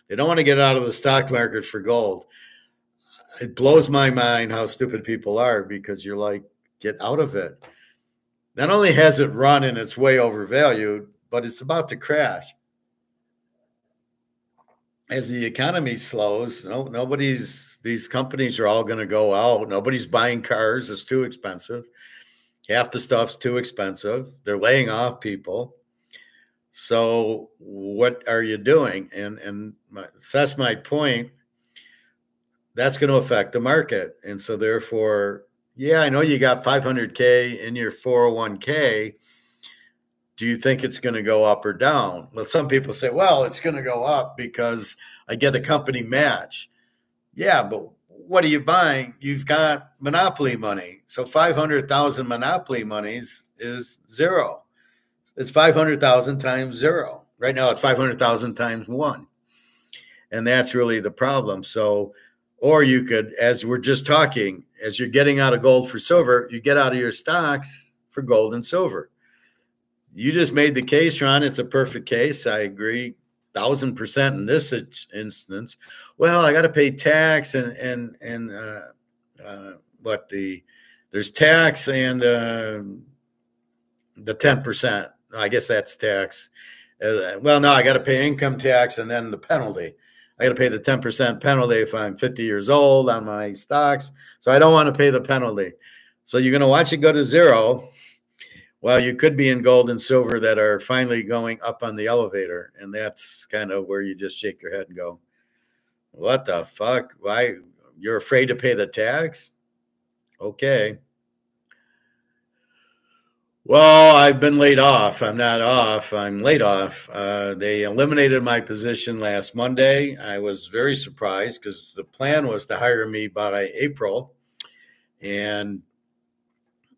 they don't want to get out of the stock market for gold. it blows my mind how stupid people are, because you're like, get out of it. Not only has it run and it's way overvalued, but it's about to crash. As the economy slows, these companies are all going to go out. Nobody's buying cars. It's too expensive. Half the stuff's too expensive. They're laying off people. So what are you doing? That's my point. That's going to affect the market. And so therefore, yeah, I know you got 500K in your 401k. Do you think it's going to go up or down? Well, some people say, well, it's going to go up because I get a company match. Yeah, but what are you buying? You've got monopoly money. So 500,000 monopoly monies is zero. It's 500,000 times zero. Right now it's 500,000 times one. And that's really the problem. So, or you could, as we're just talking, as you're getting out of gold for silver, you get out of your stocks for gold and silver. You just made the case, Ron. It's a perfect case. I agree 1,000% in this instance. Well, I got to pay tax and there's tax and the 10%. I guess that's tax. Well, no, I got to pay income tax and then the penalty. I got to pay the 10% penalty if I'm 50 years old on my stocks. So I don't want to pay the penalty. So you're going to watch it go to zero. Well, you could be in gold and silver that are finally going up on the elevator. And that's kind of where you just shake your head and go, what the fuck? Why? You're afraid to pay the tax? Okay. Well, I've been laid off. I'm not off. I'm laid off. They eliminated my position last Monday. I was very surprised because the plan was to hire me by April. And,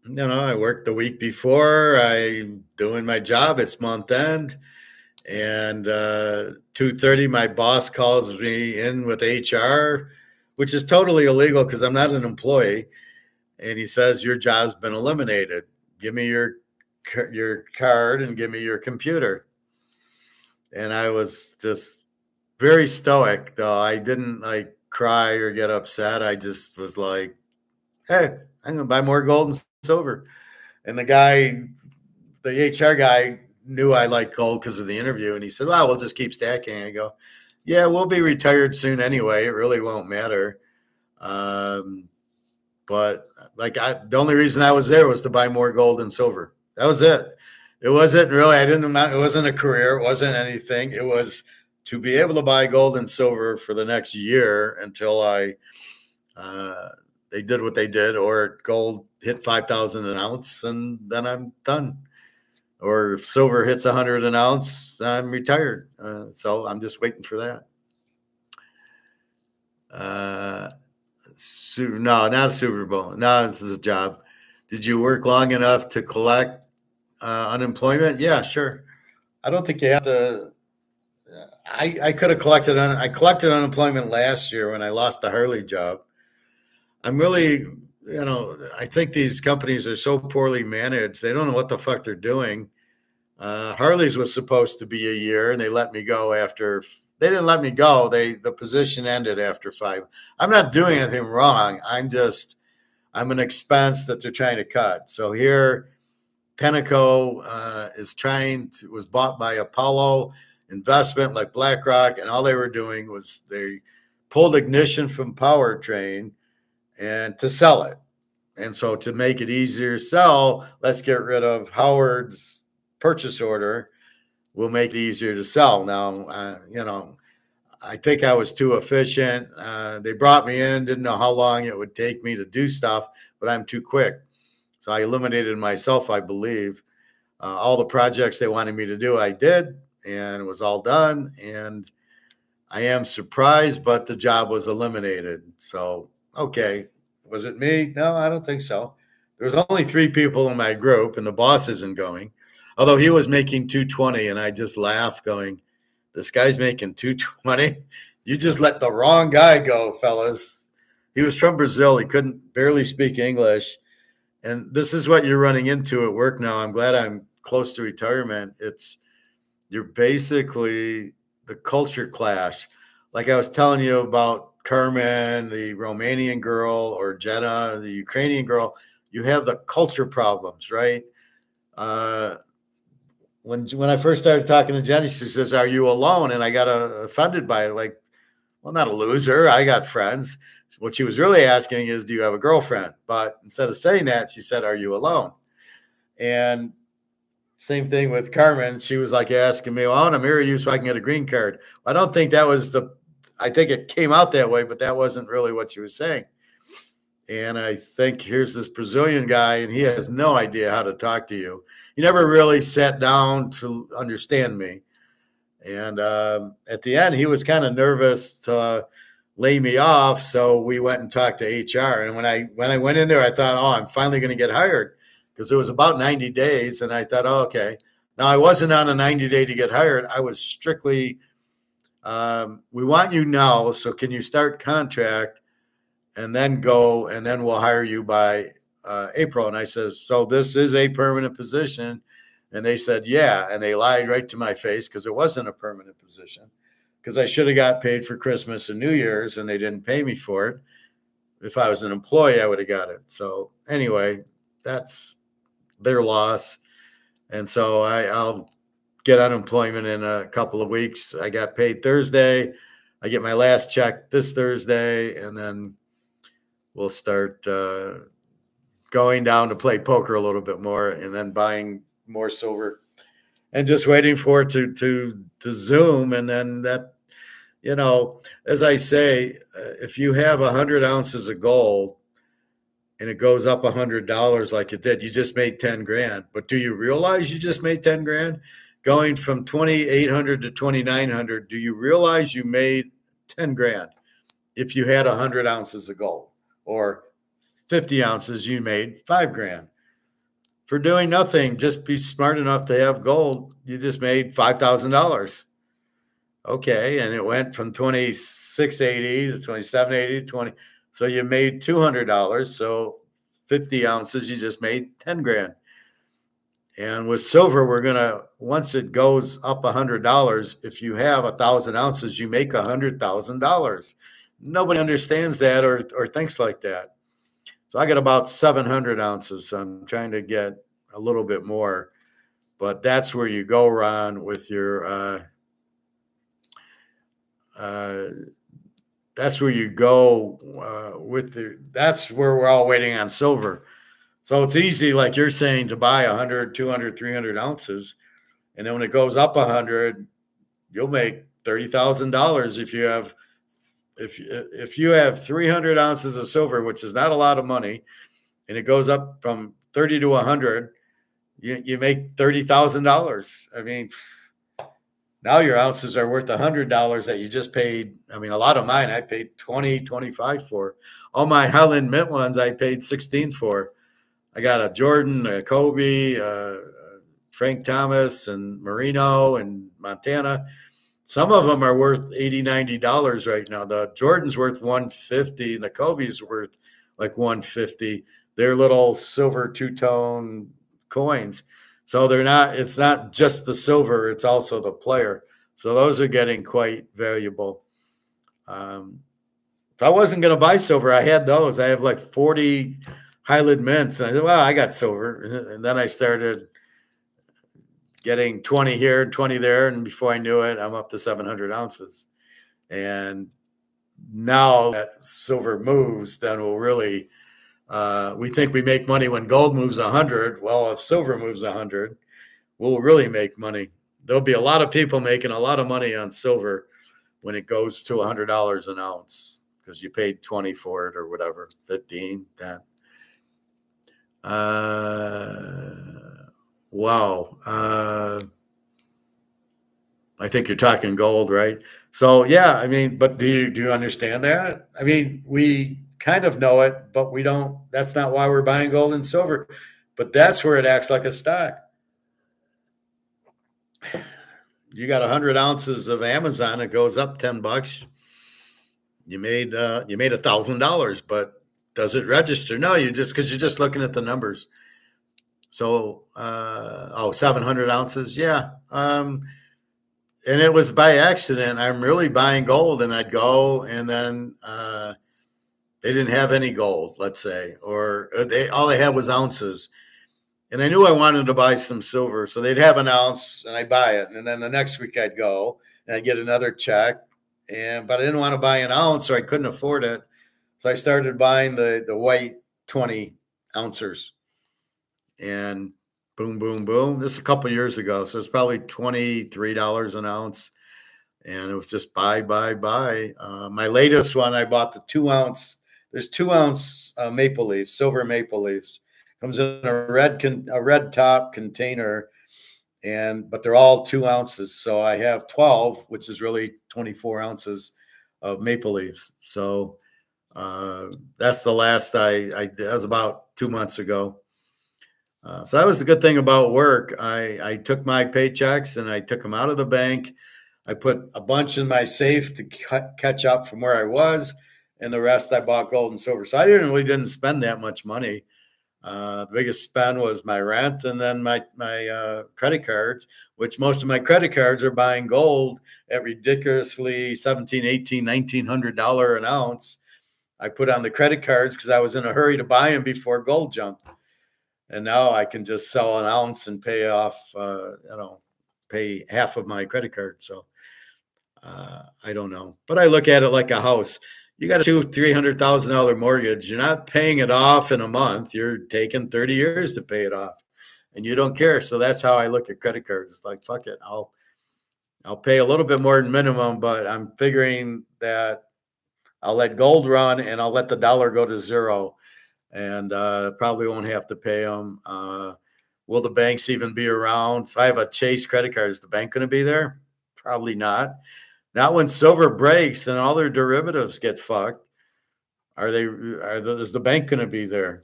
I worked the week before. I'm doing my job. It's month end. And 2:30, my boss calls me in with HR, which is totally illegal because I'm not an employee. And he says, your job's been eliminated. Give me your card and give me your computer. And I was just very stoic, though. I didn't like cry or get upset. I just was like, hey, I'm going to buy more gold and silver. And the HR guy knew I liked gold because of the interview. And he said, well, we'll just keep stacking. I go, yeah, we'll be retired soon anyway. It really won't matter. But the only reason I was there was to buy more gold and silver. That was it. It wasn't really, it wasn't a career. It wasn't anything. It was to be able to buy gold and silver for the next year until they did what they did, or gold hit 5,000 an ounce, and then I'm done. Or if silver hits 100 an ounce, I'm retired. So I'm just waiting for that. No, not Super Bowl. No, this is a job. Did you work long enough to collect unemployment? Yeah, sure. I don't think you have to. I could have collected I collected unemployment last year when I lost the Harley job. I'm really, I think these companies are so poorly managed. They don't know what the fuck they're doing. Harley's was supposed to be a year, and they let me go after. They didn't let me go. The position ended after 5. I'm not doing anything wrong. I'm an expense that they're trying to cut. So here, Tenneco was bought by Apollo Investment, like BlackRock, and all they were doing was they pulled ignition from powertrain and to sell it. And so to make it easier to sell, let's get rid of Howard's purchase order. We'll make it easier to sell. Now, I think I was too efficient. They brought me in, didn't know how long it would take me to do stuff, but I'm too quick. So I eliminated myself, I believe. All the projects they wanted me to do, I did, and it was all done. And I am surprised, but the job was eliminated. So, okay. Was it me? No, I don't think so. There was only 3 people in my group, and the boss isn't going. Although he was making 220, and I just laughed going, this guy's making 220. You just let the wrong guy go, fellas. He was from Brazil. He couldn't barely speak English. And this is what you're running into at work now. I'm glad I'm close to retirement. You're basically the culture clash. Like I was telling you about Carmen, the Romanian girl, or Jenna, the Ukrainian girl, you have the culture problems, right? When I first started talking to Jenny, she says, "Are you alone?" And I got offended by it, like, well, not a loser. I got friends. What she was really asking is, do you have a girlfriend? But instead of saying that, she said, "Are you alone?" And same thing with Carmen. She was like asking me, well, I want to marry you so I can get a green card. I don't think that was I think it came out that way, but that wasn't really what she was saying. And I think here's this Brazilian guy, and he has no idea how to talk to you. He never really sat down to understand me. And at the end, he was kind of nervous to lay me off. So we went and talked to HR. And when I went in there, I thought, oh, I'm finally going to get hired, because it was about 90 days. And I thought, oh, okay. Now, I wasn't on a 90-day to get hired. I was strictly, we want you now. So can you start contract and then go, and then we'll hire you by April. And I says, so this is a permanent position? And they said, yeah. And they lied right to my face, because it wasn't a permanent position, because I should have got paid for Christmas and New Year's, and they didn't pay me for it. If I was an employee, I would have got it. So anyway, that's their loss. And so I'll get unemployment in a couple of weeks. I got paid Thursday. I get my last check this Thursday, and then we'll start going down to play poker a little bit more, and then buying more silver, and just waiting for it to zoom. And then that, you know, as I say, if you have 100 ounces of gold and it goes up $100 like it did, you just made 10 grand. But do you realize you just made 10 grand? Going from 2,800 to 2,900, do you realize you made 10 grand if you had 100 ounces of gold? Or 50 ounces, you made 5 grand. For doing nothing, just be smart enough to have gold, you just made $5,000. Okay, and it went from 2,680 to 2,780 to 20. So you made $200. So 50 ounces, you just made 10 grand. And with silver, we're gonna, once it goes up $100, if you have 1,000 ounces, you make $100,000. Nobody understands that or thinks like that. So I got about 700 ounces. So I'm trying to get a little bit more, but that's where you go, Ron, with your, that's where you go that's where we're all waiting on silver. So it's easy, like you're saying, to buy 100, 200, 300 ounces. And then when it goes up 100, you'll make $30,000 if you have 300 ounces of silver, which is not a lot of money, and it goes up from 30 to 100, you make $30,000. I mean, now your ounces are worth $100 that you just paid. I mean, a lot of mine I paid 20, 25 for. All my Highland Mint ones I paid 16 for. I got a Jordan, a Kobe, Frank Thomas, and Marino, and Montana. Some of them are worth $80, $90 right now. The Jordan's worth $150, and the Kobe's worth like $150. They're little silver two-tone coins. So it's not just the silver, it's also the player. So those are getting quite valuable. If I wasn't going to buy silver, I had those. I have like 40 Highland Mints. And I said, well, I got silver. And then I started getting 20 here and 20 there. And before I knew it, I'm up to 700 ounces. And now that silver moves, then we'll really, we think we make money when gold moves 100. Well, if silver moves 100, we'll really make money. There'll be a lot of people making a lot of money on silver when it goes to $100 an ounce, because you paid 20 for it or whatever, 15, 10. Wow. I think you're talking gold, right? So yeah, I mean, but do you understand that? I mean, we kind of know it, but we don't. That's not why we're buying gold and silver. But that's where it acts like a stock. You got 100 ounces of Amazon, it goes up $10. You made $1,000, but does it register? No, because you're just looking at the numbers. So 700 ounces, yeah. and it was by accident. I'm really buying gold, and I'd go, and then they didn't have any gold, let's say, or they all they had was ounces. And I knew I wanted to buy some silver, so they'd have an ounce, and I'd buy it, and then the next week I'd go and I'd get another check, but I didn't want to buy an ounce, or I couldn't afford it, so I started buying the white 20 ouncers, and boom, boom, boom. This is a couple years ago, so it's probably $23 an ounce, and it was just buy, buy, buy. My latest one, I bought the 2 ounce. There's 2 ounce maple leaves, silver maple leaves. Comes in a red top container, but they're all 2 ounces. So I have 12, which is really 24 ounces of maple leaves. So that's the last that was about 2 months ago. So that was the good thing about work. I took my paychecks and I took them out of the bank. I put a bunch in my safe to catch up from where I was, and the rest I bought gold and silver. So I really didn't spend that much money. The biggest spend was my rent, and then my credit cards, which most of my credit cards are buying gold at ridiculously $1,700, $1,800, $1,900 an ounce. I put on the credit cards because I was in a hurry to buy them before gold jumped. And now I can just sell an ounce and pay off, pay half of my credit card. So I don't know, but I look at it like a house. You got a $200,000-$300,000 mortgage. You're not paying it off in a month. You're taking 30 years to pay it off, and you don't care. So that's how I look at credit cards. It's like, fuck it. I'll pay a little bit more than minimum, but I'm figuring that I'll let gold run and I'll let the dollar go to zero, and probably won't have to pay them. Will the banks even be around? If I have a Chase credit card, is the bank going to be there? Probably not. Not when silver breaks and all their derivatives get fucked. Is the bank going to be there?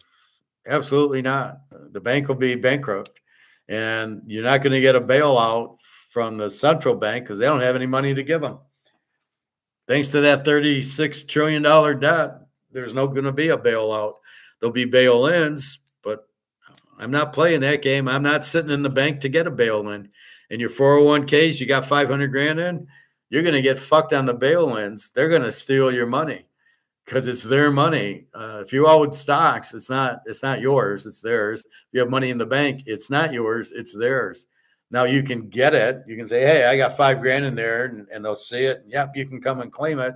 Absolutely not. The bank will be bankrupt, and you're not going to get a bailout from the central bank because they don't have any money to give them. Thanks to that $36 trillion debt, there's no going to be a bailout. There'll be bail-ins, but I'm not playing that game. I'm not sitting in the bank to get a bail-in. In your 401ks, you got 500 grand in, you're going to get fucked on the bail-ins. They're going to steal your money because it's their money. If you owe stocks, it's not yours, it's theirs. If you have money in the bank, it's not yours, it's theirs. Now you can get it. You can say, hey, I got 5 grand in there, and they'll see it. Yep, you can come and claim it.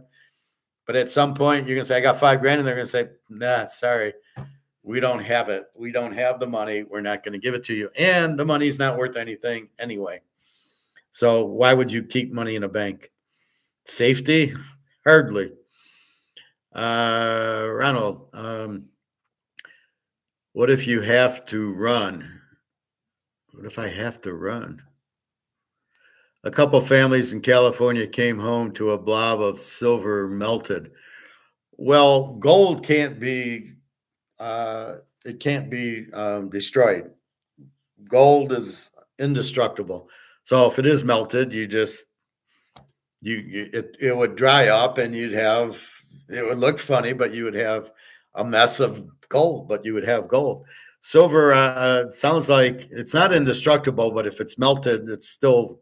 But at some point, you're going to say, I got 5 grand, and they're going to say, nah, sorry, we don't have it. We don't have the money. We're not going to give it to you. And the money's not worth anything anyway. So why would you keep money in a bank? Safety? Hardly. Ronald, what if you have to run? What if I have to run? A couple families in California came home to a blob of silver melted. Well, gold can't be, it can't be destroyed. Gold is indestructible. So if it is melted, it would dry up, and it would look funny, but you would have a mess of gold, but you would have gold. Silver sounds like it's not indestructible, but if it's melted, it's still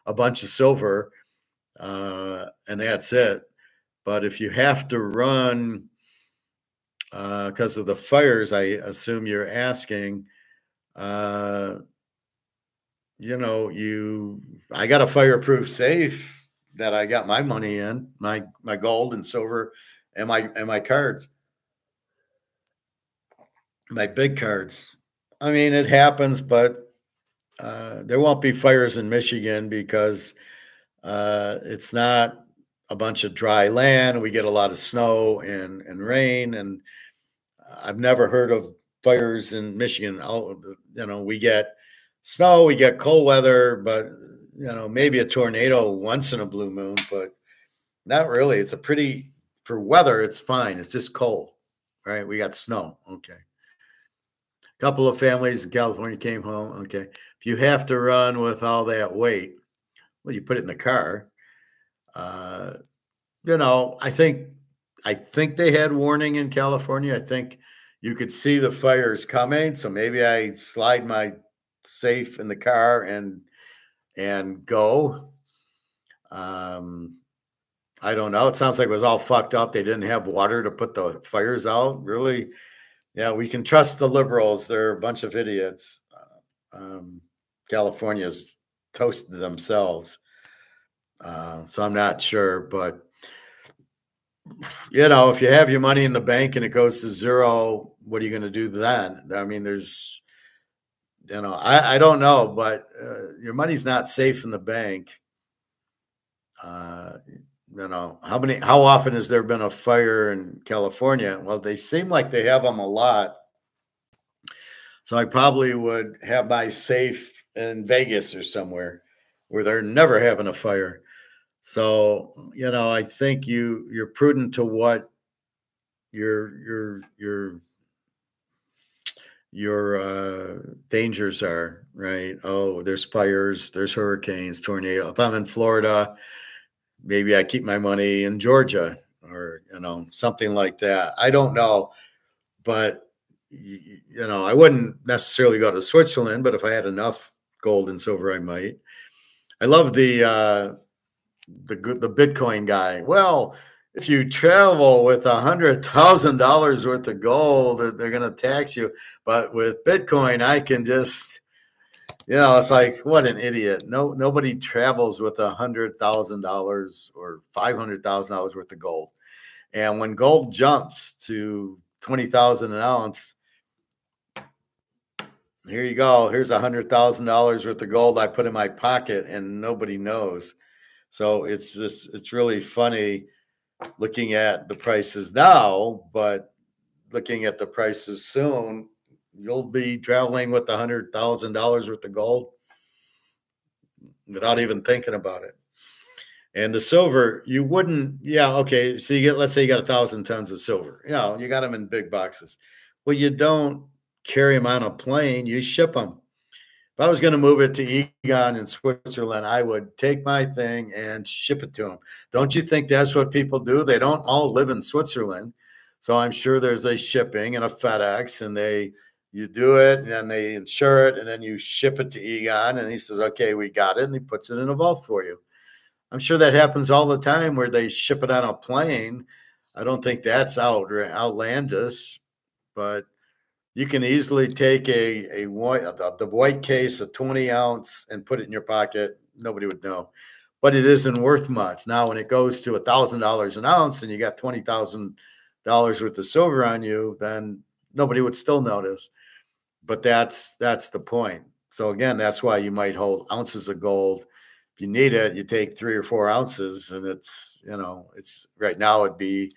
a bunch of silver, and that's it. But if you have to run because of the fires, I assume you're asking, I got a fireproof safe that I got my money in, my gold and silver, and my cards, my big cards. I mean, it happens, but there won't be fires in Michigan because it's not a bunch of dry land. We get a lot of snow and rain, and I've never heard of fires in Michigan. We get snow, we get cold weather, but maybe a tornado once in a blue moon, but not really. It's for weather, it's fine. It's just cold, right? We got snow. Okay. A couple of families in California came home. Okay. If you have to run with all that weight, well, you put it in the car. I think they had warning in California. I think you could see the fires coming. So maybe I slide my safe in the car and and go. I don't know. It sounds like it was all fucked up. They didn't have water to put the fires out. Really? Yeah, we can trust the liberals. They're a bunch of idiots. California's toasted themselves. So I'm not sure, but if you have your money in the bank and it goes to zero, what are you going to do then? I mean, I don't know, but your money's not safe in the bank. How often has there been a fire in California? Well, they seem like they have them a lot. So I probably would have my safe in Vegas or somewhere where they're never having a fire. So, I think you're prudent to what your dangers are, right? Oh, there's fires, there's hurricanes, tornado. If I'm in Florida, maybe I keep my money in Georgia or, something like that. I don't know, but I wouldn't necessarily go to Switzerland, but if I had enough gold and silver, I might. I love the Bitcoin guy. Well, if you travel with $100,000 worth of gold, they're going to tax you. But with Bitcoin, I can just, it's like, what an idiot. Nobody travels with $100,000 or $500,000 worth of gold. And when gold jumps to 20,000 an ounce, here you go. Here's $100,000 worth of gold I put in my pocket, and nobody knows. So it's really funny looking at the prices now, but looking at the prices soon, you'll be traveling with $100,000 worth of gold without even thinking about it. And the silver, you wouldn't, okay. So let's say you got 1,000 tons of silver. You got them in big boxes. Well, you don't carry them on a plane, you ship them. If I was going to move it to Egon in Switzerland, I would take my thing and ship it to them. Don't you think that's what people do? They don't all live in Switzerland. So I'm sure there's a shipping and a FedEx, and you do it, and then they insure it, and then you ship it to Egon, and he says, okay, we got it, and he puts it in a vault for you. I'm sure that happens all the time where they ship it on a plane. I don't think that's outlandish, but you can easily take the white case, a 20 ounce, and put it in your pocket. Nobody would know, but it isn't worth much. Now, when it goes to $1,000 an ounce and you got $20,000 worth of silver on you, then nobody would still notice. But that's the point. So again, that's why you might hold ounces of gold. If you need it, you take 3 or 4 ounces, and it's right now it'd be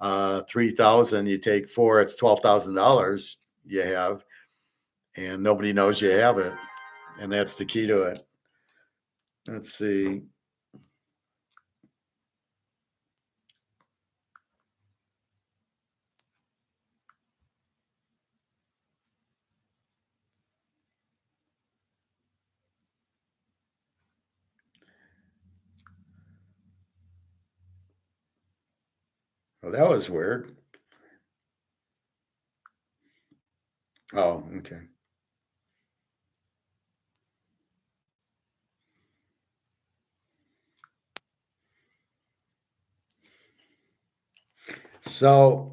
3,000. You take 4, it's $12,000 you have, and nobody knows you have it. And that's the key to it. Let's see. Oh, that was weird. Oh, okay. So,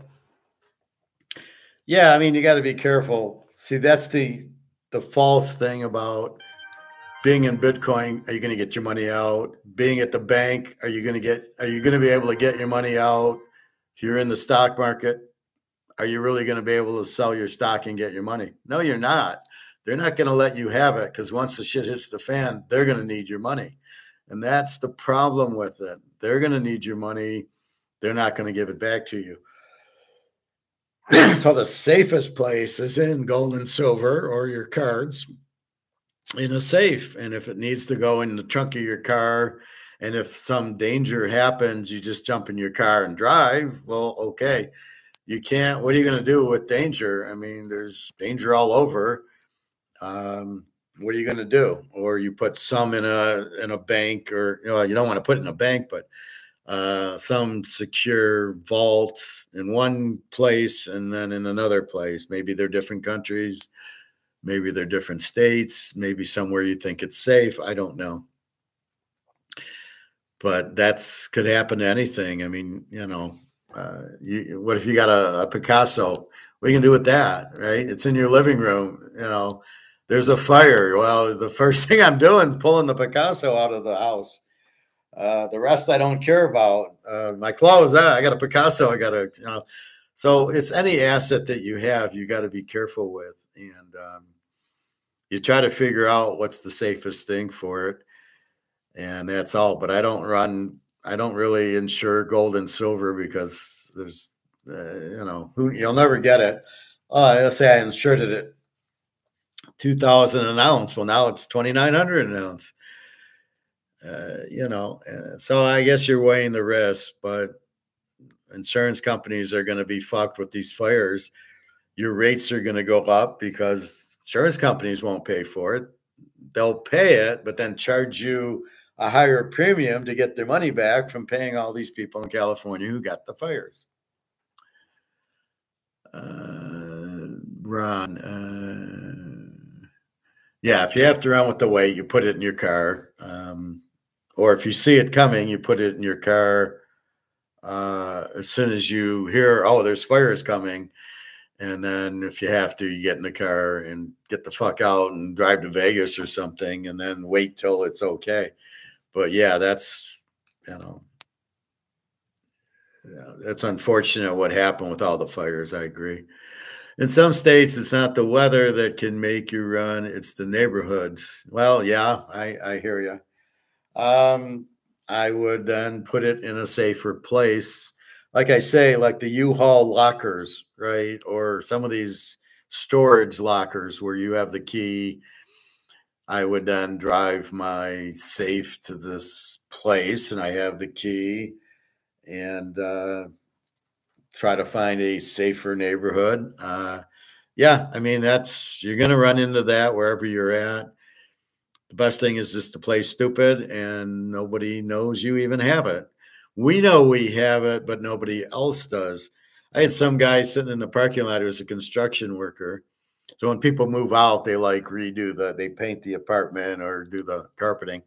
yeah, I mean, you got to be careful. See, that's the false thing about being in Bitcoin. Are you going to get your money out? Being at the bank, are you going to be able to get your money out? If you're in the stock market, are you really going to be able to sell your stock and get your money? No, you're not. They're not going to let you have it, because once the shit hits the fan, they're going to need your money. And that's the problem with it. They're going to need your money. They're not going to give it back to you. So the safest place is in gold and silver or your cards in a safe. And if it needs to go in the trunk of your car, and if some danger happens, you just jump in your car and drive. Well, okay. You can't. What are you going to do with danger? I mean, there's danger all over. What are you going to do? Or you put some in a bank, or you don't want to put it in a bank, but some secure vault in one place and then in another place. Maybe they're different countries. Maybe they're different states, maybe somewhere you think it's safe. I don't know. But that's could happen to anything. I mean, what if you got a Picasso? What are you gonna do with that, right? It's in your living room. There's a fire. Well, the first thing I'm doing is pulling the Picasso out of the house. The rest I don't care about. My clothes, I got a Picasso. I got to, So it's any asset that you have, you got to be careful with, and you try to figure out what's the safest thing for it, and that's all. But I don't really insure gold and silver because there's, you'll never get it. Let's say I insured it at 2,000 an ounce. Well, now it's 2,900 an ounce. So I guess you're weighing the risk, but insurance companies are going to be fucked with these fires. Your rates are going to go up because insurance companies won't pay for it. They'll pay it, but then charge you a higher premium to get their money back from paying all these people in California who got the fires. Ron, yeah, if you have to run with the weight, you put it in your car. Or if you see it coming, you put it in your car as soon as you hear, oh, there's fires coming. And then if you have to, you get in the car and get the fuck out and drive to Vegas or something and then wait till it's okay. But yeah, that's unfortunate what happened with all the fires. I agree. In some states, it's not the weather that can make you run, it's the neighborhoods. Well, yeah, I hear you. I would then put it in a safer place. Like I say, like the U-Haul lockers, right? Or some of these storage lockers where you have the key. I would then drive my safe to this place and I have the key and try to find a safer neighborhood. Yeah, I mean, you're going to run into that wherever you're at. The best thing is just to play stupid and nobody knows you even have it. We know we have it, but nobody else does. I had some guy sitting in the parking lot who was a construction worker. So when people move out, they they paint the apartment or do the carpeting.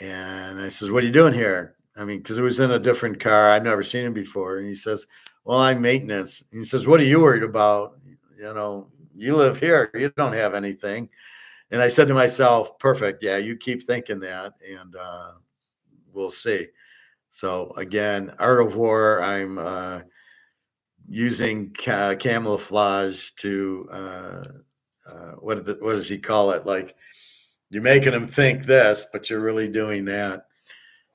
And I says, what are you doing here? I mean, because it was in a different car. I'd never seen him before. And he says, well, I'm maintenance. And he says, what are you worried about? You live here. You don't have anything. And I said to myself, perfect. Yeah, you keep thinking that, and we'll see. So again, art of war, I'm using camouflage to, what does he call it? Like you're making them think this, but you're really doing that.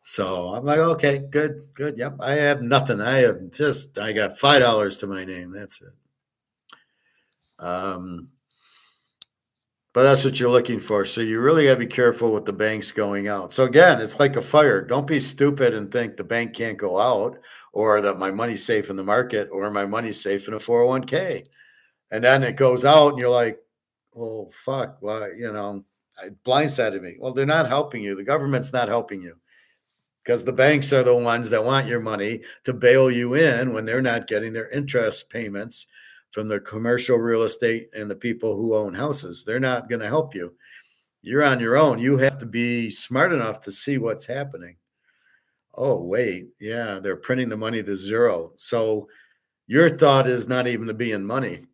So I'm like, okay, good. Yep. I have nothing. I got $5 to my name. That's it. But that's what you're looking for. So you really got to be careful with the banks going out. So again, it's like a fire. Don't be stupid and think the bank can't go out or that my money's safe in the market or my money's safe in a 401k. And then it goes out and you're like, well, fuck, why, it blindsided me. Well, they're not helping you. The government's not helping you because the banks are the ones that want your money to bail you in when they're not getting their interest payments from the commercial real estate and the people who own houses. They're not going to help you. You're on your own. You have to be smart enough to see what's happening. Oh, wait. Yeah, they're printing the money to zero. So your thought is not even to be in money,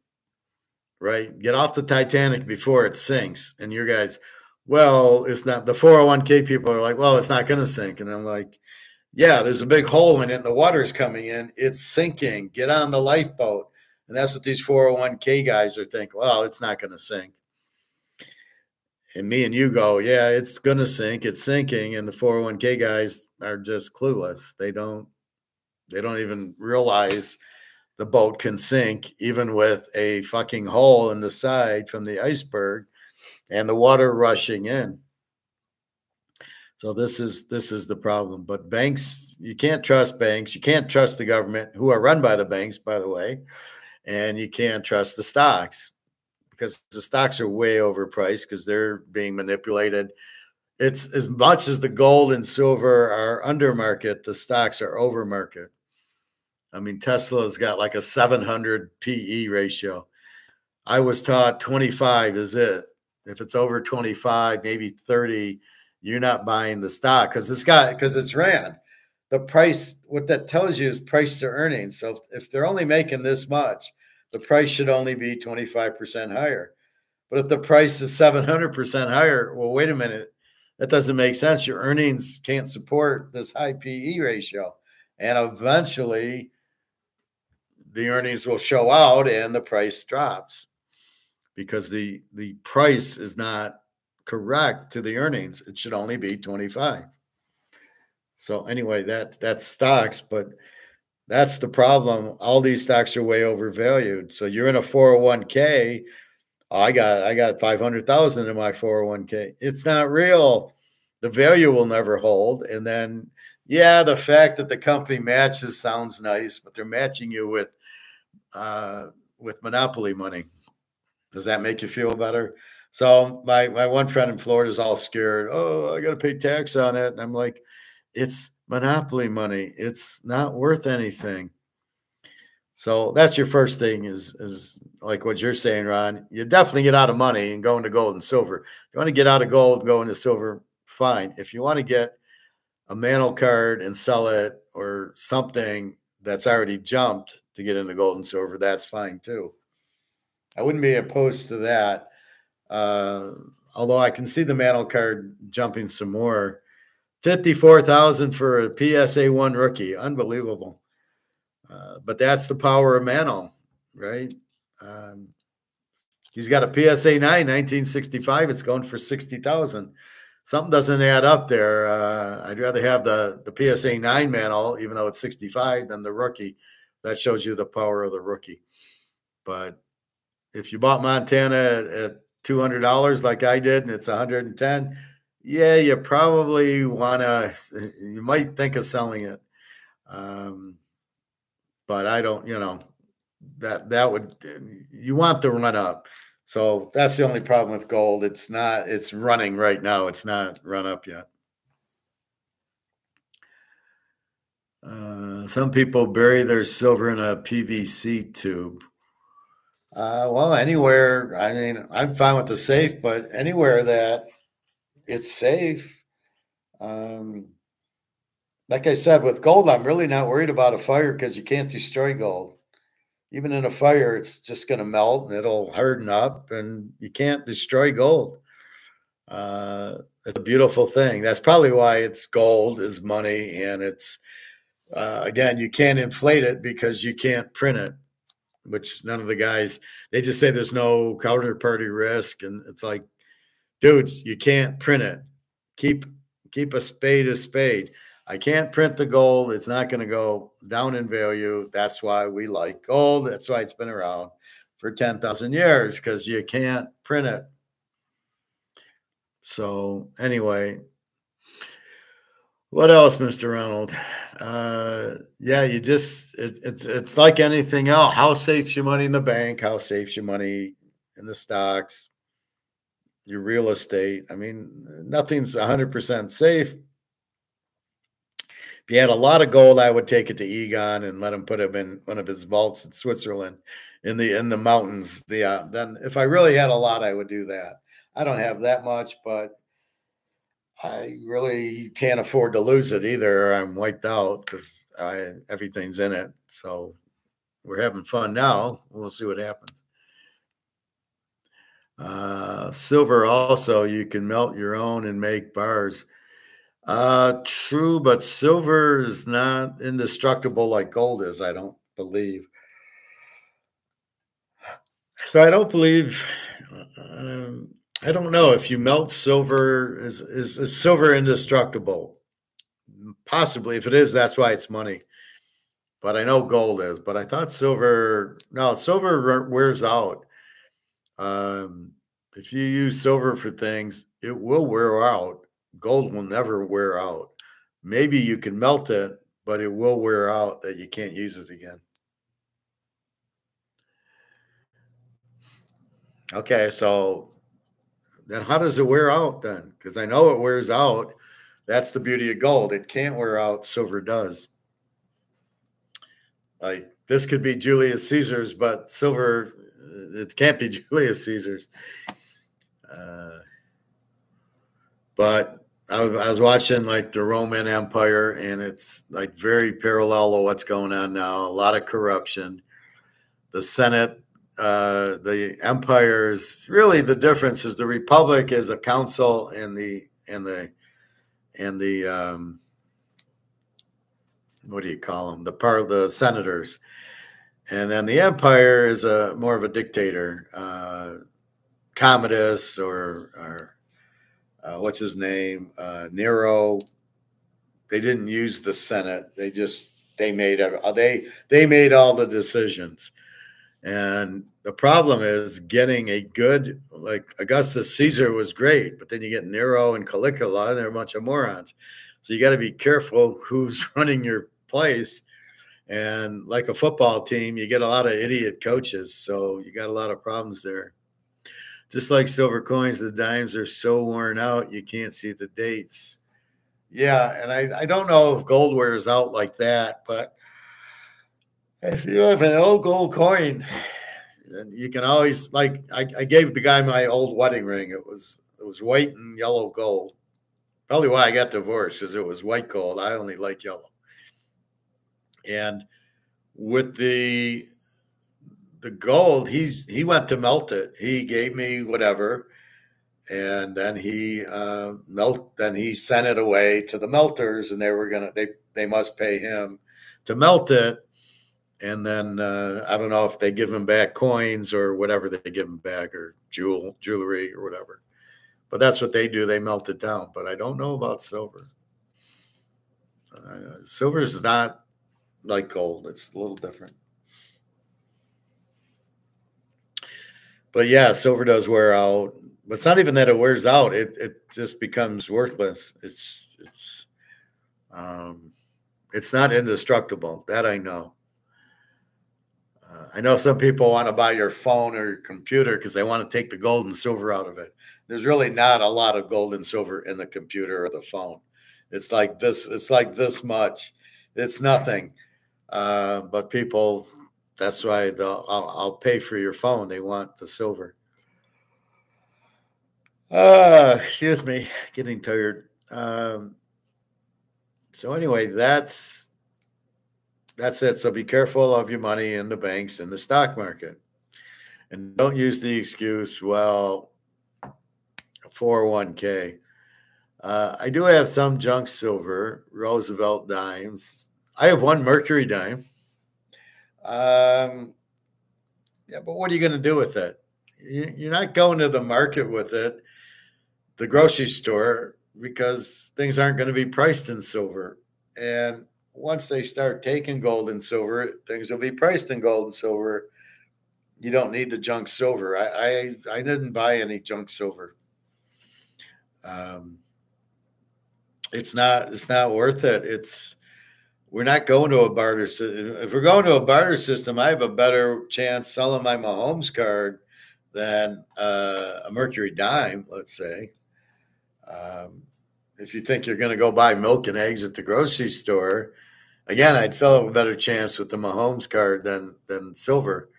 right? Get off the Titanic before it sinks. And your guys, well, it's not. The 401k people are like, well, it's not going to sink. And I'm like, yeah, there's a big hole in it and the water's coming in. It's sinking. Get on the lifeboat. And that's what these 401k guys are thinking. Well, it's not going to sink. And me and you go, yeah, it's going to sink. It's sinking. And the 401k guys are just clueless. They don't even realize the boat can sink even with a fucking hole in the side from the iceberg and the water rushing in. So this is the problem. But banks, you can't trust banks. You can't trust the government, who are run by the banks, by the way. And you can't trust the stocks because the stocks are way overpriced because they're being manipulated. It's as much as the gold and silver are under market, the stocks are over market. I mean, Tesla's got like a 700 PE ratio. I was taught 25 is it. If it's over 25, maybe 30, you're not buying the stock because it's ran. The price, what that tells you is price to earnings. So if they're only making this much, the price should only be 25% higher. But if the price is 700% higher, well, wait a minute. That doesn't make sense. Your earnings can't support this high PE ratio. And eventually the earnings will show out and the price drops because the price is not correct to the earnings. It should only be 25. So anyway, that's stocks, but that's the problem. All these stocks are way overvalued. So you're in a 401k. Oh, I got 500,000 in my 401k. It's not real. The value will never hold. And then, yeah, the fact that the company matches sounds nice, but they're matching you with monopoly money. Does that make you feel better? So my one friend in Florida is all scared. Oh, I got to pay tax on it. And I'm like, it's monopoly money. It's not worth anything. So that's your first thing is like what you're saying, Ron. You definitely get out of money and go into gold and silver. If you want to get out of gold, go into silver, fine. If you want to get a mantle card and sell it or something that's already jumped to get into gold and silver, that's fine too. I wouldn't be opposed to that. Although I can see the mantle card jumping some more. 54,000 for a PSA 1 rookie. Unbelievable. But that's the power of Mantle, right? He's got a PSA 9, 1965. It's going for 60,000. Something doesn't add up there. I'd rather have the PSA 9 Mantle, even though it's 65, than the rookie. That shows you the power of the rookie. But if you bought Montana at $200 like I did, and it's 110, yeah, you probably you might think of selling it. But I don't, that would, you want the run up. So that's the only problem with gold. It's running right now. It's not run up yet. Some people bury their silver in a PVC tube. Well, anywhere, I mean, I'm fine with the safe, but anywhere that it's safe. Like I said, with gold, I'm really not worried about a fire because you can't destroy gold. Even in a fire, it's just going to melt and it'll harden up, and you can't destroy gold. It's a beautiful thing. That's probably why it's gold is money, and it's again, you can't inflate it because you can't print it. Which none of the guys, they just say there's no counterparty risk, and it's like, dudes, you can't print it. Keep a spade a spade. I can't print the gold. It's not going to go down in value. That's why we like gold. That's why it's been around for 10,000 years, because you can't print it. So anyway, what else, Mr. Ronald? Yeah, it's like anything else. How safe's your money in the bank? How safe's your money in the stocks? Your real estate. I mean, nothing's 100% safe. If you had a lot of gold, I would take it to Egon and let him put him in one of his vaults in Switzerland, in the mountains. Then if I really had a lot, I would do that. I don't have that much, but I really can't afford to lose it either. I'm wiped out because everything's in it. So we're having fun now. We'll see what happens. Silver also, you can melt your own and make bars. True, but silver is not indestructible like gold is, I don't believe. So I don't believe, I don't know if you melt silver, is silver indestructible? Possibly. If it is, that's why it's money. But I know gold is. But I thought silver, no, silver wears out. If you use silver for things, it will wear out. Gold will never wear out. Maybe you can melt it, but it will wear out that you can't use it again. Okay, so then how does it wear out then? Because I know it wears out. That's the beauty of gold. It can't wear out. Silver does. Like this could be Julius Caesar's, but silver It can't be Julius Caesar's. But I was watching like the Roman Empire, and it's like very parallel to what's going on now. A lot of corruption. The Senate, the empires. Really, the difference is the Republic is a council, and the what do you call them? The part of the senators, and then the empire is a more of a dictator, Commodus or what's his name, Nero. They didn't use the Senate. They made all the decisions. And the problem is getting a good, like Augustus Caesar was great, but then you get Nero and Caligula, and they're a bunch of morons. So you got to be careful who's running your place. And like a football team, you get a lot of idiot coaches. So you got a lot of problems there. Just like silver coins, the dimes are so worn out, you can't see the dates. Yeah, and I don't know if gold wears out like that, but if you have an old gold coin, then you can always, like, I gave the guy my old wedding ring. It was white and yellow gold. Probably why I got divorced, because it was white gold. I only like yellow. And with the gold, he went to melt it. He gave me whatever, and then he sent it away to the melters, and they must pay him to melt it. And then I don't know if they give him back coins or whatever they give him back, or jewelry or whatever. But that's what they do. They melt it down. But I don't know about silver. Silver is not like gold. It's a little different. But yeah, silver does wear out. But it's not even that it wears out. It just becomes worthless. It's not indestructible. That I know. I know some people want to buy your phone or your computer because they want to take the gold and silver out of it. There's really not a lot of gold and silver in the computer or the phone. It's like this. It's like this much. It's nothing. But people, that's why I'll pay for your phone. They want the silver. Excuse me, getting tired. So anyway, that's it. So be careful of your money in the banks and the stock market. And don't use the excuse, well, 401k. I do have some junk silver, Roosevelt dimes. I have one Mercury dime. Yeah, but what are you going to do with it? You're not going to the market with it, the grocery store, because things aren't going to be priced in silver. And once they start taking gold and silver, things will be priced in gold and silver. You don't need the junk silver. I didn't buy any junk silver. It's not worth it. We're not going to a barter system. If we're going to a barter system, I have a better chance selling my Mahomes card than a Mercury dime, let's say. If you think you're going to go buy milk and eggs at the grocery store, again, I'd still have a better chance with the Mahomes card than silver.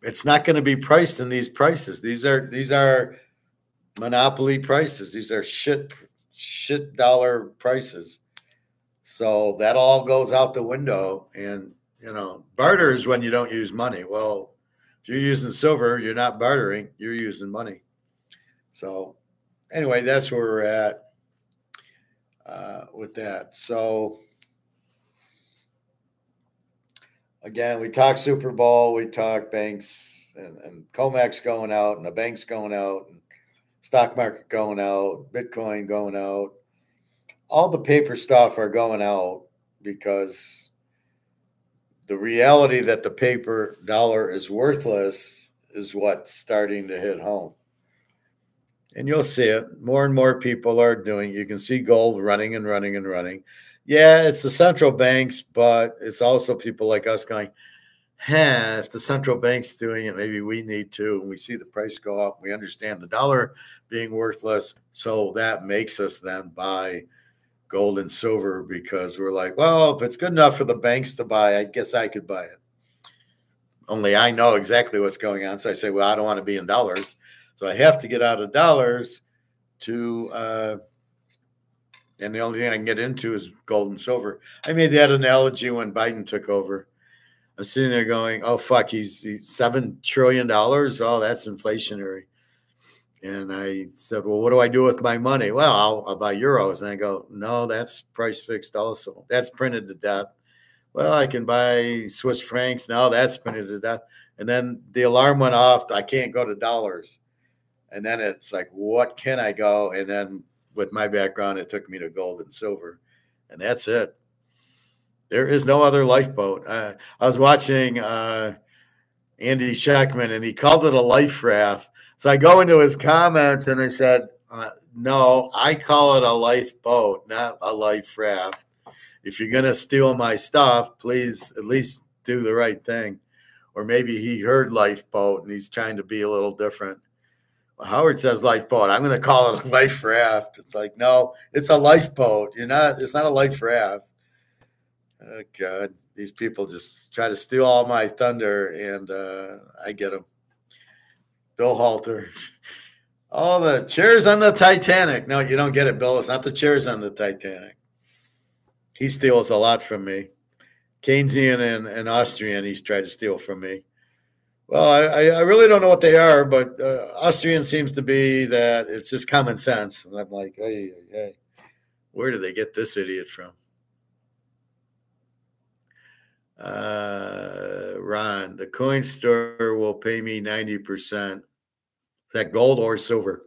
It's not going to be priced in these prices. These are monopoly prices. These are shit dollar prices. So that all goes out the window. And, barter is when you don't use money. Well, if you're using silver, you're not bartering, you're using money. So anyway, that's where we're at with that. So again, we talk Super Bowl, we talk banks and COMEX going out and the banks going out and stock market going out, Bitcoin going out. All the paper stuff are going out because the reality that the paper dollar is worthless is what's starting to hit home. And you'll see it. More and more people are doing. You can see gold running and running and running. Yeah, it's the central banks, but it's also people like us going, if the central bank's doing it, maybe we need to. And we see the price go up. We understand the dollar being worthless. So that makes us then buy gold and silver because we're like, well, if it's good enough for the banks to buy, I guess I could buy it. Only I know exactly what's going on. So I say, well, I don't want to be in dollars. So I have to get out of dollars to, and the only thing I can get into is gold and silver. I made that analogy when Biden took over. I'm sitting there going, oh, fuck, he's $7 trillion. Oh, that's inflationary. And I said, well, what do I do with my money? Well, I'll buy euros. And I go, no, that's price fixed also. That's printed to death. Well, I can buy Swiss francs. No, that's printed to death. And then the alarm went off. I can't go to dollars. And then it's like, what can I go? And then with my background, it took me to gold and silver. And that's it. There is no other lifeboat. I was watching Andy Shackman, and he called it a life raft. So I go into his comments and I said, no, I call it a lifeboat, not a life raft. If you're going to steal my stuff, please at least do the right thing. Or maybe he heard lifeboat and he's trying to be a little different. Well, Howard says lifeboat. I'm going to call it a life raft. It's like, no, it's a lifeboat. It's not a life raft. Oh, God. These people just try to steal all my thunder, and I get them. Bill Halter. Oh, the chairs on the Titanic. No, you don't get it, Bill. It's not the chairs on the Titanic. He steals a lot from me. Keynesian and Austrian, he's tried to steal from me. Well, I really don't know what they are, but Austrian seems to be that it's just common sense. And I'm like, hey, where did they get this idiot from? Ron, the coin store will pay me 90%. Is that gold or silver?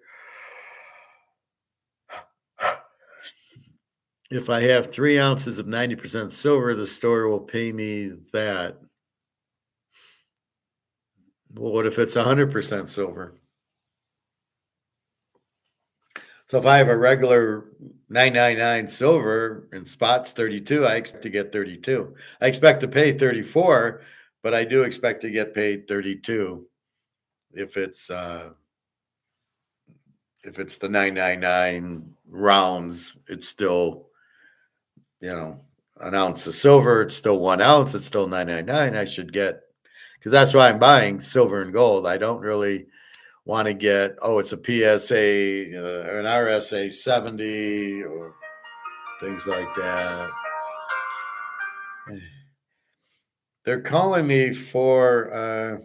If I have 3 ounces of 90% silver, the store will pay me that. Well, what if it's 100% silver? So if I have a regular 999 silver and spots 32, I expect to get 32. I expect to pay 34, but I do expect to get paid 32 if it's the 999 rounds. It's still, an ounce of silver. It's still 1 ounce. It's still 999. I should get, because that's why I'm buying silver and gold. I don't really want to get, it's a PSA or an RSA 70 or things like that. They're calling me for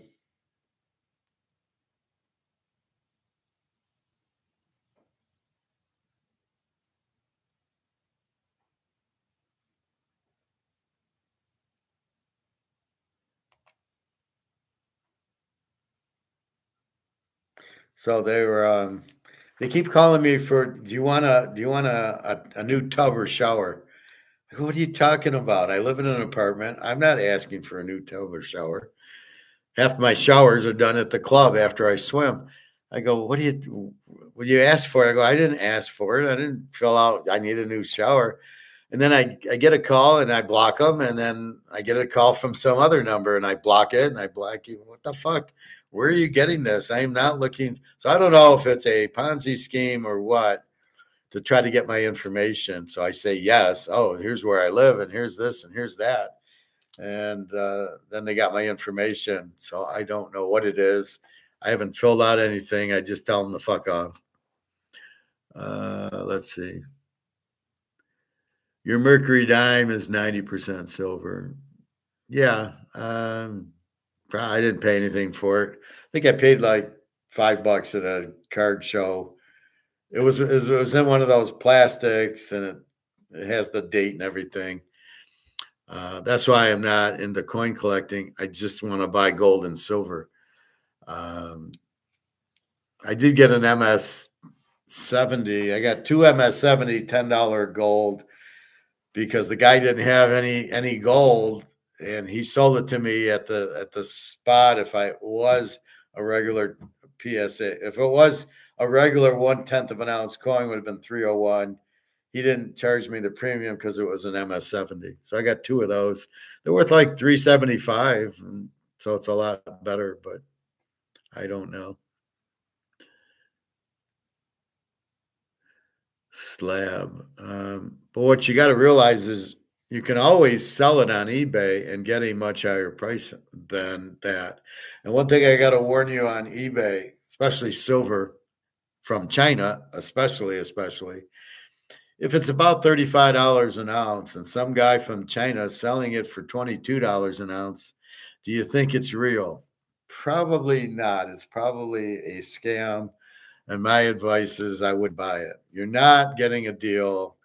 so they keep calling me for, do you want a new tub or shower? What are you talking about? I live in an apartment. I'm not asking for a new tub or shower. Half my showers are done at the club after I swim. I go, what you ask for? I go, I didn't ask for it. I didn't fill out, I need a new shower. And then I get a call and I block them. And then I get a call from some other number and I block it and I block you. What the fuck? Where are you getting this? I am not looking. So I don't know if it's a Ponzi scheme or what to try to get my information. So I say, yes. Oh, here's where I live and here's this and here's that. And then they got my information. So I don't know what it is. I haven't filled out anything. I just tell them to fuck off. Let's see. Your Mercury dime is 90% silver. Yeah. I didn't pay anything for it. I think I paid like $5 at a card show. It was in one of those plastics, and it has the date and everything. That's why I'm not into coin collecting. I just want to buy gold and silver. I did get an MS 70. I got two MS 70 $10 gold because the guy didn't have any gold, and he sold it to me at the spot. If I was a regular PSA, if it was a regular 1/10 of an ounce coin, would have been 301. He didn't charge me the premium because it was an MS 70. So I got two of those. They're worth like 375, and so it's a lot better, but I don't know. Slab. But what you got to realize is you can always sell it on eBay and get a much higher price than that. And one thing I got to warn you on eBay, especially silver from China, especially if it's about $35 an ounce and some guy from China is selling it for $22 an ounce, do you think it's real? Probably not. It's probably a scam. And my advice is I would buy it. You're not getting a deal,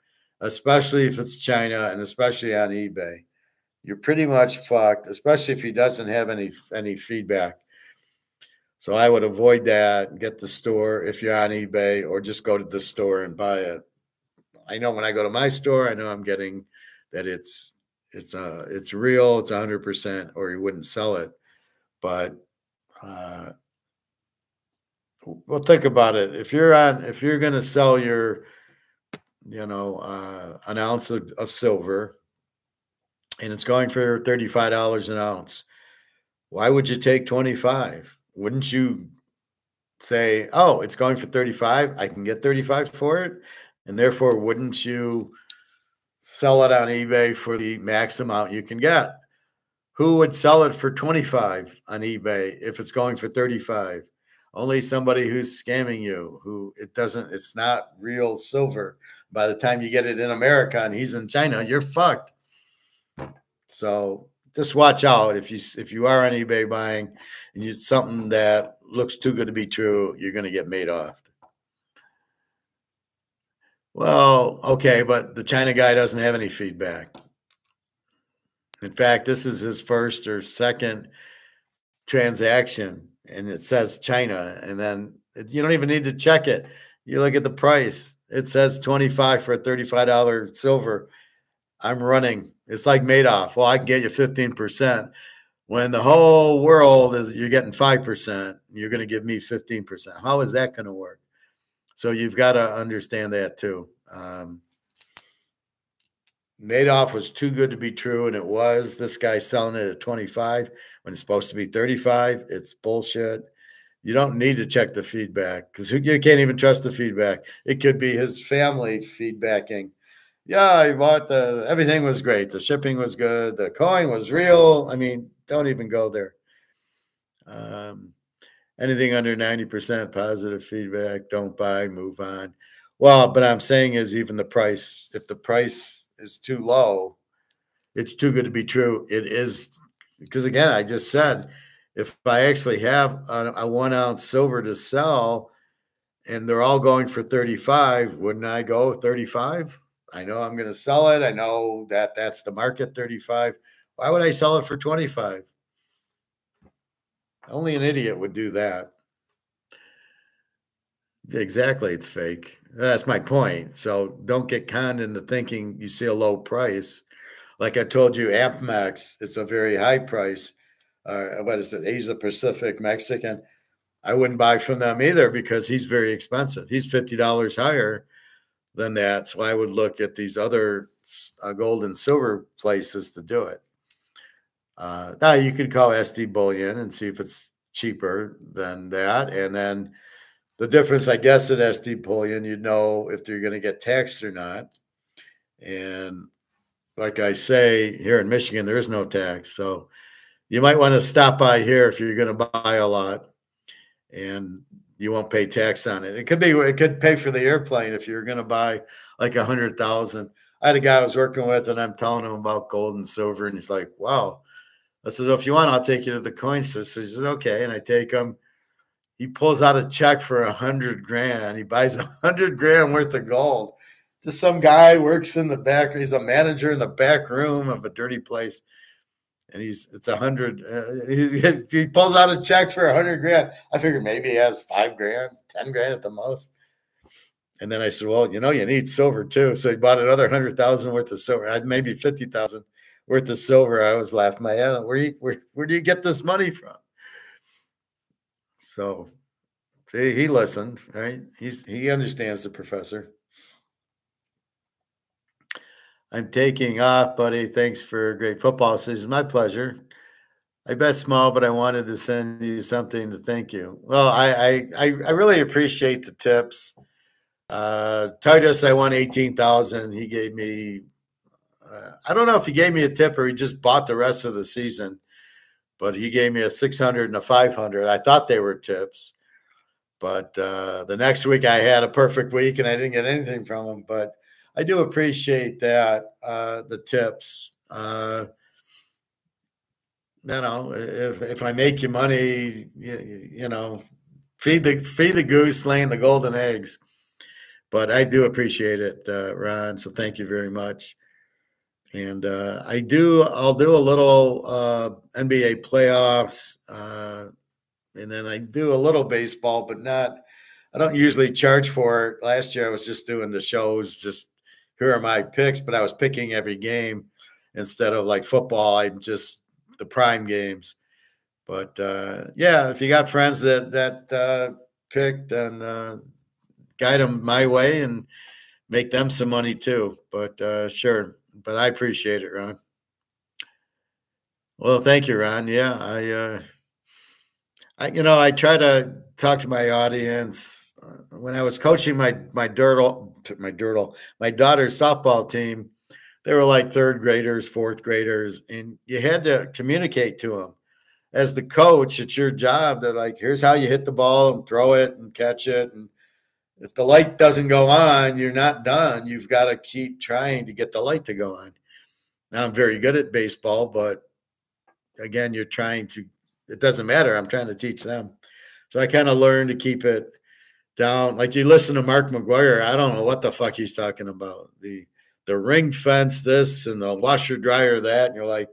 especially if it's China and especially on eBay. You're pretty much fucked, especially if he doesn't have any feedback. So I would avoid that, get the store if you're on eBay, or just go to the store and buy it. I know when I go to my store, I know I'm getting that it's real, it's 100%, or you wouldn't sell it. But well, think about it. If you're going to sell your, an ounce of silver, and it's going for $35 an ounce, why would you take 25? Wouldn't you say, oh, it's going for 35, I can get 35 for it? And therefore, wouldn't you sell it on eBay for the max amount you can get? Who would sell it for 25 on eBay if it's going for 35? Only somebody who's scamming you, it's not real silver. By the time you get it in America and he's in China, you're fucked. So just watch out. If you are on eBay buying and it's something that looks too good to be true, you're going to get made off. Well, okay, but the China guy doesn't have any feedback. In fact, this is his first or second transaction, and it says China, and then you don't even need to check it. You look at the price. It says 25 for a $35 silver. I'm running. It's like Madoff. Well, I can get you 15%. When the whole world you're getting 5%, you're going to give me 15%. How is that going to work? So you've got to understand that too. Madoff was too good to be true, and it was. This guy selling it at 25 when it's supposed to be 35. It's bullshit. You don't need to check the feedback because you can't even trust the feedback. It could be his family feedbacking. Yeah, I bought everything was great. The shipping was good. The coin was real. I mean, don't even go there. Anything under 90% positive feedback, don't buy, move on. Well, but I'm saying is even the price, if the price is too low, it's too good to be true. It is, because again, I just said, if I actually have a 1 ounce silver to sell and they're all going for 35, wouldn't I go 35? I know I'm going to sell it. I know that that's the market, 35. Why would I sell it for 25? Only an idiot would do that. Exactly, it's fake. That's my point. So don't get conned into thinking you see a low price. Like I told you, AppMax, it's a very high price. What is it? Asia Pacific Mexican. I wouldn't buy from them either because he's very expensive. He's $50 higher than that. So I would look at these other gold and silver places to do it. Now you could call SD Bullion and see if it's cheaper than that. And then the difference, I guess, at SD Bullion, you'd know if you're going to get taxed or not. And like I say, here in Michigan, there is no tax. So you might want to stop by here if you're going to buy a lot and you won't pay tax on it. It could pay for the airplane if you're going to buy like 100,000. I had a guy I was working with and I'm telling him about gold and silver. And he's like, wow. I said, well, if you want, I'll take you to the coin store. So he says, okay. And I take him. He pulls out a check for 100 grand. He buys 100 grand worth of gold. Just some guy works in the back. He's a manager in the back room of a dirty place. And it's 100. He pulls out a check for 100 grand. I figured maybe he has 5 grand, 10 grand at the most. And then I said, well, you need silver too. So he bought another 100,000 worth of silver, maybe 50,000 worth of silver. I was laughing my head. Where do you get this money from? So see, he listened, right? He understands the professor. I'm taking off, buddy. Thanks for a great football season. My pleasure. I bet small, but I wanted to send you something to thank you. Well, I really appreciate the tips. Titus, I won 18,000. He gave me I don't know if he gave me a tip or he just bought the rest of the season, but he gave me a 600 and a 500. I thought they were tips, but the next week I had a perfect week and I didn't get anything from him. But I do appreciate that, the tips. If I make you money, feed the goose, laying the golden eggs. But I do appreciate it, Ron. So thank you very much. And I'll do a little NBA playoffs, and then I do a little baseball, but not. I don't usually charge for it. Last year I was just doing the shows, just here are my picks, but I was picking every game instead of like football. I'm just the prime games. But yeah, if you got friends that pick, then guide them my way and make them some money too. But sure. But I appreciate it, Ron. Well, thank you, Ron. Yeah, I try to talk to my audience. When I was coaching my daughter's softball team, they were like third graders, fourth graders, and you had to communicate to them. As the coach, it's your job to like, here's how you hit the ball and throw it and catch it. And if the light doesn't go on, you're not done. You've got to keep trying to get the light to go on. Now I'm very good at baseball, but again, it doesn't matter. I'm trying to teach them. So I kind of learned to keep it down. Like you listen to Mark McGuire, I don't know what the fuck he's talking about. The ring fence this and the washer dryer that. And you're like,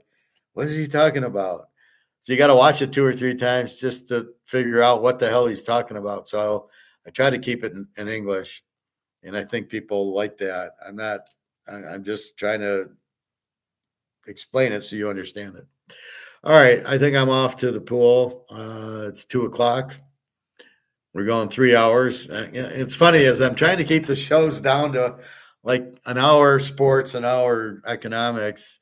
what is he talking about? So you got to watch it 2 or 3 times just to figure out what the hell he's talking about. So I try to keep it in English. And I think people like that. I'm just trying to explain it so you understand it. All right. I think I'm off to the pool. It's 2:00. We're going 3 hours. It's funny as I'm trying to keep the shows down to like an hour sports, an hour economics,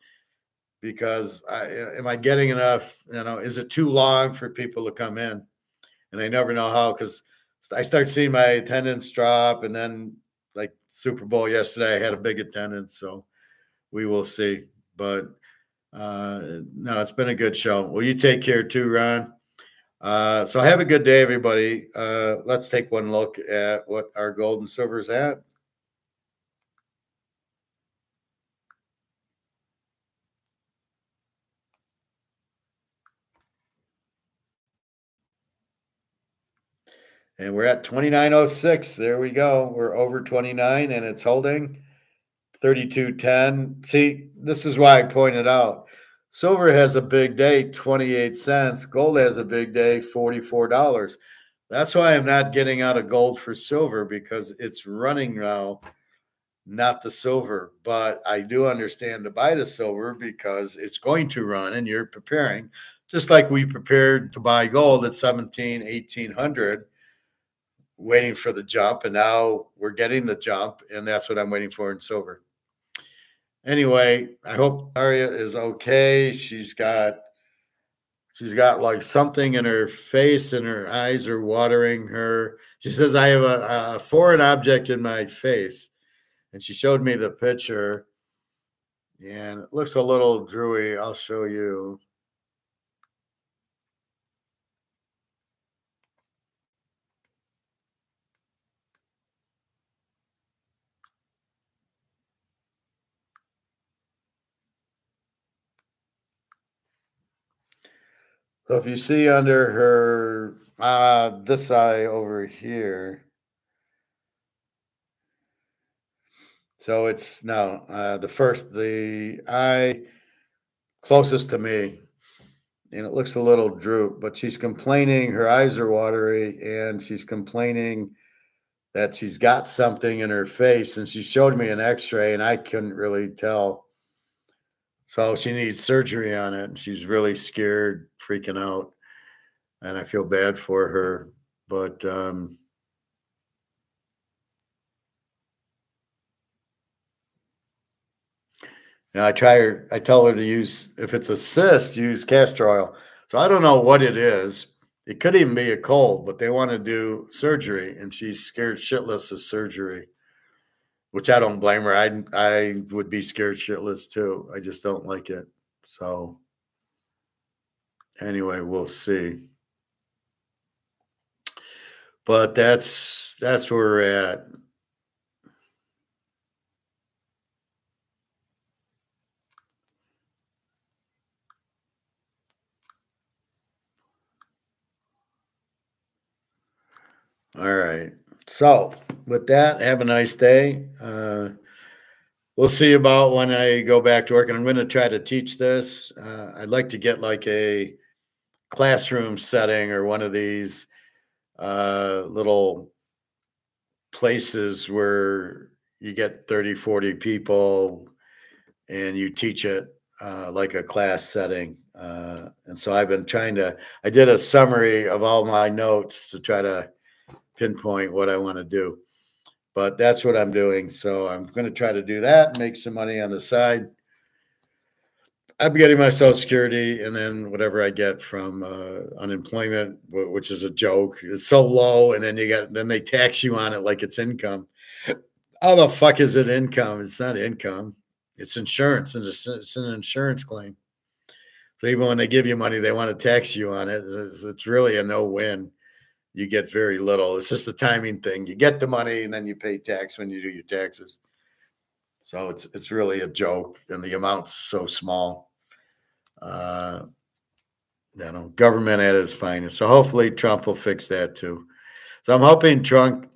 because am I getting enough? Is it too long for people to come in? And I never know how, because I start seeing my attendance drop, and then like Super Bowl yesterday, I had a big attendance, so we will see. But no, it's been a good show. Well, you take care too, Ron. So have a good day, everybody. Let's take one look at what our gold and silver is at. And we're at 29.06. There we go. We're over 29 and it's holding 32.10. See, this is why I pointed out silver has a big day, 28 cents. Gold has a big day, $44. That's why I'm not getting out of gold for silver, because it's running now, not the silver. But I do understand to buy the silver because it's going to run and you're preparing, just like we prepared to buy gold at 1800, waiting for the jump. And now we're getting the jump, and that's what I'm waiting for in silver. Anyway, I hope Aria is okay. She's got like something in her face and her eyes are watering her. She says, I have a foreign object in my face. And she showed me the picture, and it looks a little drewy. I'll show you. So if you see under her, this eye over here, so it's now the eye closest to me, and it looks a little droop, but she's complaining. Her eyes are watery, and she's complaining that she's got something in her face. And she showed me an X-ray, and I couldn't really tell. So she needs surgery on it, and she's really scared, freaking out, and I feel bad for her. But and I tell her to use, if it's a cyst, use castor oil. So I don't know what it is. It could even be a cold, but they want to do surgery, and she's scared shitless of surgery, which I don't blame her. I would be scared shitless too. I just don't like it. So anyway, we'll see. But that's where we're at. All right. So with that, have a nice day. We'll see about when I go back to work, and I'm going to try to teach this. I'd like to get like a classroom setting or one of these little places where you get 30, 40 people and you teach it like a class setting. And so I've been I did a summary of all my notes to try to pinpoint what I want to do. But that's what I'm doing. So I'm going to try to do that, make some money on the side. I'm getting my Social Security, and then whatever I get from unemployment, which is a joke. It's so low, and then they tax you on it like it's income. How the fuck is it income? It's not income. It's insurance, and it's an insurance claim. So even when they give you money, they want to tax you on it. It's really a no-win. You get very little. It's just the timing thing. You get the money, and then you pay tax when you do your taxes. So it's really a joke, and the amount's so small. Government at its finest. So hopefully Trump will fix that too. So I'm hoping Trump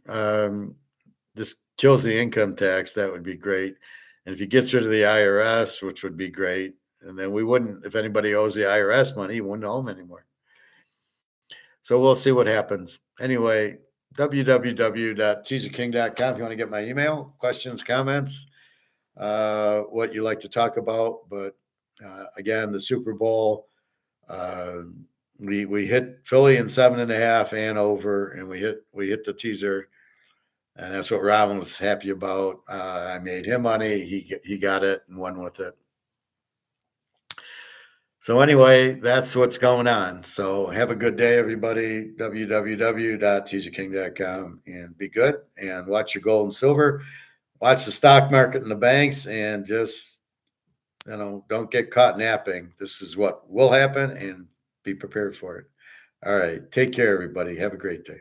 just kills the income tax. That would be great. And if he gets rid of the IRS, which would be great, and then we wouldn't, if anybody owes the IRS money, he wouldn't owe them anymore. So we'll see what happens. Anyway, www.teaserking.com if you want to get my email, questions, comments, what you like to talk about. But again, the Super Bowl, we hit Philly in 7.5 and over, and we hit the teaser, and that's what Robin was happy about. I made him money. He got it and won with it. So anyway, that's what's going on. So have a good day, everybody. www.teaserking.com, and be good and watch your gold and silver. Watch the stock market and the banks, and just don't get caught napping. This is what will happen, and be prepared for it. All right. Take care, everybody. Have a great day.